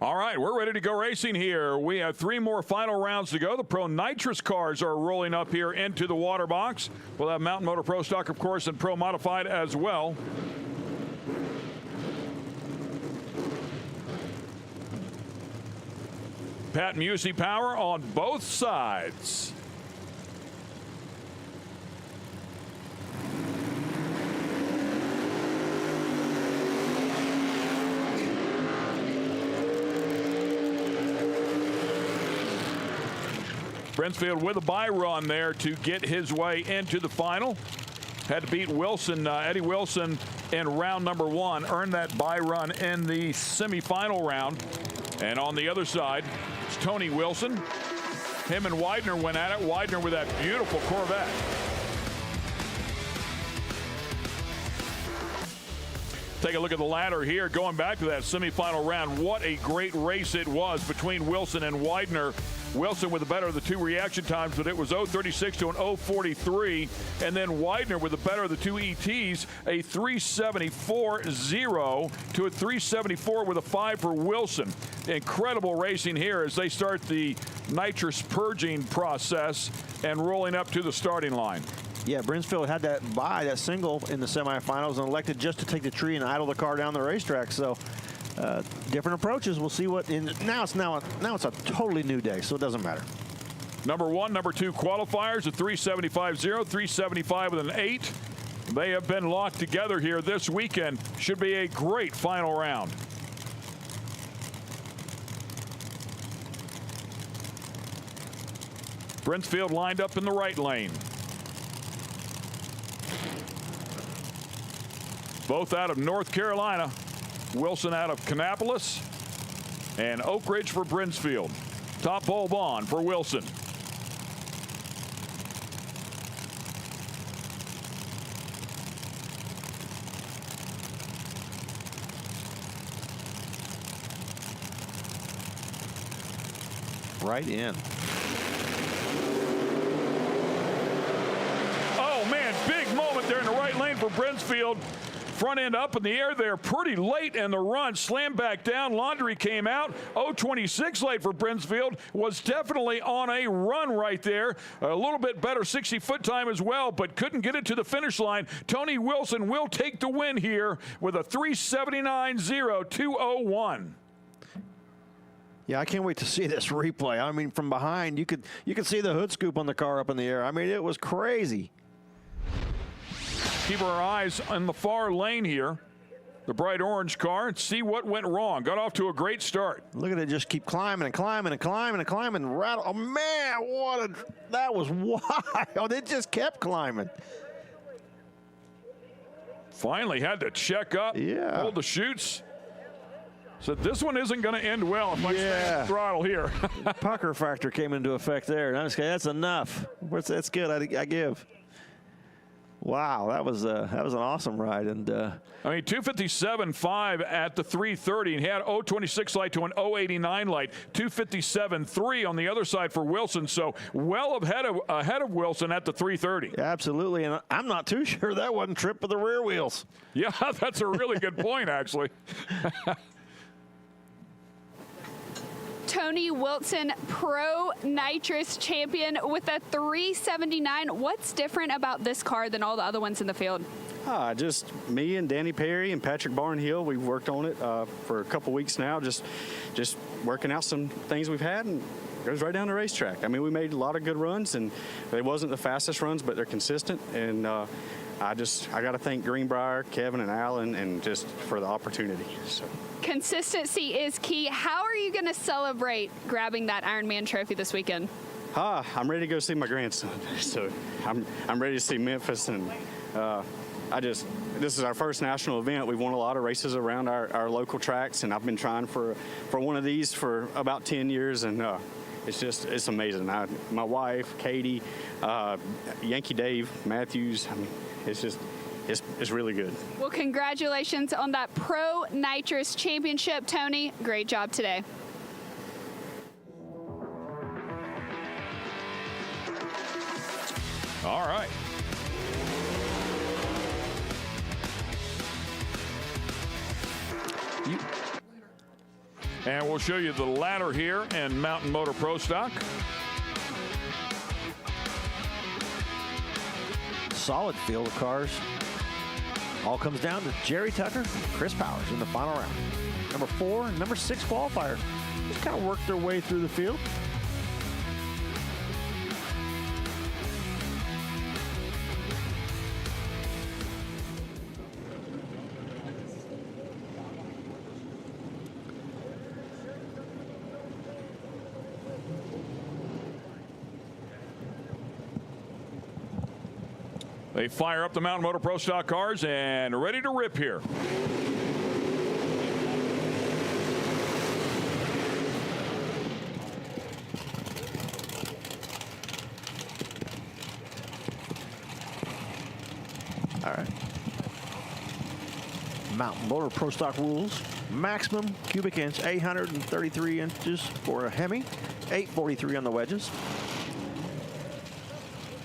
All right, we're ready to go racing here. We have 3 more final rounds to go. The Pro Nitrous cars are rolling up here into the water box. We'll have Mountain Motor Pro Stock, of course, and Pro Modified as well. Pat Musey power on both sides. Brinsfield with a bye run there to get his way into the final. Had to beat Wilson, Eddie Wilson, in round number 1. Earned that bye run in the semifinal round. And on the other side, it's Tony Wilson. Him and Widener went at it. Widener with that beautiful Corvette. Take a look at the ladder here. Going back to that semifinal round, what a great race it was between Wilson and Widener. Wilson with the better of the 2 reaction times, but it was 0.36 to an 0.43. And then Widener with the better of the 2 ETs, a 374.0 to a 374 with a 5 for Wilson. Incredible racing here as they start the nitrous purging process and rolling up to the starting line. Yeah, Brinsfield had that single in the semifinals and elected just to take the tree and idle the car down the racetrack. So different approaches. We'll see what. Now it's a totally new day, so it doesn't matter. Number 1, number 2 qualifiers, a 375.0, 375 with an 8. They have been locked together here this weekend. Should be a great final round. Brinsfield lined up in the right lane. Both out of North Carolina. Wilson out of Kannapolis, and Oak Ridge for Brinsfield. Top bulb on for Wilson. Right in. Oh man, big moment there in the right lane for Brinsfield. Front end up in the air there pretty late in the run. Slammed back down. Laundry came out. 0.26 late for Brinsfield. Was definitely on a run right there. A little bit better 60-foot time as well, but couldn't get it to the finish line. Tony Wilson will take the win here with a 379.0 201. Yeah, I can't wait to see this replay. I mean, from behind, you could see the hood scoop on the car up in the air. I mean, it was crazy. Keep our eyes on the far lane here, the bright orange car, and see what went wrong. Got off to a great start. Look at it just keep climbing and climbing and climbing and climbing. Rattle. Oh, man, that was wild. It just kept climbing. Finally had to check up, hold the chutes. So this one isn't going to end well if I stay throttle here. Pucker factor came into effect there. That's enough. That's good. I give. Wow, that was an awesome ride, and I mean 257.5 at the 330, and he had 0.26 light to an 0.89 light. 257.3 on the other side for Wilson, so well ahead of Wilson at the 330. Absolutely, and I'm not too sure that wasn't tripped with the rear wheels. Yeah, that's a really good point, actually. Tony Wilson, Pro Nitrous champion with a 379. What's different about this car than all the other ones in the field? Just me and Danny Perry and Patrick Barnhill. We've worked on it for a couple weeks now, just working out some things we've had, and it goes right down the racetrack. I mean, we made a lot of good runs, and they wasn't the fastest runs, but they're consistent. And I got to thank Greenbrier, Kevin, and Alan, and just for the opportunity. So. Consistency is key. How are you going to celebrate grabbing that Ironman trophy this weekend? I'm ready to go see my grandson. So I'm ready to see Memphis, and this is our first national event. We've won a lot of races around our local tracks, and I've been trying for one of these for about 10 years, and it's amazing. My wife, Katie, Yankee Dave Matthews, I mean, it's really good. Well, congratulations on that Pro Nitrous Championship, Tony. Great job today. All right. And we'll show you the ladder here in Mountain Motor Pro Stock. Solid field of cars. All comes down to Jerry Tucker, Chris Powers in the final round. Number 4 and number 6 qualifier just kind of worked their way through the field. They fire up the Mountain Motor Pro Stock cars and ready to rip here. All right. Mountain Motor Pro Stock rules. Maximum cubic inch, 833 inches for a Hemi, 843 on the wedges.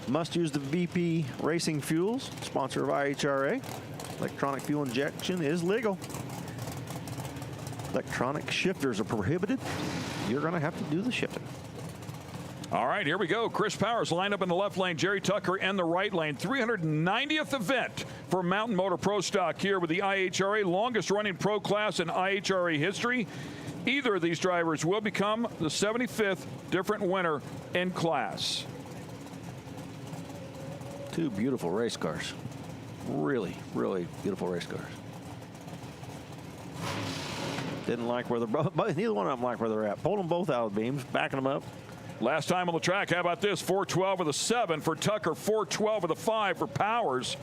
Must use the VP Racing Fuels, sponsor of IHRA. Electronic fuel injection is legal. Electronic shifters are prohibited. You're going to have to do the shifting. All right, here we go. Chris Powers lined up in the left lane, Jerry Tucker in the right lane. 390th event for Mountain Motor Pro Stock here with the IHRA, longest running pro class in IHRA history. Either of these drivers will become the 75th different winner in class. Two beautiful race cars. Really, really beautiful race cars. Didn't like where neither one of them like where they're at. Pulled them both out of the beams, backing them up. Last time on the track, how about this? 412 with a 7 for Tucker, 412 with a 5 for Powers.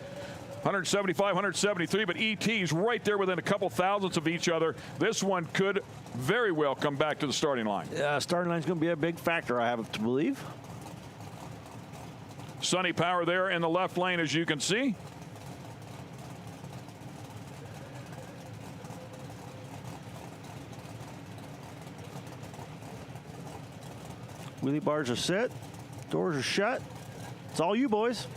175, 173, but ET's right there within a couple thousandths of each other. This one could very well come back to the starting line. Starting line's going to be a big factor, I have to believe. Sonny Power there in the left lane, as you can see. Wheelie bars are set. Doors are shut. It's all you boys.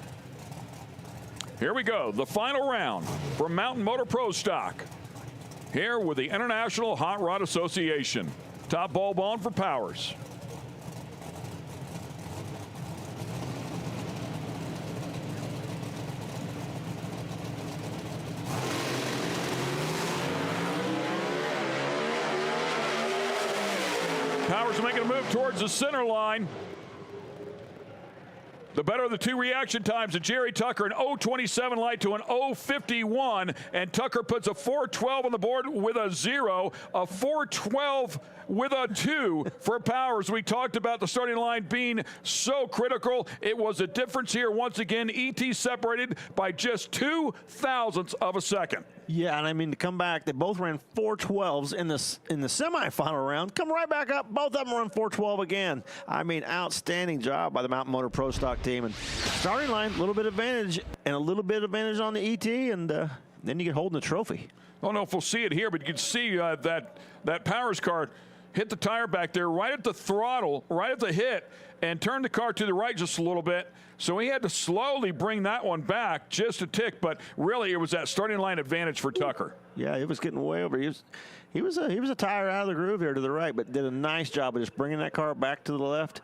Here we go. The final round for Mountain Motor Pro Stock. Here with the International Hot Rod Association. Top bulb on for Powers. Powers making a move towards the center line. The better of the two reaction times, Jerry Tucker, an 0.27 light to an 0.51, and Tucker puts a 4.12 on the board with a 0, a 4.12 with a 2 for Powers. We talked about the starting line being so critical. It was a difference here once again. ET separated by just 2 thousandths of a second. Yeah, and I mean, to come back, they both ran 4.12s in the semifinal round. Come right back up. Both of them run 4.12 again. I mean, outstanding job by the Mountain Motor Pro Stock team. And starting line, a little bit advantage, and a little bit advantage on the ET, and then you get holding the trophy. I don't know if we'll see it here, but you can see that Powers car hit the tire back there right at the throttle, right at the hit, and turned the car to the right just a little bit. So he had to slowly bring that one back just a tick, but really it was that starting line advantage for Tucker. Yeah, it was getting way over. He was a tire out of the groove there to the right, but did a nice job of just bringing that car back to the left,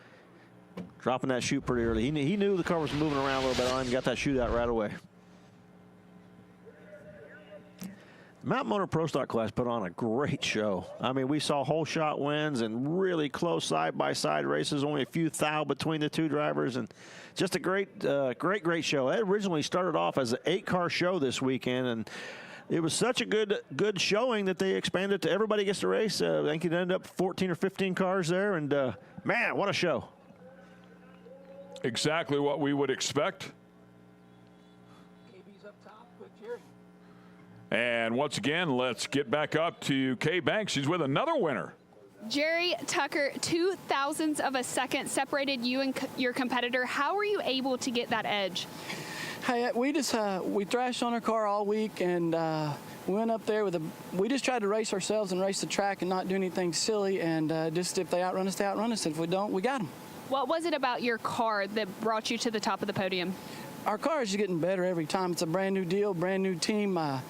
dropping that chute pretty early. He knew the car was moving around a little bit on him, got that chute out right away. Mountain Motor Pro Stock class put on a great show. I mean, we saw whole shot wins and really close side-by-side races, only a few thou between the two drivers, and just a great show. It originally started off as an 8-car show this weekend, and it was such a good showing that they expanded to everybody gets to race. I think it ended up 14 or 15 cars there, and man, what a show. Exactly what we would expect. And once again, let's get back up to Kay Banks. She's with another winner. Jerry Tucker, 2 thousandths of a second separated you and your competitor. How were you able to get that edge? Hey, we thrashed on our car all week, and we went up there we just tried to race ourselves and race the track and not do anything silly, and just if they outrun us, they outrun us. If we don't, we got them. What was it about your car that brought you to the top of the podium? our car is just getting better every time. It's a brand new deal, brand new team. I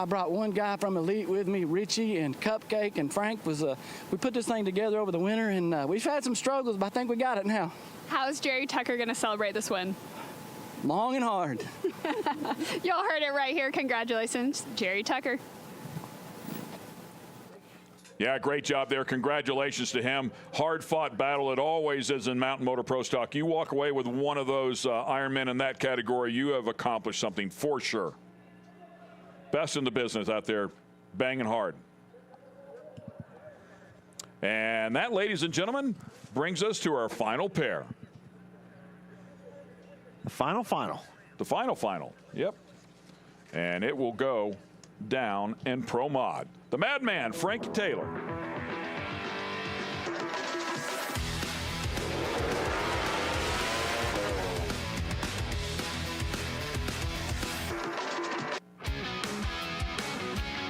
brought one guy from Elite with me, Richie, and Cupcake, and Frank was. We put this thing together over the winter, and we've had some struggles, but I think we got it now. How's Jerry Tucker going to celebrate this win? Long and hard. Y'all heard it right here. Congratulations, Jerry Tucker. Yeah, great job there. Congratulations to him. Hard-fought battle. It always is in Mountain Motor Pro Stock. You walk away with one of those Ironmen in that category, you have accomplished something for sure. Best in the business out there, banging hard. And that, ladies and gentlemen, brings us to our final pair. The final. The final. Yep. And it will go down in Pro Mod. The Madman, Frankie Taylor.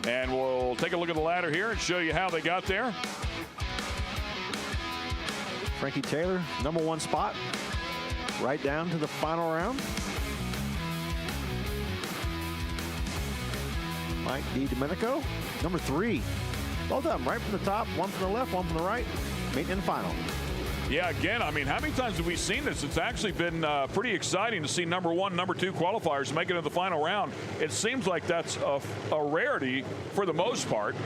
And we'll take a look at the ladder here and show you how they got there. Frankie Taylor, #1 spot, right down to the final round. Mike DiDomenico, #3. Both of them right from the top, one from the left, one from the right, meeting in the final. Yeah, again, I mean, how many times have we seen this? It's actually been pretty exciting to see #1, #2 qualifiers make it to the final round. It seems like that's a rarity for the most part.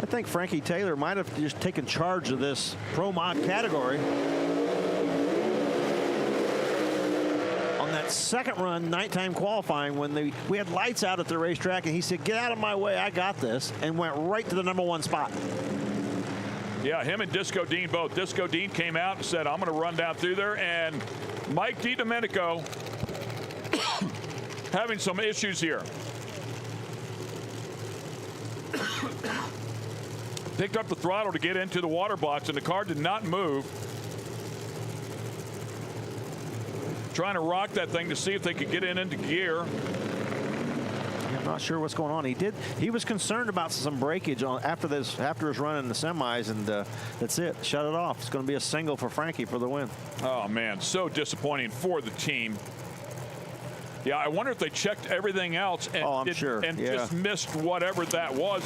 I think Frankie Taylor might have just taken charge of this Pro Mod category. On that second run, nighttime qualifying, when we had lights out at the racetrack, and he said, "Get out of my way, I got this," and went right to the #1 spot. Yeah, him and Disco Dean both. Disco Dean came out and said, "I'm going to run down through there," and Mike DiDomenico having some issues here. Picked up the throttle to get into the water box, and the car did not move. Trying to rock that thing to see if they could get it into gear. I'm not sure what's going on. He was concerned about some breakage after his run in the semis, and that's it. Shut it off. It's going to be a single for Frankie for the win. Oh man, so disappointing for the team. Yeah, I wonder if they checked everything else and, just missed whatever that was.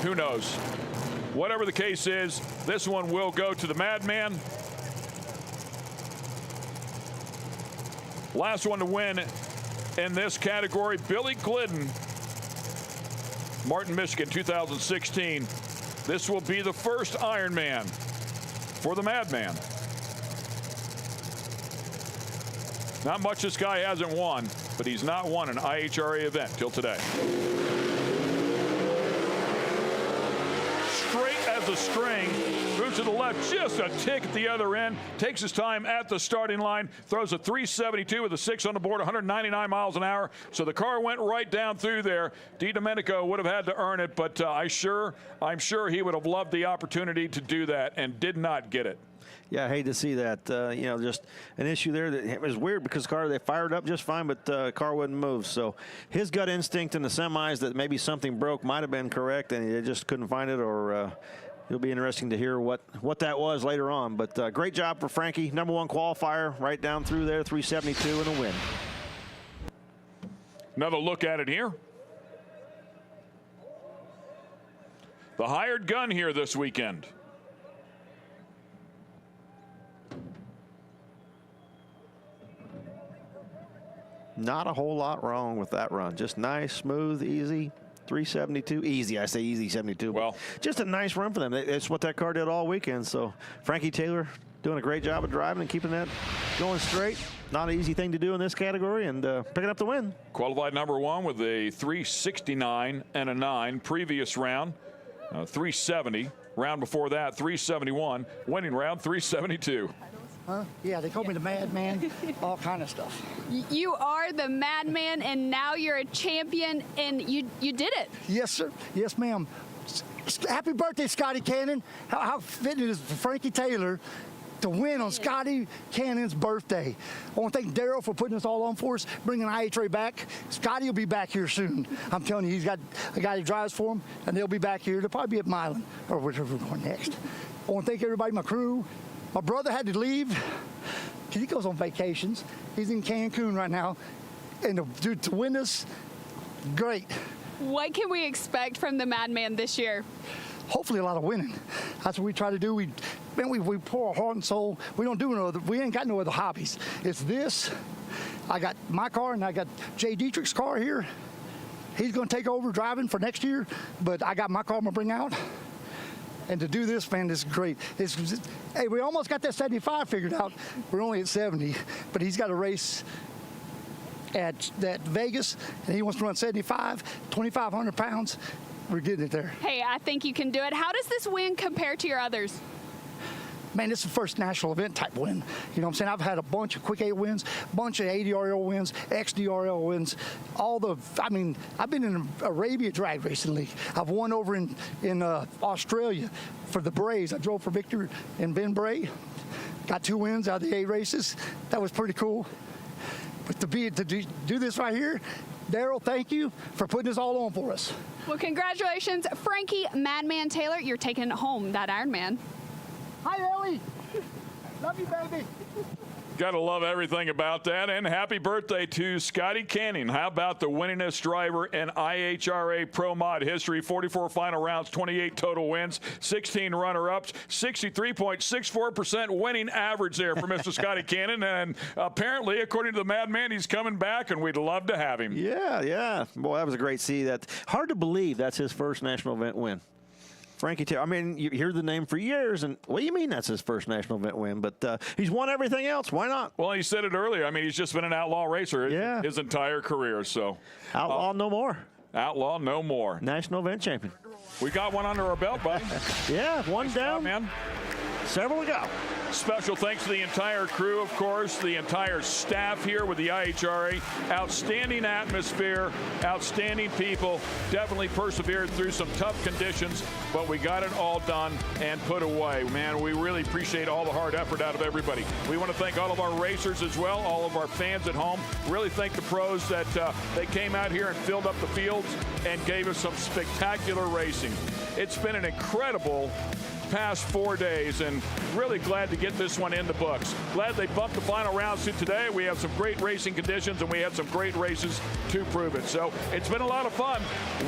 Who knows? Whatever the case is, this one will go to the Madman. Last one to win in this category, Billy Glidden, Martin, Michigan, 2016. This will be the first Ironman for the Madman. Not much this guy hasn't won, but he's not won an IHRA event till today. Straight as a string, moves to the left, just a tick at the other end, takes his time at the starting line, throws a 372 with a 6 on the board, 199 miles an hour. So the car went right down through there. DiDomenico would have had to earn it, but I'm sure he would have loved the opportunity to do that and did not get it. Yeah, I hate to see that. You know, just an issue there. That it was weird because the car, they fired up just fine, but the car wouldn't move. So his gut instinct in the semis that maybe something broke might have been correct, and he just couldn't find it. Or it'll be interesting to hear what that was later on. But great job for Frankie. #1 qualifier, right down through there, 372 and a win. Another look at it here. The hired gun here this weekend. Not a whole lot wrong with that run. Just nice, smooth, easy. 372. Easy, I say easy 72. Well, just a nice run for them. It's what that car did all weekend. So Frankie Taylor doing a great job of driving and keeping that going straight. Not an easy thing to do in this category, and picking up the win. Qualified #1 with a 369 and a 9. Previous round, 370. Round before that, 371. Winning round, 372. Huh? Yeah, they called me the Madman, all kind of stuff. You are the Madman, and now you're a champion, and you did it. Yes, sir. Yes, ma'am. Happy birthday, Scotty Cannon. How fitting it is for Frankie Taylor to win on Scotty Cannon's birthday. I want to thank Daryl for putting this all on for us, bringing IHRA back. Scotty will be back here soon. I'm telling you, he's got a guy that drives for him, and they'll be back here. They'll probably be at Milan or wherever we're going next. I want to thank everybody, my crew. My brother had to leave. because he goes on vacations. He's in Cancun right now. And to win this, great. What can we expect from the Madman this year? Hopefully a lot of winning. That's what we try to do. We pour our heart and soul. We ain't got no other hobbies. It's this. I got my car and I got Jay Dietrich's car here. He's going to take over driving for next year, but I got my car I'm going to bring out. And to do this, man, this is great. Hey, we almost got that 75 figured out. We're only at 70, but he's got a race at Vegas, and he wants to run 75, 2,500 pounds. We're getting it there. Hey, I think you can do it. How does this win compare to your others? Man, this is the first national event type win. You know what I'm saying? I've had a bunch of quick 8 wins, bunch of 80RL wins, XDRL wins, I've been in Arabia Drag Racing League. I've won over in Australia for the Brays. I drove for Victor and Ben Bray. Got 2 wins out of the 8 races. That was pretty cool. But to do this right here, Daryl, thank you for putting this all on for us. Well, congratulations, Frankie Madman Taylor. You're taking it home, that Ironman. Hi, Ellie. Love you, baby. Gotta love everything about that. And happy birthday to Scotty Canning. How about the winningest driver in IHRA Pro Mod history? 44 final rounds, 28 total wins, 16 runner-ups, 63.64% winning average there for Mr. Scotty Canning. And apparently, according to the Madman, he's coming back, and we'd love to have him. Yeah. Boy, that was a great see. That hard to believe that's his first national event win. Frankie Taylor. I mean, you hear the name for years, and what do you mean that's his first national event win? But he's won everything else. Why not? Well, he said it earlier. I mean, he's just been an outlaw racer his entire career. So outlaw no more. Outlaw no more. National event champion. We got one under our belt, buddy. Yeah, one nice down. job, man. Several to go. Special thanks to the entire crew, of course, the entire staff here with the IHRA. Outstanding atmosphere, outstanding people. Definitely persevered through some tough conditions, but we got it all done and put away. Man, we really appreciate all the hard effort out of everybody. We want to thank all of our racers as well, all of our fans at home. Really thank the pros that they came out here and filled up the fields and gave us some spectacular racing. It's been an incredible past 4 days, and really glad to get this one in the books. Glad they bumped the final rounds to today. We have some great racing conditions, and we had some great races to prove it. So it's been a lot of fun.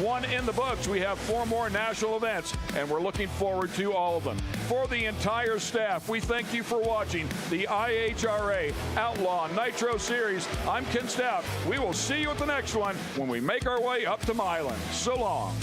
One in the books. We have 4 more national events, and we're looking forward to all of them. For the entire staff, we thank you for watching the IHRA Outlaw Nitro Series. I'm Ken Stout. We will see you at the next one when we make our way up to Milan. So long.